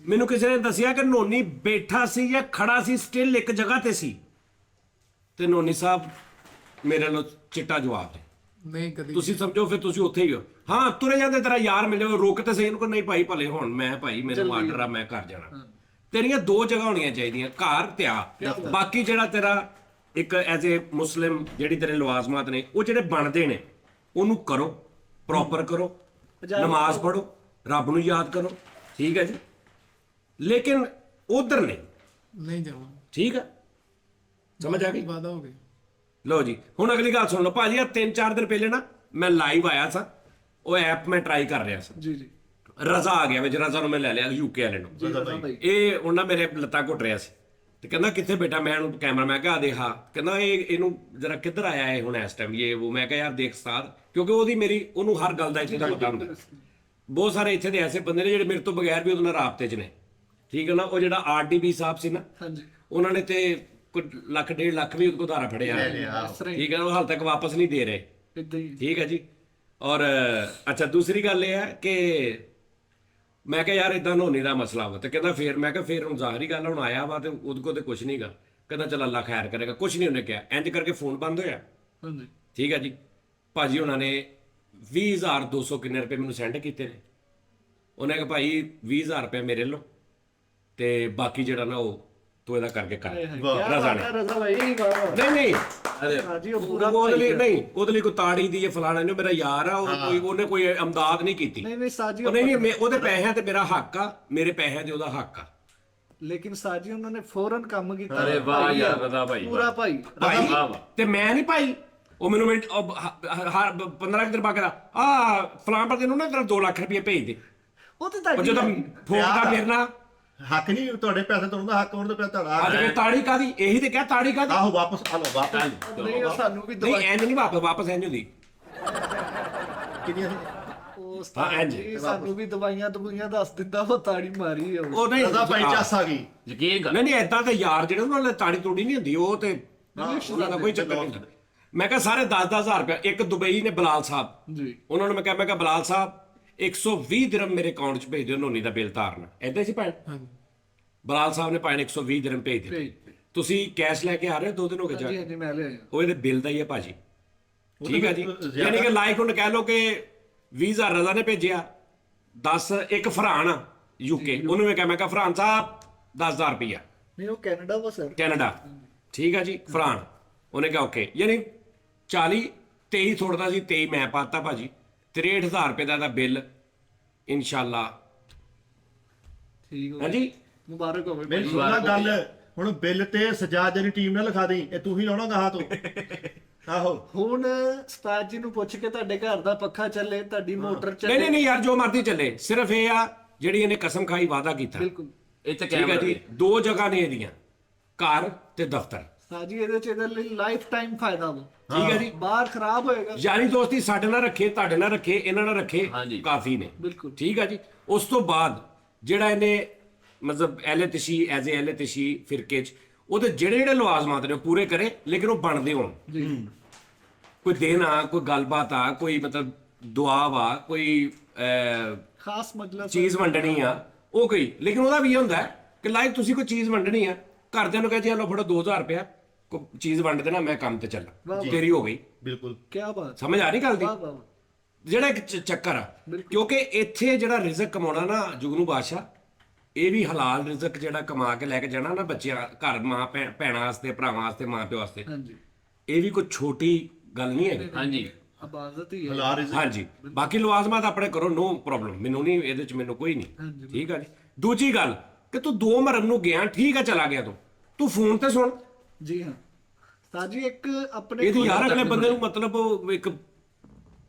ਮੈਨੂੰ ਕਿਸੇ ਨੇ ਦੱਸਿਆ ਕਿ ਨੋਨੀ ਬੈਠਾ ਸੀ ਜਾਂ ਖੜਾ ਸੀ, ਸਟਿਲ ਇੱਕ ਜਗ੍ਹਾ ਤੇ ਸੀ। ਤੇ ਨੋਨੀ ਸਾਹਿਬ ਮੇਰੇ ਨਾਲ ਚਿੱਟਾ ਜਵਾਬ ਦੇ, ਨਹੀਂ ਕਦੀ ਤੁਸੀਂ ਸਮਝੋ ਫਿਰ ਤੁਸੀਂ ਉੱਥੇ ਹੀ ਹੋ। ਹਾਂ ਤੁਰੇ ਜਾਂਦੇ ਤੇਰਾ ਯਾਰ ਮਿਲੇ, ਰੁਕ ਤੇ ਸਹੀ ਇਹਨੂੰ ਕੋਈ ਨਹੀਂ ਭਾਈ ਭਲੇ ਹੁਣ ਮੈਂ ਭਾਈ ਮੈਨੂੰ ਆਰਡਰ ਆ ਮੈਂ ਘਰ ਜਾਣਾ। ਤੇਰੀਆਂ 2 ਜਗ੍ਹਾ ਹੋਣੀਆਂ ਚਾਹੀਦੀਆਂ, ਘਰ ਤੇ ਆ। ਬਾਕੀ ਜਿਹੜਾ ਤੇਰਾ ਇੱਕ ਐਜ਼ ਏ ਮੁਸਲਿਮ ਜਿਹੜੀ ਤੇਰੇ ਲਵਾਜ਼ਮਾਤ ਨੇ ਉਹ ਜਿਹੜੇ ਬਣਦੇ ਨੇ ਉਹਨੂੰ ਕਰੋ, ਪ੍ਰੋਪਰ ਕਰੋ, ਨਮਾਜ਼ ਪੜੋ, ਰੱਬ ਨੂੰ ਯਾਦ ਕਰੋ, ਠੀਕ ਹੈ ਜੀ। ਲੇਕਿਨ ਉਧਰ ਨਹੀਂ ਜਾਵਾਂਗਾ। ਠੀਕ ਹੈ, ਸਮਝ ਆ ਗਈ? ਵਾਦਾ ਹੋ ਗਿਆ। ਲਓ ਜੀ ਹੁਣ ਅਗਲੀ ਗੱਲ ਸੁਣ ਲਓ ਭਾਜੀ। ਆ 3-4 ਦਿਨ ਪਹਿਲੇ ਨਾ ਮੈਂ ਲਾਈਵ ਆਇਆ ਸਾਂ, ਉਹ ਐਪ ਮੈਂ ਟਰਾਈ ਕਰ ਰਿਹਾ ਸਾਂ। ਜੀ ਜੀ ਰਜ਼ਾ ਆ ਗਿਆ ਵਿੱਚ, ਰਜ਼ਾ ਨੂੰ ਮੈਂ ਲੈ ਲਿਆ ਯੂਕੇ ਵਾਲੇ ਨੂੰ। ਜੀ ਰਜ਼ਾ ਭਾਈ। ਇਹ ਉਹਨਾਂ ਮੇਰੇ ਲੱਤਾਂ ਘੁੱਟ ਰਿਹਾ ਸੀ ਤੇ ਕਹਿੰਦਾ ਕਿੱਥੇ ਬੇਟਾ? ਮੈਂ ਉਹਨੂੰ ਕੈਮਰਾ ਮੈਂ ਕਿਹਾ ਆ ਦੇਖ। ਹਾਂ ਕਹਿੰਦਾ ਇਹਨੂੰ ਜਰਾ ਕਿੱਧਰ ਆਇਆ ਹੈ ਹੁਣ ਇਸ ਟਾਈਮ ਇਹ ਉਹ। ਮੈਂ ਕਿਹਾ ਯਾਰ ਦੇਖ ਸਾਧ, ਕਿਉਂਕਿ ਉਹਦੀ ਮੇਰੀ ਉਹਨੂੰ ਹਰ ਗੱਲ ਦਾ ਇੱਥੇ ਦਾ ਪਤਾ ਹੁੰਦਾ। ਬਹੁਤ ਸਾਰੇ ਇੱਥੇ ਦੇ ਐਸੇ ਬੰਦੇ ਨੇ ਜਿਹੜੇ ਮੇਰੇ ਤੋਂ ਬਗੈਰ ਵੀ ਉਹਦੇ ਨਾਲ ਰਾਬਤੇ 'ਚ ਨੇ, ਠੀਕ ਹੈ ਨਾ। ਉਹ ਜਿਹੜਾ ਆਰਡੀਬੀ ਸਾਹਿਬ ਸੀ ਨਾ, ਹਾਂਜੀ ਉਹਨਾਂ ਨੇ ਤੇ ਕੋਈ ਲੱਖ 1.5 ਲੱਖ ਵੀ ਉਹਦੇ ਕੋਲ ਉਧਾਰਾ ਫੜਿਆ, ਠੀਕ ਹੈ। ਉਹ ਹਾਲ ਤੱਕ ਵਾਪਸ ਨਹੀਂ ਦੇ ਰਹੇ, ਇਦਾਂ ਹੀ। ਠੀਕ ਹੈ ਜੀ। ਔਰ ਅੱਛਾ ਦੂਸਰੀ ਗੱਲ ਇਹ ਹੈ ਕਿ ਮੈਂ ਕਿਹਾ ਯਾਰ ਇਦਾਂ ਨੋਨੀ ਦਾ ਮਸਲਾ ਵਾ, ਤੇ ਕਹਿੰਦਾ ਫੇਰ। ਮੈਂ ਕਿਹਾ ਫੇਰ ਹੁਣ ਜ਼ਾਹਰੀ ਗੱਲ ਹੁਣ ਆਇਆ ਵਾ ਤੇ ਉਹਦੇ ਕੋਲ ਤੇ ਕੁਝ ਨਹੀਂਗਾ। ਕਹਿੰਦਾ ਚੱਲ ਅੱਲਾ ਖੈਰ ਕਰੇਗਾ, ਕੁਝ ਨਹੀਂ ਉਹਨੇ ਕਿਹਾ। ਇੰਜ ਕਰਕੇ ਫੋਨ ਬੰਦ ਹੋਇਆ, ਹਾਂਜੀ ਠੀਕ ਹੈ ਜੀ। ਭਾਜੀ ਉਹਨਾਂ ਨੇ 20,200 ਕਿੰਨੇ ਰੁਪਏ ਮੈਨੂੰ ਸੈਂਡ ਕੀਤੇ ਨੇ। ਉਹਨੇ ਕਿਹਾ ਭਾਈ 20,000 ਰੁਪਏ ਮੇਰੇ ਲਓ ਤੇ ਬਾਕੀ ਜਿਹੜਾ ਨਾ ਉਹ ਤੂੰ ਇਹਦਾ ਕਰਕੇ ਕਰ। ਰਜ਼ਾ ਨੇ ਰਜ਼ਾ ਭਾਈ ਵਾਹ। ਨਹੀਂ ਨਹੀਂ ਹਾਂਜੀ ਉਹ ਪੂਰਾ ਉਹਦੇ ਲਈ ਨਹੀਂ, ਉਹਦੇ ਲਈ ਕੋਈ ਤਾੜੀ ਦੀ ਇਹ ਫਲਾਣਾ ਨਹੀਂ, ਮੇਰਾ ਯਾਰ ਆ ਉਹ, ਕੋਈ ਉਹਨੇ ਕੋਈ ਅਮਦਾਦ ਨਹੀਂ ਕੀਤੀ। ਨਹੀਂ ਨਹੀਂ ਸਾਜੀ, ਉਹ ਨਹੀਂ ਨਹੀਂ ਉਹਦੇ ਪੈਸਿਆਂ ਤੇ ਮੇਰਾ ਹੱਕ ਆ, ਮੇਰੇ ਪੈਸਿਆਂ ਤੇ ਉਹਦਾ ਹੱਕ ਆ। ਲੇਕਿਨ ਸਾਜੀ ਉਹਨਾਂ ਨੇ ਫੌਰਨ ਕੰਮ ਕੀਤਾ। ਅਰੇ ਵਾਹ ਯਾਰ ਰਜ਼ਾ ਭਾਈ, ਪੂਰਾ ਭਾਈ। ਭਾਈ ਵਾਹ। ਤੇ ਮੈਂ ਨਹੀਂ ਭਾਈ। ਉਹ ਮੈਨੂੰ ਮਿੰਟ 15 ਦਿਨ ਬਾਅਦ ਕਹਿੰਦਾ ਫਲਾਂ ਪਰ ਤੈਨੂੰ ਨਾ 2 ਲੱਖ ਰੁਪਏ ਭੇਜ ਦੇ। ਉਹ ਤੇ ਉਹ ਤੁਹਾਡੀ ਜਦੋਂ ਫੋਨ ਦਾ ਮੇਰੇ ਨਾਲ ਹੱਕ ਨਹੀਂ ਤੁਹਾਡੇ ਪੈਸੇ ਤੋਂ ਉਹਦਾ ਹੱਕ ਉਹਨਾਂ ਦਾ ਪੈਸਾ ਤੁਹਾਡਾ ਅੱਜ ਹੱਕ। ਮੈਂ ਤਾੜੀ ਕਾਦੀ ਇਹੀ ਤੇ ਕਿਹਾ ਤਾੜੀ ਕਾਦੀ। ਆਹੋ ਵਾਪਸ ਆ ਲਓ ਵਾਪਸ। ਨਹੀਂ, ਉਹ ਸਾਨੂੰ ਵੀ ਨਹੀਂ ਐਂ ਨਹੀਂ ਵਾਪਸ ਐਂ ਹੁੰਦੀ। ਕਿੰਨੀਆਂ ਉਹ ਹਾਂ, ਇੰਝ। ਜੀ ਸਾਨੂੰ ਵੀ ਦਵਾਈਆਂ ਦੱਸ ਦਿੰਦਾ, ਉਹ ਤਾੜੀ ਮਾਰੀ ਆ ਉਹ। ਉਹ ਨਹੀਂ ਰਜ਼ਾ ਭਾਈ ਚੱਸ ਆ ਗਈ। ਯਕੀਨ ਕਰ। ਨਹੀਂ ਨਹੀਂ ਏਦਾਂ ਤੇ ਯਾਰ ਜਿਹੜੇ ਉਹਨਾਂ ਨਾਲ ਤਾੜੀ ਤੋੜੀ ਨਹੀਂ ਹੁੰਦੀ, ਉਹ ਤੇ ਉਹਨਾਂ ਦਾ ਕੋਈ ਚੱਕਰ ਨਹੀਂ ਹੁੰਦਾ। ਮੈਂ ਕਿਹਾ ਸਾਰੇ 10-10,000 ਰੁਪਏ। ਇੱਕ ਦੁਬਈ ਨੇ ਬਲਾਲ ਸਾਹਿਬ, ਜੀ ਉਹਨਾਂ ਨੂੰ ਮੈਂ ਕਿਹਾ ਬਲਾਲ ਸਾਹਿਬ 120 ਦਿਰਹਮ ਮੇਰੇ ਅਕਾਊਂਟ 'ਚ ਭੇਜ ਦਿਓ ਨੋਨੀ ਦਾ ਬਿੱਲ ਤਾਰਨਾ। ਏਦਾਂ ਸੀ ਭੈਣ? ਹਾਂਜੀ ਬਲਾਲ ਸਾਹਿਬ ਨੇ ਭਾਈ 120 ਦਿਰਹਮ ਭੇਜ ਦਿੱਤੇ। ਭੇਜ। ਤੁਸੀਂ ਕੈਸ਼ ਲੈ ਕੇ ਆ ਰਹੇ ਹੋ? 2 ਦਿਨ ਹੋ ਗਏ ਜਾ ਹਾਂਜੀ ਕੇ। ਹਾਂਜੀ ਮੈਂ ਲਿਆ। ਉਹ ਇਹਦੇ ਬਿੱਲ ਦਾ ਹੀ ਹੈ ਭਾਜੀ, ਠੀਕ ਹੈ ਜੀ। ਜ਼ਿਆਦਾ- ਯਾਨੀ ਕਿ ਲਾਈਕ ਹੁਣ ਕਹਿ ਲਓ ਕਿ 20,000 ਰਜ਼ਾ ਨੇ ਭੇਜਿਆ, 10 ਇੱਕ ਫਰਹਾਨ ਯੂਕੇ, ਉਹਨੂੰ ਮੈਂ ਕਿਹਾ ਫਰਹਾਨ ਸਾਹਿਬ 10,000 ਰੁਪਈਆ ਨਹੀਂ ਉਹ ਕੈਨੇਡਾ ਵਾ ਸਰ। ਕੈਨੇਡਾ, ਠੀਕ ਹੈ ਜੀ। ਫਰਹਾਨ ਉਹਨੇ ਕਿਹਾ ਓਕੇ। ਯਾਨੀ 23 ਥੋੜਦਾ ਸੀ, 23 ਮੈਂ ਪਾਤਾ ਭਾਜੀ। 63,000 ਰੁਪਏ ਦਾ ਬਿੱਲ ਇਨਸ਼ਾਅੱਲਾ। ਠੀਕ ਹੋ ਹਾਂਜੀ ਮੁਬਾਰਕ ਹੋਵੇ ਮੇਰੀ ਸੁਣਨਾ ਗੱਲ, ਹੁਣ ਬਿੱਲ ਤੇ ਸਜਾਦ ਦੀ ਟੀਮ ਨਾਲ ਲਿਖਾ ਦੇਈ, ਇਹ ਤੂੰ ਹੀ ਲਾਉਣਾ ਗਾਹਾਂ ਤੋਂ। ਆਹੋ ਹੁਣ ਉਸਤਾਦ ਜੀ ਨੂੰ ਪੁੱਛ ਕੇ ਤੁਹਾਡੇ ਘਰ ਦਾ ਪੱਖਾ ਚੱਲੇ, ਤੁਹਾਡੀ ਮੋਟਰ ਚੱਲੇ। ਨਹੀਂ ਯਾਰ, ਜੋ ਮਰਜ਼ੀ ਚੱਲੇ, ਸਿਰਫ ਇਹ ਆ ਜਿਹੜੀ ਇਹਨੇ ਕਸਮ ਖਾਈ ਵਾਅਦਾ ਕੀਤਾ। ਬਿਲਕੁਲ ਇਹ ਚ ਠੀਕ ਹੈ ਕੈਮਰਾ ਜੀ, 2 ਜਗ੍ਹਾ ਨੇ ਇਹਦੀਆਂ, ਘਰ ਤੇ ਦਫ਼ਤਰ। ਉਸਤਾਦ ਜੀ ਇਹਦੇ ਚ ਇਹਦੇ ਲਈ ਲਾਈਫ ਟਾਈਮ ਫਾਇਦਾ ਵਾ। ਠੀਕ ਹੈ ਜੀ, ਬਾਹਰ ਖਰਾਬ ਹੋਏਗਾ। ਯਾਰੀ ਦੋਸਤੀ ਸਾਡੇ ਨਾਲ ਰੱਖੇ, ਤੁਹਾਡੇ ਨਾਲ ਰੱਖੇ, ਇਹਨਾਂ ਨਾਲ ਰੱਖੇ, ਹਾਂਜੀ। ਕਾਫੀ ਨੇ। ਬਿਲਕੁਲ ਠੀਕ ਹੈ ਜੀ। ਉਸ ਤੋਂ ਬਾਅਦ ਜਿਹੜਾ ਇਹਨੇ ਮਤਲਬ ਐਲਤਸ਼ੀ ਐਜ਼ ਏ ਐਲਤਸ਼ੀ ਫਿਰਕੇ 'ਚ ਉਹਦੇ ਜਿਹੜੇ ਲਵਾਜ਼ਮਾਤ ਨੇ ਉਹ ਪੂਰੇ ਕਰੇ, ਲੇਕਿਨ ਉਹ ਬਣਦੇ ਹੋਣ। ਕੋਈ ਦਿਨ ਆ, ਕੋਈ ਗੱਲਬਾਤ ਆ, ਕੋਈ ਮਤਲਬ ਦੁਆ ਵਾ, ਕੋਈ ਖਾਸ ਮਜਲਿਸ ਚੀਜ਼ ਵੰਡਣੀ ਆ, ਉਹ ਕੋਈ, ਲੇਕਿਨ ਉਹਦਾ ਵੀ ਇਹ ਹੁੰਦਾ ਕਿ ਲਾਈਕ ਤੁਸੀਂ ਕੋਈ ਚੀਜ਼ ਵੰਡਣੀ ਆ, ਘਰਦਿਆਂ ਨੂੰ ਕਹਿੰਦੇ ਆ ਲਓ ਫੜੋ 2000 ਰੁਪਇਆ, ਕੋਈ ਚੀਜ਼ ਵੰਡ ਦੇਣਾ, ਮੈਂ ਕੰਮ ਤੇ ਚੱਲਾਂ, ਤੇਰੀ ਹੋ ਗਈ। ਬਿਲਕੁਲ। ਕੀ ਬਾਤ। ਸਮਝ ਆ ਰਹੀ ਗੱਲ ਦੀ? ਵਾਹ ਵਾਹ। ਜਿਹੜਾ ਇੱਕ ਚੱਕਰ ਆ, ਕਿਉਂਕਿ ਇੱਥੇ ਜਿਹੜਾ ਰਿਜ਼ਕ ਕਮਾਉਣਾ ਨਾ ਜੁਗਨੂ ਬਾਦਸ਼ਾਹ, ਇਹ ਵੀ ਹਲਾਲ ਰਿਜ਼ਕ ਜਿਹੜਾ ਕਮਾ ਕੇ ਲੈ ਕੇ ਜਾਣਾ ਨਾ ਬੱਚਿਆਂ ਘਰ, ਮਾਂ ਭੈਣਾਂ ਵਾਸਤੇ, ਭਰਾਵਾਂ ਵਾਸਤੇ, ਮਾਂ ਪਿਓ ਵਾਸਤੇ, ਹਾਂਜੀ ਇਹ ਵੀ ਕੋਈ ਛੋਟੀ ਗੱਲ ਨਹੀਂ ਹੈਗੀ। ਹਾਂਜੀ ਇਬਾਦਤ ਹੀ ਹੈ। ਹਲਾਰ ਹਾਂਜੀ, ਬਾਕੀ ਲਵਾਜ਼ਮਾਤ ਆਪਣੇ ਕਰੋ, ਨੋ ਪ੍ਰੋਬਲਮ, ਮੈਨੂੰ ਨਹੀਂ ਇਹਦੇ ਚ, ਮੈਨੂੰ ਕੋਈ ਨਹੀਂ। ਠੀਕ ਆ ਜੀ। ਦੂਜੀ ਗੱਲ ਕਿ ਤੂੰ 2 ਮਰਮ ਨੂੰ ਗਿਆ, ਠੀਕ ਆ, ਚਲਾ ਗਿਆ ਤੂੰ ਫੋਨ ਤੇ ਸੁਣ। ਜੀ ਹਾਂ ਉਸਤਾਦ ਜੀ, ਇੱਕ ਆਪਣੇ ਇਹਦੀ ਯਾਰ ਅਗਲੇ ਬੰਦੇ ਨੂੰ ਮਤਲਬ ਇੱਕ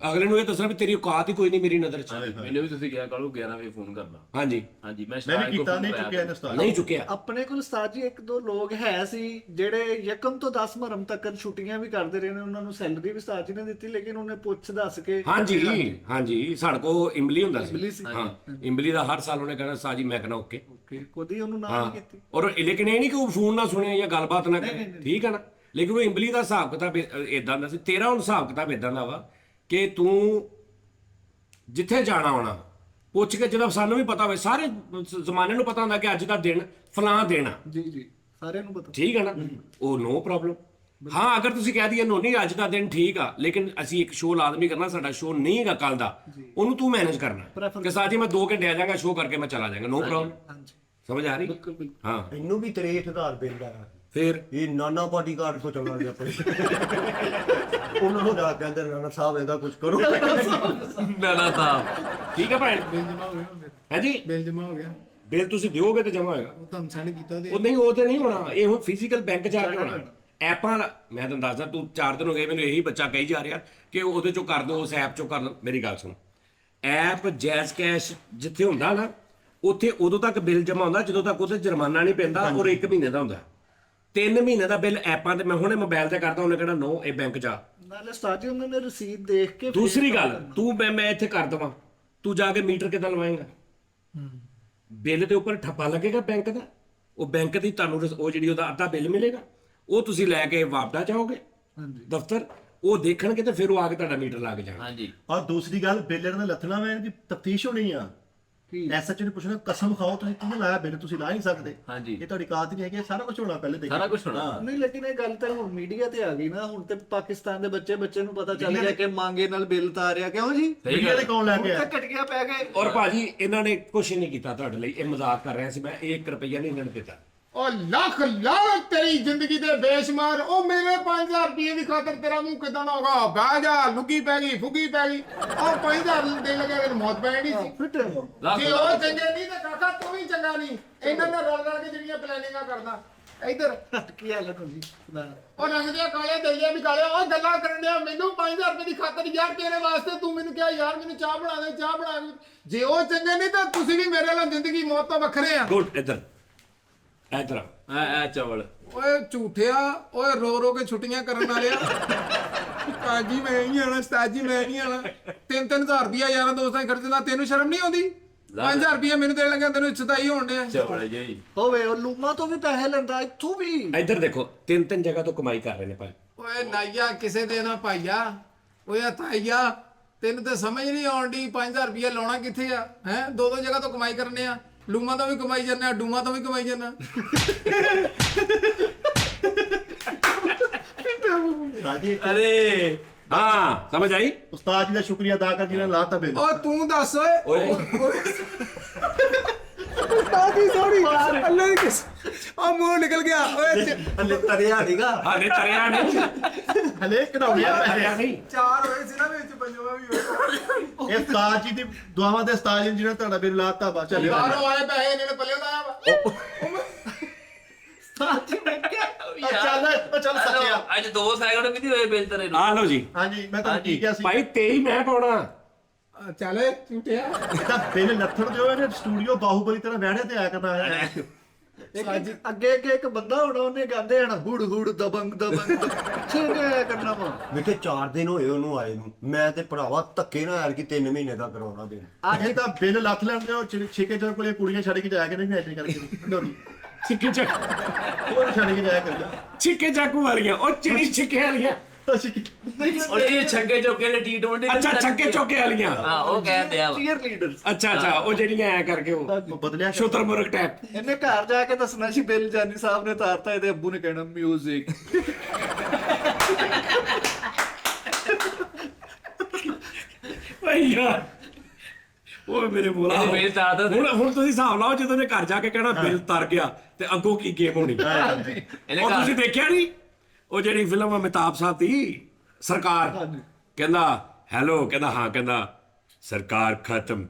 ਅਗਲੇ ਨੂੰ ਇਹ ਦੱਸਣਾ ਵੀ ਤੇਰੀ ਔਕਾਤ ਹੀ ਕੋਈ ਨਹੀਂ ਮੇਰੀ ਨਜ਼ਰ 'ਚ। ਮੈਨੂੰ ਵੀ ਤੁਸੀਂ ਕਿਹਾ ਕੱਲ 11 ਵਜੇ ਫੋਨ ਕਰਨਾ। ਹਾਂਜੀ, ਹਾਂਜੀ ਮੈਂ ਵੀ ਕੀਤਾ, ਨਹੀਂ ਚੁੱਕਿਆ ਇਹਨੇ ਉਸਤਾਦ। ਨਹੀਂ ਚੁੱਕਿਆ। ਆਪਣੇ ਕੋਲ ਉਸਤਾਦ ਜੀ 1-2 ਲੋਕ ਹੈ ਸੀ ਜਿਹੜੇ ਯਕਮ ਤੋਂ 10 ਮੁਹਰਮ ਤੱਕ ਛੁੱਟੀਆਂ ਵੀ ਕਰਦੇ ਰਹੇ ਨੇ, ਉਹਨਾਂ ਨੂੰ ਸੈਲਰੀ ਵੀ ਉਸਤਾਦ ਜੀ ਨੇ ਦਿੱਤੀ, ਲੇਕਿਨ ਉਹਨੇ ਪੁੱਛ ਦੱਸ ਕੇ। ਹਾਂਜੀ ਸਾਡੇ ਕੋਲ ਇਮਲੀ ਹੁੰਦਾ ਇਮਲੀ ਸੀ। ਸੀ। ਹਾਂ, ਇਮਲੀ ਦਾ ਹਰ ਸਾਲ ਉਹਨੇ ਕਹਿਣਾ ਸਾਜੀ ਮੈਂ ਕਹਿਣਾ ਓਕੇ। ਕਦੀ ਉਹਨੂੰ ਨਾ ਨਹੀਂ ਕੀਤੀ। ਔਰ ਲੇਕਿਨ ਇਹ ਨਹੀਂ ਕਿ ਉਹ ਫੋਨ ਨਾ ਸੁਣੇ ਜਾਂ ਗੱਲਬਾਤ ਨਾ ਕਰੇ, ਠੀਕ ਹੈ ਨਾ, ਲੇਕਿਨ ਉਹ ਇਮਲੀ ਦਾ ਹਿਸਾਬ ਕਿਤਾਬ ਇਦਾਂ ਦਾ ਸੀ। ਤੇਰਾ ਹੁਣ ਹਿਸਾਬ ਕਿਤਾਬ ਇਦਾਂ ਦਾ ਵਾ ਕਿ ਤੂੰ ਜਿੱਥੇ ਜਾਣਾ ਹੋਣਾ ਪੁੱਛ ਕੇ, ਜਦੋਂ ਸਾਨੂੰ ਵੀ ਪਤਾ ਹੋਵੇ, ਸਾਰੇ ਜ਼ਮਾਨੇ ਨੂੰ ਪਤਾ ਹੁੰਦਾ ਕਿ ਅੱਜ ਦਾ ਦਿਨ ਫਲਾਂ ਦੇਣਾ, ਜੀ ਜੀ ਸਾਰਿਆਂ ਨੂੰ ਪਤਾ। ਠੀਕ ਹੈ ਨਾ, ਉਹ ਨੋ ਪ੍ਰੋਬਲਮ। ਹਾਂ, ਅਗਰ ਤੁਸੀਂ ਕਹਿ ਦਈਏ ਨੋ ਨਹੀਂ ਅੱਜ ਦਾ ਦਿਨ ਠੀਕ ਆ, ਲੇਕਿਨ ਅਸੀਂ ਇੱਕ ਸ਼ੋਅ ਲਾਜ਼ਮੀ ਕਰਨਾ, ਸਾਡਾ ਸ਼ੋਅ ਨਹੀਂ ਹੈਗਾ ਕੱਲ ਦਾ, ਉਹਨੂੰ ਤੂੰ ਮੈਨੇਜ ਕਰਨਾ ਕਿ ਸਾਜੀ ਮੈਂ 2 ਘੰਟੇ ਆ ਜਾਵਾਂਗਾ, ਸ਼ੋਅ ਕਰਕੇ ਮੈਂ ਚਲਾ ਜਾਵਾਂਗਾ, ਨੋ ਪ੍ਰੋਬਲਮ। ਹਾਂਜੀ ਸਮਝ ਆ ਰਹੀ? ਬਿਲਕੁਲ ਬਿਲਕੁਲ। ਹਾਂ, ਇਹਨੂੰ ਵੀ 63000 ਬਿੱਲ ਆ। ਫਿਰ ਇਹ ਨਾਨਾ ਪਾਰਟੀ ਕਾਰਡ ਤੋਂ ਚੱਲਣਾ ਗਿਆ ਆਪਣੇ। ਉਹਨਾਂ ਨੂੰ ਜਾ ਕਹਿੰਦੇ ਨਾਨਾ ਸਾਹਿਬ ਇਹਦਾ ਕੁਝ ਕਰੋ। ਨਾ ਤਾਂ ਠੀਕ ਹੈ ਭੈਣ, ਬਿੱਲ ਜਮਾ ਹੋ ਗਿਆ ਮੇਰਾ। ਹੈ ਜੀ, ਬਿੱਲ ਜਮਾ ਹੋ ਗਿਆ, ਬਿੱਲ ਤੁਸੀਂ ਦਿਓਗੇ ਤੇ ਜਮਾ ਹੋਏਗਾ। ਉਹ ਤੁਹਾਨੂੰ ਸੈਂਡ ਕੀਤਾ ਤੇ ਉਹ ਨਹੀਂ, ਉਹ ਤੇ ਨਹੀਂ ਹੋਣਾ, ਇਹ ਹੁਣ ਫਿਜ਼ੀਕਲ ਬੈਂਕ ਜਾ ਕੇ ਹੋਣਾ। ਐਪਾਂ ਮੈਂ ਤੁਹਾਨੂੰ ਦੱਸਦਾ, ਤੂੰ 4 ਦਿਨ ਹੋ ਗਏ ਮੈਨੂੰ ਇਹੀ ਬੱਚਾ ਕਹੀ ਜਾ ਰਿਹਾ ਕਿ ਉਹਦੇ ਚੋਂ ਕਰ ਦਿਓ, ਉਸ ਐਪ ਚੋਂ ਕਰ ਦਿਓ। ਮੇਰੀ ਗੱਲ ਸੁਣ, ਐਪ ਜੈਜ਼ ਕੈਸ਼ ਜਿੱਥੇ ਹੁੰਦਾ ਨਾ, ਉੱਥੇ ਉਦੋਂ ਤੱਕ ਬਿੱਲ ਜਮਾ ਹੁੰਦਾ ਜਦੋਂ ਤੱਕ ਉਹਦੇ ਜੁਰਮਾਨਾ ਨਹੀਂ ਪੈਂਦਾ, ਔਰ 1 ਮਹੀਨੇ ਦਾ ਹੁੰਦਾ। 3 ਮਹੀਨੇ ਦਾ ਬਿੱਲ ਐਪਾਂ ਤੇ ਮੈਂ ਹੁਣੇ ਮੋਬਾਈਲ ਤੇ ਕਰਦਾ, ਉਹਨੇ ਕਹਿਣਾ ਨੋ, ਇਹ ਬੈਂਕ ਜਾ। ਨਾਲੇ ਉਸਤਾਦ ਜੀ ਉਹਨਾਂ ਨੇ ਰਸੀਦ ਦੇਖ ਕੇ। ਦੂਸਰੀ ਗੱਲ, ਤੂੰ ਮੈਂ ਇੱਥੇ ਕਰ ਦਵਾਂ, ਤੂੰ ਜਾ ਕੇ ਮੀਟਰ ਕਿੱਦਾਂ ਲਵਾਏਗਾ? ਬਿੱਲ ਦੇ ਉੱਪਰ ਠੱਪਾ ਲੱਗੇਗਾ ਬੈਂਕ ਦਾ, ਉਹ ਬੈਂਕ ਦੀ ਤੁਹਾਨੂੰ ਉਹ ਜਿਹੜੀ ਉਹਦਾ ਅੱਧਾ ਬਿੱਲ ਮਿਲੇਗਾ, ਉਹ ਤੁਸੀਂ ਲੈ ਕੇ ਵਾਪਸ ਜਾਓਗੇ ਦਫ਼ਤਰ, ਉਹ ਦੇਖਣਗੇ ਤੇ ਫਿਰ ਉਹ ਆ ਕੇ ਤੁਹਾਡਾ ਮੀਟਰ ਲਾ ਕੇ ਜਾਣਾ। ਹਾਂਜੀ। ਔਰ ਦੂਸਰੀ ਗੱਲ, ਬਿੱਲ ਇਹਨਾਂ ਦਾ ਲੱਥਣਾ ਮੈਂ ਇਹਦੀ ਤਫਤੀਸ਼ ਹੋਣੀ ਆ। ਐਸਐਚਓ ਨੇ ਪੁੱਛਣਾ ਕਸਮ ਖਾਓ ਤੁਸੀਂ ਕਿਹਨੇ ਲਾਇਆ ਬਿੱਲ, ਤੁਸੀਂ ਲਾ ਨਹੀਂ ਸਕਦੇ। ਹਾਂਜੀ। ਇਹ ਤੁਹਾਡੀ ਕਾਤ ਨਹੀਂ ਹੈਗੀ, ਸਾਰਾ ਕੁਝ ਹੋਣਾ ਪਹਿਲੇ ਦੇਖੋ। ਸਾਰਾ ਕੁਝ ਹੋਣਾ। ਨਹੀਂ, ਲੇਕਿਨ ਇਹ ਗੱਲ ਤਾਂ ਹੁਣ ਮੀਡੀਆ ਤੇ ਆ ਗਈ ਨਾ, ਹੁਣ ਤੇ ਪਾਕਿਸਤਾਨ ਦੇ ਬੱਚੇ ਨੂੰ ਪਤਾ ਚੱਲ ਗਿਆ ਕਿ ਮੰਗੇ ਨਾਲ ਬਿੱਲ ਤਾਰਿਆ। ਕਿਉਂ ਜੀ? ਮੀਡੀਆ ਦੇ ਕੌਣ ਲੈ ਕੇ ਤਾਂ ਆਇਆ? ਕਟਕੀਆਂ ਪੈ ਗਏ। ਔਰ ਭਾਜੀ ਇਹਨਾਂ ਨੇ ਕੁਛ ਨਹੀਂ ਕੀਤਾ ਤੁਹਾਡੇ ਲਈ, ਇਹ ਮਜ਼ਾਕ ਕਰ ਰਿਹਾ ਸੀ ਮੈਂ, 1 ਰੁਪਈਆ ਨਹੀਂ ਇਹਨਾਂ ਨੇ ਦਿੱਤਾ। ਉਹ ਲੱਖ ਲਾਹਨਤ ਤੇਰੀ ਜ਼ਿੰਦਗੀ ਦੇ ਬੇਸ਼ੁਮਾਰ। ਉਹ ਮੇਰੇ 5000 ਰੁਪਏ ਦੀ ਖਾਤਰ ਤੇਰਾ ਮੂੰਹ ਕਿਦਾਂ ਨਾ ਹੋਗਾ? ਬਹਿ ਜਾ, ਲੁੱਗੀ ਪੈ ਗਈ, ਫੁੱਗੀ ਪੈ ਗਈ। ਉਹ 5000 ਦੇ ਲਗੇ ਤੇ ਮੌਤ ਪੈਣੀ ਸੀ। ਫਿੱਟ ਜੇ ਉਹ ਚੰਗੇ ਨਹੀਂ ਤਾਂ ਕਾਕਾ ਤੂੰ ਵੀ ਚੰਗਾ ਨਹੀਂ। ਇਹਨਾਂ ਨੇ ਰਲ ਰਲ ਕੇ ਜਿਹੜੀਆਂ ਪਲੈਨਿੰਗਾਂ ਕਰਦਾ ਇੱਧਰ। ਕੀ ਹਾਲ ਹੈ ਤੁਹਾਡੀ? ਉਹ ਰੰਗਦੇ ਕਾਲੇ ਦਈਏ ਵੀ ਕਾਲੇ। ਉਹ ਗੱਲਾਂ ਕਰਨ ਡਿਆ ਮੈਨੂੰ 5000 ਰੁਪਏ ਦੀ ਖਾਤਰ। ਯਾਰ ਤੇਰੇ ਵਾਸਤੇ ਤੂੰ ਮੈਨੂੰ ਕਿਹਾ ਯਾਰ ਮੈਨੂੰ ਚਾਹ ਬਣਾ ਦੇ, ਚਾਹ ਬਣਾ ਦੇ। ਜੇ ਉਹ ਚੰਗੇ ਨਹੀਂ ਤਾਂ ਤੁਸੀਂ ਵੀ ਮੇਰੇ ਨਾਲ ਜ਼ਿੰਦਗੀ ਮੌਤ ਤੋਂ ਵੱਖਰੇ ਆ। ਗੁੱਡ, ਇੱਧਰ ਇੱਧਰ ਆ ਚਾਵਲ। ਓਏ ਝੂਠਿਆ, ਓਏ ਰੋ ਰੋ ਕੇ ਛੁੱਟੀਆਂ ਕਰਨ ਵਾਲਿਆ। ਕਾਜੀ ਮੈਂ ਨਹੀਂ ਆਣਾ, ਸਤਾਜੀ ਮੈਂ ਨਹੀਂ ਆਣਾ। 3-3000 ਰੁਪਇਆ ਯਾਰਾਂ ਦੋਸਤਾਂ ਖਰਚ ਦਿੰਦਾ, ਤੈਨੂੰ ਸ਼ਰਮ ਨਹੀਂ ਆਉਂਦੀ? 5000 ਰੁਪਇਆ ਮੈਨੂੰ ਦੇਣ ਲੱਗਿਆ, ਤੈਨੂੰ ਸਤਾਈ ਹੋਣ ਡਿਆ। ਚਾਵਲ ਜੀ ਹੋਵੇ ਉਹ ਲੂਮਾ ਤੋਂ ਵੀ ਪੈਸੇ ਲੈਂਦਾ, ਇੱਥੋਂ ਵੀ। ਇੱਧਰ ਦੇਖੋ, 3 ਜਗ੍ਹਾ ਤੋਂ ਕਮਾਈ ਕਰ ਰਹੇ ਨੇ ਭਾਈ। ਓਏ ਨਾਈਆ ਕਿਸੇ ਦੇ ਨਾ ਭਾਈਆ, ਓਏ ਆ ਤਾਈਆ, ਤੈਨੂੰ ਤਾਂ ਸਮਝ ਨਹੀਂ ਆਉਂਦੀ 5000 ਰੁਪਇਆ ਲਾਉਣਾ ਕਿੱਥੇ ਆ? ਹੈ 2 ਜਗ੍ਹਾ ਤੋਂ ਕਮਾਈ ਕਰਨੇ ਆ। ਲੂਮਾ ਤੋਂ ਵੀ ਕਮਾਈ ਜਾਂਦੇ ਆ, ਡੂਮਾ ਤੋਂ ਵੀ ਕਮਾਈ ਜਾਂਦਾ। ਰਾਜੀ, ਅਰੇ ਹਾਂ, ਸਮਝ ਆਈ? ਉਸਤਾਦ ਜੀ ਦਾ ਸ਼ੁਕਰੀਆ ਅਦਾ ਕਰ ਜਿਹਨਾਂ ਲਾਤਾ ਬਿੱਲ। ਓ ਤੂੰ ਦੱਸ ਓਏ। ਓਏ ਤਾਦੀ ਸੋੜੀ ਅੱਲੇ ਦੀ ਕਿਸ ਆ ਮੂੰਹ ਨਿਕਲ ਗਿਆ ਓਏ। ਹਲੇ ਤਰਿਆ ਨੀਗਾ। ਹਾਲੇ ਤਰਿਆ ਨਹੀਂ, ਹਲੇ ਕਢਾਉਣਿਆ ਪੈਸੇ। ਤਰਿਆ ਨਹੀਂ। 4 ਹੋਏ ਸੀ ਨਾ ਵਿੱਚ, ਪੰਜਵਾਂ ਵੀ ਹੋਇਆ। ਇਹ ਉਸਤਾਦ ਜੀ ਦੀ ਦੁਆਵਾਂ ਦੇ ਉਸਤਾਦ ਜੀ ਨੇ ਜਿਹਨਾਂ ਤੁਹਾਡਾ ਬਿੱਲ ਲਾਤਾ ਬਾ ਚੱਲਿਆ। ਬਾਹਰੋਂ ਆਏ ਪੈਸੇ ਇਹਨਾਂ ਨੇ ਪੱਲੇ ਲਾਇਆ ਵਾ। ਉਸਤਾਦ ਅੱਜ 2 ਸੈਕਿੰਡ ਵੀ ਨਹੀਂ ਹੋਏ ਬਿੱਲ ਤੇਰੇ ਨੂੰ। ਆ ਲਓ ਜੀ ਹਾਂਜੀ ਮੈਂ ਤੁਹਾਨੂੰ ਕੀ ਕਿਹਾ ਸੀ ਭਾਈ 23 ਮੈਂ ਪਾਉਣਾ। ਚੱਲ ਝੂਠਿਆ ਤਾਂ ਬਿੱਲ ਲੱਥਣ ਦਿਓ, ਇਹਨੇ ਸਟੂਡੀਓ ਬਾਹੂਬਲੀ ਤਰ੍ਹਾਂ ਬੈਠੇ ਤੇ ਆਇਆ ਕਰਨਾ ਹੈ। ਅੱਗੇ ਇੱਕ ਬੰਦਾ ਹੋਣਾ, ਉਹਨੇ ਗਾਉਂਦੇ ਹਨ ਹੁੜ ਹੁੜ ਦਬੰਗ ਦਬੰਗ ਪਿੱਛੇ ਨੇ ਆਇਆ ਕਰਨਾ ਵਾ। ਵੇਖੇ 4 ਦਿਨ ਹੋਏ ਉਹਨੂੰ ਆਏ ਨੂੰ, ਮੈਂ ਤੇ ਭਰਾਵਾ ਧੱਕੇ ਨਾਲ ਯਾਰ ਕਿ 3 ਮਹੀਨੇ ਦਾ ਕਰਾਉਣਾ ਦੇਣ। ਇਹ ਤਾਂ ਬਿੱਲ ਲੱਥ ਲੈਂਦੇ ਹੋ ਛੇਕੇ ਜਰ ਕੋਲੇ ਕੁੜੀਆਂ ਛੱਡ ਕੇ ਜਾਇਆ ਕਿ ਨਹੀਂ ਐਕਟਿੰਗ ਕਰਕੇ ਢੋਲੀ ਛਿੱਕੇ ਚੱਕ ਉਹ ਛੱਡ ਕੇ ਜਾਇਆ ਕਰਦਾ ਛਿੱਕੇ ਚਾਕੂ ਵਾਲੀਆਂ, ਉਹ ਚਿੜੀ ਛਿੱਕੇ ਵਾਲੀਆਂ। ਉਹ ਇਹ ਛੱਗੇ ਚੌਕੇ ਦੇ T20 ਅੱਛਾ ਛੱਕੇ ਚੌਕੇ ਵਾਲੀਆਂ। ਹਾਂ ਉਹ ਕਹਿੰਦੇ ਆ ਚੀਅਰ ਲੀਡਰ ਅੱਛਾ ਉਹ ਜਿਹੜੀਆਂ ਐ ਕਰਕੇ ਉਹ ਬਦਲਿਆ ਸ਼ੁਤਰ ਮੁਰਗ ਟੈਪ। ਇਹਨੇ ਘਰ ਜਾ ਕੇ ਦੱਸਣਾ ਸੀ ਬਿੱਲ ਜਾਨੀ ਸਾਹਿਬ ਨੇ ਤਾਰਤਾ, ਇਹਦੇ ਅੱਬੂ ਨੇ ਕਹਿਣਾ ਮਿਊਜ਼ਿਕ। ਭਾਈ ਯਾਰ ਉਹ ਮੇਰੇ ਬੋਲਾ ਇਹਨੇ ਬਿੱਲ ਤਾਰਤਾ ਤੇ- ਹੁਣ ਤੁਸੀਂ ਹਿਸਾਬ ਲਾਓ, ਜਦੋਂ ਨੇ ਘਰ ਜਾ ਕੇ ਕਹਿਣਾ ਬਿੱਲ ਤਰ ਗਿਆ ਤੇ ਅੱਗੋਂ ਕੀ ਗੇਮ ਹੋਣੀ। ਇਹਨੇ ਉਹ ਘਰ- ਤੁਸੀਂ ਦੇਖਿਆ ਨਹੀਂ ਉਹ ਜਿਹੜੀ ਫਿਲਮ ਅਮਿਤਾਭ ਸਾਹਿਬ ਦੀ ਸਰਕਾਰ, ਕਹਿੰਦਾ ਹੈਲੋ, ਕਹਿੰਦਾ ਹਾਂ, ਕਹਿੰਦਾ ਸਰਕਾਰ ਖਤਮ।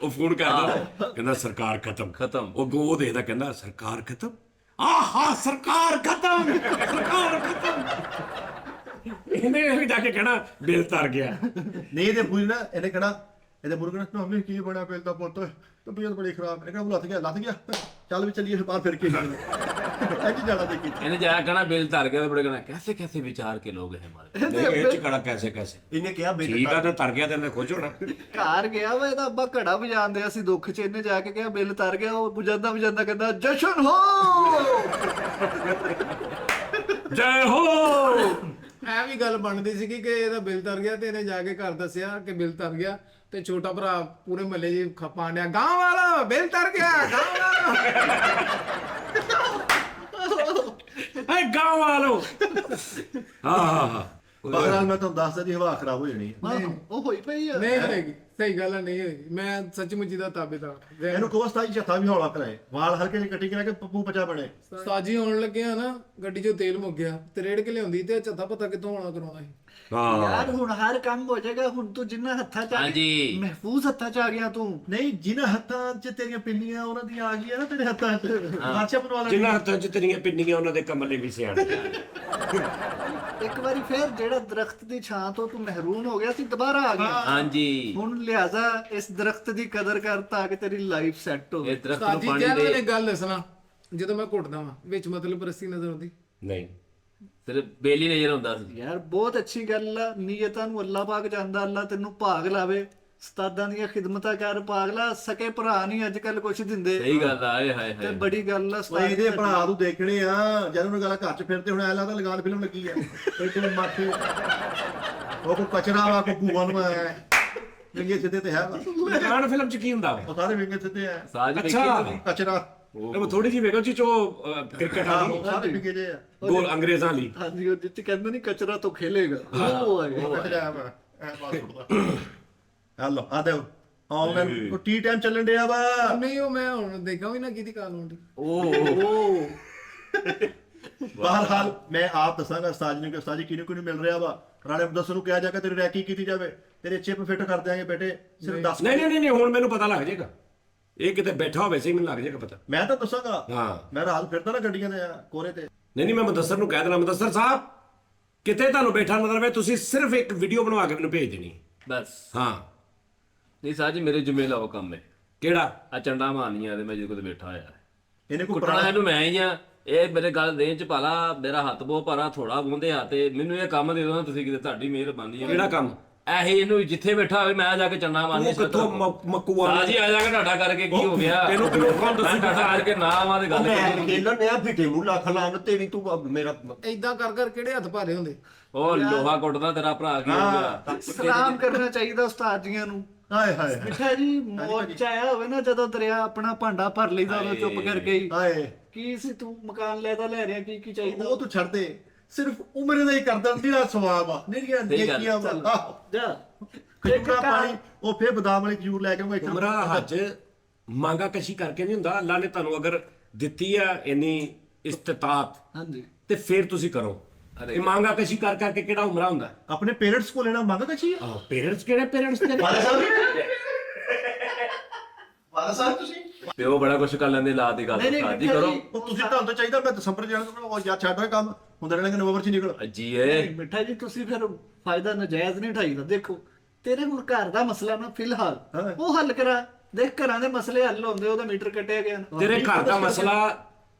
ਉਹ ਫੋਨ ਕਰਦਾ ਕਹਿੰਦਾ ਸਰਕਾਰ ਖਤਮ। ਉਹ ਗੋ ਦੇਖਦਾ ਕਹਿੰਦਾ ਸਰਕਾਰ ਖਤਮ, ਆਹਾ ਸਰਕਾਰ ਖਤਮ, ਸਰਕਾਰ ਖਤਮ। ਇਹਨੇ ਵੀ ਜਾ ਕੇ ਕਹਿਣਾ ਬਿੱਲ ਤਰ ਗਿਆ। ਨਹੀਂ ਇਹਦੇ ਬੁਰੀ ਨਾ ਇਹਨੇ ਕਹਣਾ ਇਹਦੇ ਬੁਰੀ ਕਹਣਾ ਮੰਮੀ ਕੀ ਬਣਾ ਬਿੱਲ ਦਾ ਪੁੱਤ, ਤਬੀਅਤ ਬੜੀ ਖਰਾਬ। ਇਹਨੇ ਕਹਣਾ ਲੱਥ ਗਿਆ ਚੱਲ ਵੀ ਚੱਲੀਏ ਬਾਹਰ ਫਿਰ ਕੇ ਅੱਜ ਜਾਣਾ ਦੇਖੀ। ਇਹਨੇ ਜਾ ਕਹਿਣਾ ਬਿੱਲ ਤਰ ਗਿਆ ਤੇ ਬੜੇ ਕਹਿਣਾ ਕੈਸੇ ਕੈਸੇ ਵਿਚਾਰ ਕੇ ਲੋਗ ਹੈ ਹਮਾਰੇ। ਨਹੀਂ ਇਹ ਚ ਕੜਾ ਕੈਸੇ ਕੈਸੇ ਇਹਨੇ ਕਿਹਾ ਬਿੱਲ ਠੀਕ ਆ, ਤੇ ਤਰ ਗਿਆ ਤੇ ਇਹਨੇ ਖੁਸ਼ ਹੋਣਾ। ਘਰ ਗਿਆ ਵਾ ਇਹਦਾ ਅੱਬਾ ਘੜਾ ਵਜਾਉਂਦੇ ਸੀ ਦੁੱਖ 'ਚ, ਇਹਨੇ ਜਾ ਕੇ ਕਿਹਾ ਬਿੱਲ ਤਰ ਗਿਆ। ਉਹ ਵਜਾਉਂਦਾ ਵਜਾਉਂਦਾ ਕਹਿੰਦਾ ਜਸ਼ਨ ਹੋ। ਜੈ ਹੋ। ਐ ਵੀ ਗੱਲ ਬਣਦੀ ਸੀਗੀ ਕਿ ਇਹਦਾ ਬਿੱਲ ਤਰ ਗਿਆ ਤੇ ਇਹਨੇ ਜਾ ਕੇ ਘਰ ਦੱਸਿਆ ਕਿ ਬਿੱਲ ਤਰ ਗਿਆ, ਤੇ ਛੋਟਾ ਭਰਾ ਪੂਰੇ ਮਹੱਲੇ 'ਚ ਖਪਾਣ ਡਿਆ, ਗਾਂਵ ਵਾਲਾ ਬਿੱਲ ਤਰ ਗਿਆ, ਗਾਂਵ ਵਾਲਾ। ਐ ਗਾਂਵ ਵਾਲੋ। ਹਾਂ ਬਹਰਾਲ ਮੈਂ ਤੁਹਾਨੂੰ ਦੱਸਦਾ ਜੀ ਹਵਾ ਖਰਾਬ ਹੋ ਜਾਣੀ ਹੈ। ਉਹ ਹੋਈ ਪਈ ਆ। ਨਹੀਂ ਹੋਏਗੀ, ਸਹੀ ਗੱਲ ਆ, ਨਹੀਂ ਹੋਏਗੀ। ਮੈਂ ਸੱਚਮੁੱਚੀ ਦਾ ਤਾਬੇਦਾਰ। ਇਹਨੂੰ ਕਹੋ ਸਤਾਈ ਝੱਥਾ ਵੀ ਹੌਲਾ ਕਰਾਏ, ਵਾਲ ਹਲਕੇ ਜਿਹੇ ਕੱਟੀ ਕਰਾ ਕੇ ਪੱਪੂ ਪਚਾ ਬਣੇ। ਸਾਜੀ ਆਉਣ ਲੱਗਿਆ ਨਾ, ਗੱਡੀ 'ਚੋਂ ਤੇਲ ਮੁੱਕ ਗਿਆ ਤੇ ਰੇੜ ਕੇ ਲਿਆਉਂਦੀ ਤੇ ਚੱਥਾ ਪਤਾ ਕਿੱਥੋਂ ਆਉਣਾ ਕਰਾਉਣਾ ਸੀ। ਹਾਂ ਯਾਰ ਹੁਣ ਹਰ ਕੰਮ ਹੋ ਜਾਏਗਾ। ਹੁਣ ਤੂੰ ਜਿੰਨਾ ਹੱਥਾਂ 'ਚ ਆ ਹਾਂਜੀ। ਮਹਿਫੂਜ਼ ਹੱਥਾਂ 'ਚ ਆ ਗਿਆ ਤੂੰ। ਨਹੀਂ ਜਿਨ੍ਹਾਂ ਹੱਥਾਂ 'ਚ ਤੇਰੀਆਂ ਪਿੰਨੀਆਂ ਉਹਨਾਂ ਦੀਆਂ ਆ ਗਈਆਂ ਨਾ ਤੇਰੇ ਹੱਥਾਂ 'ਚ, ਬਾਦਸ਼ਾਹ ਬਣਵਾ ਲੈ। ਜਿਨ੍ਹਾਂ ਹੱਥਾਂ 'ਚ ਤੇਰੀਆਂ ਪਿੰਨੀਆਂ ਉਹਨਾਂ ਦੇ ਕਮਲੇ ਵੀ ਸਿਆਣੇ। ਇੱਕ ਵਾਰੀ ਫੇਰ ਜਿਹੜਾ ਦਰਖਤ ਦੀ ਛਾਂ ਤੋਂ ਤੂੰ ਮਹਿਰੂਮ ਹੋ ਗਿਆ ਸੀ, ਦੁਬਾਰਾ ਆ ਗਿਆ। ਹਾਂਜੀ ਹੁਣ ਲਿਹਾਜ਼ਾ ਇਸ ਦਰਖਤ ਦੀ ਕਦਰ ਕਰ ਤਾਂ ਕਿ ਤੇਰੀ ਲਾਈਫ ਸੈੱਟ ਹੋਵੇ। ਇਹ ਦਰਖਤ ਨੂੰ ਸਾਜੀ ਪਾਣੀ ਯਾਰ ਦੇ ਮੈਨੂੰ ਗੱਲ ਦੱਸਣਾ, ਜਦੋਂ ਮੈਂ ਘੁੱਟਦਾ ਵਾਂ ਵਿੱਚ ਮਤਲਬ ਰਸੀ ਨਜ਼ਰ ਆਉਂਦੀ? ਨਹੀਂ ਸਿਰਫ ਬੇਲੀ ਨਜ਼ਰ ਹੁੰਦਾ ਸੀ। ਯਾਰ ਬਹੁਤ ਅੱਛੀ ਗੱਲ ਆ। ਨੀਅਤਾਂ ਨੂੰ ਅੱਲਾਹ ਪਾਕ ਜਾਣਦਾ। ਅੱਲਾਹ ਤੈਨੂੰ ਭਾਗ ਲਾਵੇ। ਉਸਤਾਦਾਂ ਦੀਆਂ ਖਿਦਮਤਾਂ ਕਰ ਪਾਗਲਾ। ਸਕੇ ਭਰਾ ਨਹੀਂ ਅੱਜ ਕੱਲ ਕੁਛ ਦਿੰਦੇ। ਸਹੀ ਗੱਲ ਆ। ਆਏ ਹਾਏ ਤੇ ਹਾਏ। ਬੜੀ ਗੱਲ ਆ ਓਏ ਉਸਤਾਦ ਇਹਦੇ ਭਰਾ ਨੂੰ ਦੇਖਣੇ ਆ ਜਦੋਂ ਨੂੰ ਗੱਲ ਘਰ 'ਚ ਫਿਰਦੇ ਹੁਣ ਐ ਲੱਗਦਾ ਲਗਾਨ ਫਿਲਮ ਲੱਗੀ ਆ। ਤੇ ਮਾਥੇ ਉਹ ਕੋ ਕਚਰਾ ਵਾ ਕੋ ਭੂਆ ਨੂੰ ਆਇਆ ਵਿੰਗੇ ਸਿੱਧੇ ਤੇ ਹੈ ਵਾ। ਲਗਾਨ ਫਿਲਮ 'ਚ ਕੀ ਹੁੰਦਾ ਵਾ? ਉਹ ਸਾਰੇ ਵਿੰਗੇ ਸਿੱਧੇ ਆ। ਸਾਜ ਵੇਖੀ ਅੱਛਾ। ਤੁਸੀਂ? ਕਚਰਾ ਉਹ ਥੋੜੀ ਜਿਹੀ ਵੇਖੋ ਜੀ ਚੋ ਕ੍ਰਿਕਟ ਵਾਲੀ ਉਹ ਸਾਰੇ ਵਿੰਗੇ ਜੇ ਆ। ਗੋਲ ਅੰਗਰੇਜ਼ਾਂ ਲਈ। ਹਾਂਜੀ ਉਹ ਜਿੱਥੇ ਕਹਿੰਦੇ ਨਹੀਂ ਕਚਰਾ ਤੋਂ ਖੇਲੇਗਾ ਉਹ ਹੈ। ਉਹ ਕਚਰਾ ਵਾ ਐ ਬਾਤ ਸੁਣਦਾ। ਹਲੋ ਆ ਦੇ ਉਹ ਟੀ ਟਾਈਮ ਚੱਲਣ ਡਿਆ ਵਾ। ਨਹੀਂ ਉਹ ਮੈਂ ਹੁਣ ਦੇਖਾਂ ਵੀ ਨਾ ਕਿਹਦੀ ਕਾਲ ਆਉਂਦੀ। ਓ ਬਹਰਹਾਲ ਮੈਂ ਆਪ ਦੱਸਾਂਗਾ ਉਸਤਾਦ ਨੂੰ ਕਿ ਉਸਤਾਦ ਜੀ ਕਿਹਨੂੰ ਮਿਲ ਰਿਹਾ ਵਾ। ਰਾਣੇ ਮੁਦੱਸਰ ਨੂੰ ਕਿਹਾ ਜਾ ਕੇ ਤੇਰੀ ਰੈਕੀ ਕੀਤੀ ਜਾਵੇ, ਤੇਰੇ ਚਿਪ ਫਿੱਟ ਕਰ ਦਿਆਂਗੇ ਬੇਟੇ। ਸਿਰਫ ਦੱਸ। ਨਹੀਂ ਹੁਣ ਮੈਨੂੰ ਪਤਾ ਲੱਗ ਜਾਏਗਾ। ਇਹ ਕਿਤੇ ਬੈਠਾ ਹੋਵੇ ਸਹੀ ਮੈਨੂੰ ਲੱਗ ਜਾਏਗਾ ਪਤਾ। ਮੈਂ ਤਾਂ ਦੱਸਾਂਗਾ। ਹਾਂ ਮੈਂ ਰਾਤ ਫਿਰਦਾ ਨਾ ਗੱਡੀਆਂ ਦੇ ਕੋਰੇ ਤੇ। ਨਹੀਂ ਮੈਂ ਮੁਦੱਸਰ ਨੂੰ ਕਹਿ ਦੇਣਾ, ਮੁਦੱਸਰ ਸਾਹਿਬ ਕਿਤੇ ਤੁਹਾਨੂੰ ਬੈਠਾ ਨਜ਼ਰ ਆਵੇ, ਤੁਸੀਂ ਸਿਰਫ ਇੱਕ ਵੀਡੀਓ ਬਣਵਾ ਕੇ ਮੈਨੂੰ ਭੇਜ ਦੇਣੀ। ਬਸ ਹਾਂ ਨਹੀਂ ਸਾਜ ਮੇਰੇ ਜੁਮੇ ਲਾਓ ਕੰਮ ਹੈ। ਕਿਹੜਾ? ਆ ਚੰਡਾ ਮਾਰਨੀਆਂ ਤੇ ਮੈਂ ਜਿਹਦੇ ਕੋਲ ਬੈਠਾ ਹੋਇਆ। ਇਹਨੇ ਕੋਈ ਕੁੱਟਣਾ ਇਹਨੂੰ ਮੈਂ ਹੀ ਆ। ਇਹ ਮੇਰੇ ਗੱਲ ਦੇਣ ਚ ਪਾਲਾ, ਮੇਰਾ ਹੱਥ ਬਹੁਤ ਭਾਰਾ, ਥੋੜਾ ਬੁੰਦੇ ਆ ਤੇ ਮੈਨੂੰ ਇਹ ਕੰਮ ਦੇ ਦੋ ਨਾ ਤੁਸੀਂ, ਕਿਤੇ ਤੁਹਾਡੀ ਮਿਹਰਬਾਨੀ ਹੈ। ਕਿਹੜਾ ਕੰਮ? ਐਹੀ ਇਹਨੂੰ ਜਿੱਥੇ ਬੈਠਾ ਹੋਵੇ ਮੈਂ ਜਾ ਕੇ ਚੰਡਾ ਮਾਰਨੀ। ਉਹ ਕਿੱਥੋਂ ਮੱਕੂ ਆ? ਸਾਜੀ ਆ ਜਾ ਕੇ ਤੁਹਾਡਾ ਕਰਕੇ ਕੀ ਹੋ ਗਿਆ? ਤੈਨੂੰ ਕੌਣ ਦੱਸੂ? ਤੁਹਾਡਾ ਕਰਕੇ ਨਾ ਆਵਾਂ ਤੇ ਗੱਲ ਮੈਂ ਖੇਲਣ ਨੇ ਆ ਫਿੱਟੇ ਮੂੰਹ ਲੱਖ ਲਾਣ ਤੇਰੀ ਤੂੰ ਮੇਰਾ ਏਦਾਂ ਕਰ ਕਿਹੜੇ ਹੱਥ ਭਾਰੇ ਹੁੰਦੇ? ਉਹ ਲੋਹਾ ਕੁੱਟਦਾ ਤੇਰਾ ਭਰਾ ਕੀ ਹੋ ਗਿਆ? ਸਲਾਮ ਕਰਨਾ ਚਾਹੀਦਾ ਉਸਤਾਦ ਜੀਆਂ ਨੂੰ। ਹਾਏ ਹਾਏ ਮਿੱਠਾ ਜੀ ਮੌਜ ਆਇਆ ਹੋਵੇ ਨਾ ਜਦੋਂ ਦਰਿਆ ਆਪਣਾ ਭਾਂਡਾ ਭਰ ਲਈਦਾ ਉਦੋਂ ਚੁੱਪ ਕਰਕੇ ਹੀ। ਹਾਏ ਕੀ ਸੀ ਤੂੰ ਮਕਾਨ ਲੈਦਾ ਲੈ ਰਿਹਾ ਕੀ ਚਾਹੀਦਾ? ਉਹ ਤੂੰ ਛੱਡ ਦੇ। ਸਿਰਫ ਉਮਰ ਦਾ ਹੀ ਕਰਦਾ ਤੇਰਾ ਸਵਾਬ ਆ। ਮੇਰੀਆਂ ਸਹੀ ਗੱਲ। ਦੇਖੀਆਂ ਵਾ। ਜਾ ਖਜੂਰਾ ਪਾਣੀ ਉਹ ਫੇਰ ਬਦਾਮ ਵਾਲੀ ਖਜੂਰ ਲੈ ਕੇ ਮੈਂ ਇੱਥੇ ਉਮਰਾ ਹੱਜ ਮੰਗਾ ਕਸ਼ੀ ਕਰਕੇ ਨਹੀਂ ਹੁੰਦਾ। ਅੱਲਾ ਨੇ ਤੁਹਾਨੂੰ ਅਗਰ ਦਿੱਤੀ ਆ ਇੰਨੀ ਇਸਤਤਾਤ ਹਾਂਜੀ ਤੇ ਫਿਰ ਤੁਸੀਂ ਕਰੋ। ਇਹ ਮੰਗਾ ਕਸ਼ੀ ਕਰਕੇ ਕਿਹੜਾ ਉਮਰਾ ਹੁੰਦਾ? ਆਪਣੇ ਪੇਰੈਂਟਸ ਕੋਲ ਲੈਣਾ ਮੰਗ ਕਚੀ ਆ। ਪੇਰੈਂਟਸ ਕਿਹੜੇ ਪੇਰੈਂਟਸ ਤੇਰੇ? ਵਾਲਾ ਸਾਹਿਬ ਤੁਸੀਂ ਪਿਓ ਬੜਾ ਕੁਛ ਕਰ ਲੈਂਦੇ, ਲਾ ਦੀ ਗੱਲ ਨਹੀਂ, ਉਸਤਾਦ ਜੀ ਮਿੱਠਾ ਕਰੋ। ਜੀ, ਉਹ ਤੁਸੀਂ ਤੁਹਾਨੂੰ ਤਾਂ ਚਾਹੀਦਾ ਮੈਂ ਦਸੰਬਰ ਜਾਣਾ, ਉਹ ਯਾਰ ਛੱਡ ਕੰਮ ਹੁੰਦਾ ਰਹਿਣਾ ਕਿ ਨਵੰਬਰ ਚ ਹੀ ਨਿਕਲ। ਜੀਏ ਮਿੱਠਾ ਜੀ ਤੁਸੀਂ ਫਿਰ ਫਾਇਦਾ ਨਜਾਇਜ਼ ਨਹੀਂ ਉਠਾਈਦਾ। ਦੇਖੋ ਤੇਰੇ ਹੁਣ ਘਰ ਦਾ ਮਸਲਾ ਨਾ ਫਿਲਹਾਲ ਹਾਂ। ਉਹ ਹੱਲ ਕਰਾ। ਦੇਖ ਘਰਾਂ ਦੇ ਮਸਲੇ ਹੱਲ ਹੁੰਦੇ, ਉਹਦਾ ਮੀਟਰ ਕੱਟਿਆ ਗਿਆ ਨਾ। ਤੇਰੇ ਘਰ ਦਾ ਮਸਲਾ,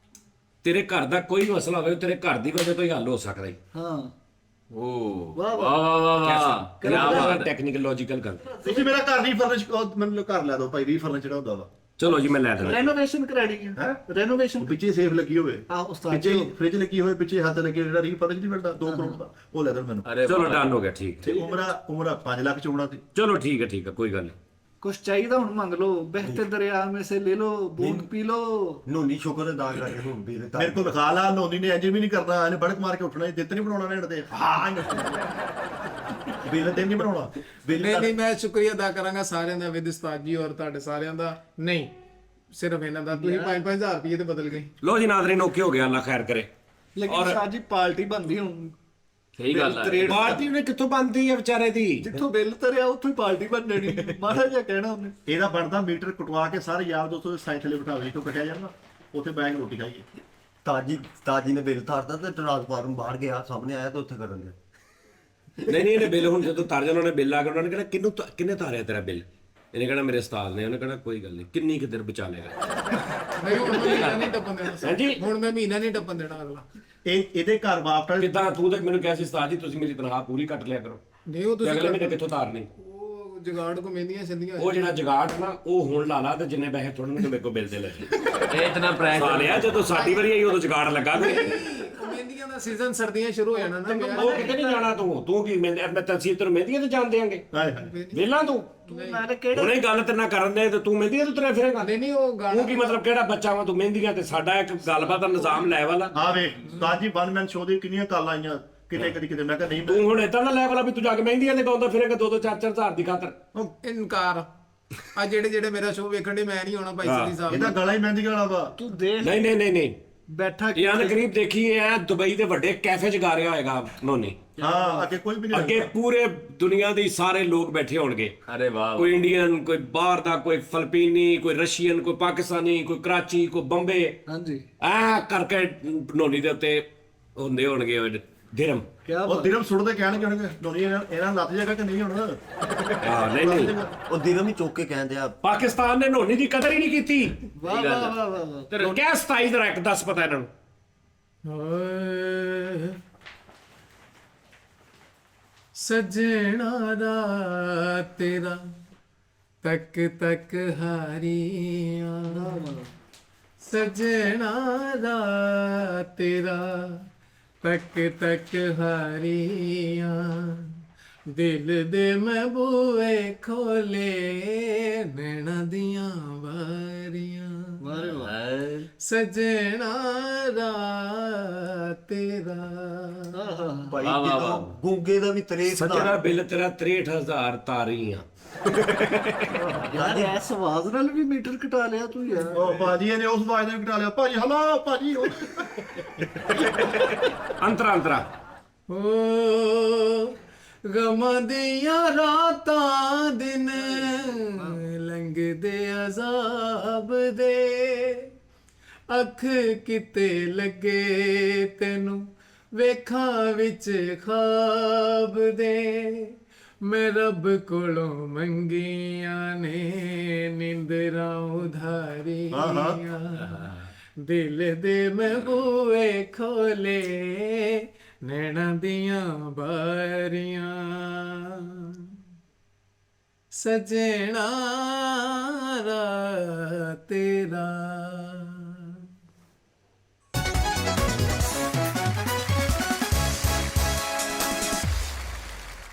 ਤੇਰੇ ਘਰ ਦਾ ਕੋਈ ਮਸਲਾ ਹੋਵੇ ਤੇਰੇ ਘਰ ਦੀ ਵਜ੍ਹਾ ਤੋਂ ਹੀ ਹੱਲ ਹੋ ਸਕਦਾ ਹੈ। ਹਾਂ ਓ ਵਾਹ, ਵਾਹ ਵਾਹ ਵਾਹ ਵਾਹ ਕੀ ਬਾਤ ਹੈ। ਟੈਕਨੀਕਲ ਲੌਜੀਕਲ ਗੱਲ। ਤੁਸੀਂ ਮੇਰਾ ਘਰ ਨਹੀਂ ਫਰਨਿਸ਼, ਮੈਨੂੰ ਘਰ ਲੈ ਦਿਓ ਭਾਈ, ਰੀਫਰਨਿਸ਼ ਜਿਹੜਾ ਹੁੰਦਾ ਵਾ ਚਲੋ ਜੀ ਮੈਂ ਲੈ ਦੇਣਾ। ਰੈਨੋਵੇਸ਼ਨ ਕਰਾਣੀ ਹੈ। ਰੈਨੋਵੇਸ਼ਨ ਪਿੱਛੇ ਸੇਫ ਲੱਗੀ ਹੋਵੇ, ਆ ਉਸਤਾਦ ਪਿੱਛੇ ਜੀ ਫ੍ਰਿਜ ਲੱਗੀ ਹੋਵੇ, ਪਿੱਛੇ ਹੱਥ ਲੱਗੇ ਜਿਹੜਾ ਰੀਫਰਨਿਸ਼ ਨਹੀਂ ਮਿਲਦਾ 2 ਕਰੋੜ ਦਾ, ਉਹ ਲੈ ਦਿਓ ਮੈਨੂੰ। ਅਰੇ ਚਲੋ ਡਨ ਹੋ ਗਿਆ, ਠੀਕ। ਤੇ ਉਮਰਾ 5 ਲੱਖ ਚ ਹੋਣਾ ਸੀ। ਚਲੋ ਠੀਕ ਹੈ ਕੋਈ ਗੱਲ ਨਹੀਂ। कुछ चाहिए ਹੁਣ ਮੰਗ ਲਓ। ਬਹਿਤੇ ਦਰਿਆ में से ले लो, बूंद पी लो। ਨੋਨੀ ਸ਼ੁਕਰ ਅਦਾ ਕਰਕੇ ਹੁਣ ਵੀ ਮੇਰੇ ਕੋਲ ਲਿਖਾ ਲਾ, ਨੋਨੀ ਨੇ ਇੰਜ ਵੀ ਨਹੀਂ ਕਰਨਾ, ਇਹਨੇ ਬੜਕ ਮਾਰ ਕੇ ਉੱਠਣਾ, ਦਿੱਤ ਨਹੀਂ ਬਣਾਉਣਾ ਨੇ ਤੇ ਹਾਂ ਬਿੱਲ ਤੇ ਨਹੀਂ ਬਣਾਉਣਾ ਬਿੱਲ ਨਹੀਂ ਨਹੀਂ, ਮੈਂ ਸ਼ੁਕਰੀਆ ਅਦਾ ਕਰਾਂਗਾ ਸਾਰਿਆਂ ਦਾ, ਵਿਦ ਉਸਤਾਦ ਜੀ ਔਰ ਤੁਹਾਡੇ ਸਾਰਿਆਂ ਦਾ। ਨਹੀਂ ਸਿਰਫ ਇਹਨਾਂ ਦਾ, ਤੁਸੀਂ 5-5000 ਰੁਪਏ ਤੇ ਬਦਲ ਗਏ। ਲੋ ਜੀ ਨਾਜ਼ਰੀਨ, ਓਕੇ ਹੋ ਗਿਆ, ਅੱਲਾ ਖੈਰ ਕਰੇ। ਲੇਕਿਨ ਉਸਤਾਦ ਜੀ ਪਾਰਟੀ ਬਣਦੀ ਹੁਣ। ਸਹੀ ਗੱਲ ਹੈ। ਪਾਰਟੀ ਉਹਨੇ ਕਿੱਥੋਂ ਬੰਦੀ ਹੈ ਵਿਚਾਰੇ ਦੀ? ਜਿੱਥੋਂ ਬਿੱਲ ਤਰਿਆ ਉੱਥੋਂ ਹੀ ਪਾਰਟੀ ਬਣਨੀ। ਮਾੜਾ ਜਿਹਾ ਕਹਿਣਾ ਉਹਨੇ। ਇਹਦਾ ਬਣਦਾ ਮੀਟਰ ਕਟਵਾ ਕੇ ਸਾਰੇ ਯਾਰ ਦੋਸਤੋ ਦੇ ਸਾਈਂ ਥੱਲੇ ਬਿਠਾ ਦੇ, ਤੋਂ ਕੱਟਿਆ ਜਾਂਦਾ, ਉੱਥੇ ਬੈਠ ਕੇ ਰੋਟੀ ਖਾਈਏ। ਤਾਜੀ ਨੇ ਬਿੱਲ ਧਾਰਦਾ ਤੇ ਟ੍ਰਾਂਸਫਾਰਮ ਬਾਹਰ ਗਿਆ, ਸਾਹਮਣੇ ਆਇਆ ਤੇ ਉੱਥੇ ਕਰਨ ਗਿਆ। ਨਹੀਂ ਇਹਨੇ ਬਿੱਲ ਹੁਣ ਜਦੋਂ ਤਾਰ ਜਾਣਾ, ਉਹਨੇ ਬਿੱਲ ਆ ਕੇ ਉਹਨਾਂ ਨੇ ਕਹਿਣਾ ਕਿੰਨੇ ਤਾਰਿਆ ਤੇਰਾ ਬਿੱਲ? ਇਹਨੇ ਕਹਿਣਾ ਮੇਰੇ ਉਸਤਾਦ ਨੇ। ਉਹਨੇ ਕਹਿਣਾ ਕੋਈ ਗੱਲ ਨਹੀਂ, ਕਿੰਨੀ ਕੁ ਦੇਰ ਬਚਾ ਲੇਗਾ। ਨਹੀਂ ਹੁਣ ਮੈਂ ਮਹੀਨਾ ਨਹੀਂ ਟੱਪਣ ਦੇਣਾ। ਹਾਂਜੀ। ਹੁਣ ਮੈਂ ਮਹੀਨਾ ਨਹੀਂ ਟੱਪਣ ਦੇਣਾ ਅਗਲਾ। ਇਹਦੇ ਘਰ ਵਾਪਸ ਕਿੱਦਾਂ ਤੂੰ ਤਾਂ ਮੈਨੂੰ ਕਿਹਾ ਸੀ ਉਸਤਾਦ ਜੀ ਤੁਸੀਂ ਮੇਰੀ ਤਨਖਾਹ ਪੂਰੀ ਕੱਟ ਲਿਆ ਕਰੋ, ਨਹੀਂ ਉਹ ਤੇ ਤੁਸੀਂ ਅਗਲੇ ਮਹੀਨੇ ਕਿੱਥੋਂ ਤਾਰਨੀ? ਉਹ ਜਗਾੜ ਕੋ ਮਹਿੰਦੀਆਂ ਸਿੰਦੀਆਂ ਉਹ ਜਿਹੜਾ ਜਗਾੜ ਨਾ, ਉਹ ਹੁਣ ਲਾ ਲਾ, ਤੇ ਜਿੰਨੇ ਪੈਸੇ ਥੋੜਨਗੇ ਮੇਰੇ ਕੋਲ ਬਿੱਲ ਦੇ ਲੈ। ਇਹ ਇਤਨਾ ਪ੍ਰੈਂਕ ਸਾਲਿਆ ਜਦੋਂ ਸਾਡੀ ਵਾਰੀ ਆਈ ਉਦੋਂ ਜਗਾੜ ਲੱਗਾ ਤੇ ਮਹਿੰਦੀਆਂ ਦਾ ਸੀਜ਼ਨ ਸਰਦੀਆਂ ਸ਼ੁਰੂ ਹੋ ਜਾਣਾ ਨਾ ਵਿਆਹ। ਉਹ ਕਿਤੇ ਨਹੀਂ ਜਾਣਾ ਤੂੰ ਕੀ ਮੈਂ ਤਨਸੀਬ ਤੈਨੂੰ ਮਹਿੰਦੀਆਂ ਤੇ ਜਾਣ ਦਿਆਂਗੇ? ਹਾਏ ਹਾਏ ਵੇਲਾ ਤੂੰ ਨਾਲੇ ਕਿਹੜਾ ਹੁਣੇ ਗੱਲ ਤੇ ਨਾ ਕਰਨ ਦੇ ਤੇ ਤੂੰ ਮਹਿੰਦੀਆਂ ਤੇ ਤੁਰਿਆ ਫਿਰੇਗਾ। ਨਹੀਂ ਨਹੀਂ ਉਹ ਗਾਣਾ ਤੂੰ ਕੀ ਮਤਲਬ ਕਿਹੜਾ ਬੱਚਾ ਵਾ ਤੂੰ? ਮਹਿੰਦੀਆਂ ਤੇ ਸਾਡਾ ਇੱਕ ਗੱਲਬਾਤ ਦਾ ਨਿਜ਼ਾਮ ਲੈ ਵਾਲਾ। ਆ ਵੇ ਸਾਜੀ ਵਨ ਮੈਨ ਸ਼ੋਅ ਦੀ ਕਿੰਨੀਆਂ ਕਾਲਾਂ ਆਈਆਂ, ਕਿਤੇ ਮੈਂ ਕਿਹਾ ਨਹੀਂ ਤੂੰ ਹੁਣ ਏਦਾਂ ਦਾ ਲੈ ਵਾਲਾ ਵੀ ਤੂੰ ਜਾ ਕੇ ਮਹਿੰਦੀਆਂ ਤੇ ਗਾਉਂਦਾ ਫਿਰੇਗਾ 2-4 ਹਜ਼ਾਰ ਦੀ ਖਾਤਰ। ਇਨਕਾਰ। ਆ ਜਿਹੜੇ ਮੇਰਾ ਸ਼ੋਅ ਵੇਖਣ ਦੇ, ਮੈਂ ਨਹੀਂ ਆਉਣਾ ਭਾਈ ਸਦੀ ਸਾਹਿਬ। ਇਹਦਾ ਗਲਾ ਹੀ ਮਹਿੰਦੀ ਵਾਲਾ ਵਾ। ਤੂੰ ਦੇਖ ਨਹੀਂ ਬੈਠਾ ਇਹ ਅਨਕਰੀਬ ਦੇਖੀ ਐ ਦੁਬਈ ਦੇ ਵੱਡੇ ਕੈਫੇ 'ਚ ਗਾ ਰਿਹਾ ਹੋਏਗਾ ਨੋਨੀ। ਹਾਂ ਅੱਗੇ ਕੋਈ ਵੀ ਨਹੀਂ ਅੱਗੇ ਪੂਰੇ ਦੁਨੀਆ ਦੇ ਸਾਰੇ ਲੋਕ ਬੈਠੇ ਹੋਣਗੇ। ਅਰੇ ਵਾਹ ਕੋਈ ਇੰਡੀਅਨ, ਕੋਈ ਬਾਹਰ ਦਾ, ਕੋਈ ਫਿਲੀਪੀਨੀ, ਕੋਈ ਰਸ਼ੀਅਨ, ਕੋਈ ਪਾਕਿਸਤਾਨੀ, ਕੋਈ ਕਰਾਚੀ, ਕੋਈ ਬੰਬੇ, ਹਾਂਜੀ ਐ ਕਰਕੇ ਨੋਨੀ ਦੇ ਉੱਤੇ ਹੁੰਦੇ ਹੋਣਗੇ ਉਹ ਦਿਰਮ। ਕੀ ਉਹ ਦਿਰਮ ਸੁੱਟਦੇ ਕਹਿਣਗੇ ਹੁਣ ਨੋਨੀ ਇਹਨਾਂ ਲੱਤ ਜਾਏਗਾ ਕਿ ਨਹੀਂ ਹੁਣ। ਹਾਂ ਨਹੀਂ ਉਹ ਦਿਨੋਂ ਹੀ ਚੁੱਕ ਕੇ ਕਹਿੰਦੇ ਆ ਪਾਕਿਸਤਾਨ ਨੇ ਨੋਨੀ ਦੀ ਕਦਰ ਹੀ ਨਹੀਂ ਕੀਤੀ। ਵਾਹ ਵਾਹ ਵਾਹ ਵਾਹ। ਤੇ ਕਿਆ 27 ਦਾ ਇੱਕ ਦੱਸ ਪਤਾ ਇਹਨਾਂ ਨੂੰ? ਓਏ ਸਜਣਾ ਦਾ ਤੇਰਾ ਤੱਕ ਤੱਕ ਹਾਰੀਆਂ, ਸਜਣਾ ਦਾ ਤੇਰਾ ਤੱਕ ਤੱਕ ਹਾਰੀਆਂ, ਦਿਲ ਦੇ ਮੈਂ ਬੂਏ ਖੋਲੇ ਨੈਣਾ ਦੀਆਂ ਵਾਰੀਆਂ, ਵਾਰੇ ਵਾਹ। ਸਜਣਾ ਦਾ ਤੇਰਾ। ਭਾਈ ਵਾਹ, ਵਾਹ, ਜਦੋਂ ਗੁੰਗੇ ਦਾ ਵੀ ਤਰੇ ਸੱਜਣਾ ਬਿੱਲ ਤੇਰਾ 63,000 ਤਾਰੀਆਂ। ਯਾਰ ਐਸ ਆਵਾਜ਼ ਨਾਲ ਵੀ ਮੀਟਰ ਘਟਾ ਲਿਆ ਤੂੰ ਯਾਰ। ਉਹ ਭਾਜੀ ਇਹਨੇ ਉਸ ਆਵਾਜ਼ ਨੇ ਘਟਾ ਲਿਆ। ਭਾਜੀ ਹਲੋ ਭਾਜੀ ਅੰਤਰਾ ਓ ਗਮਾਂ ਦੀਆਂ ਰਾਤਾਂ ਦਿਨ ਲੰਘਦੇ ਅਜ਼ਾਬ ਦੇ, ਅੱਖ ਕਿਤੇ ਲੱਗੇ ਤੈਨੂੰ ਵੇਖਾਂ ਵਿੱਚ ਖਾਬ ਦੇ, ਮੈਂ ਰੱਬ ਕੋਲੋਂ ਮੰਗੀਆਂ ਨੇ ਨਿੰਦਰਾਂ ਉਧਾਰੀਆਂ, ਦਿਲ ਦੇ ਮੈਂ ਬੂਏ ਖੋਲੇ ਨੈਣਾ ਦੀਆਂ ਬਾਰੀਆਂ, ਸਜਣਾ ਰਾ ਤੇਰਾ।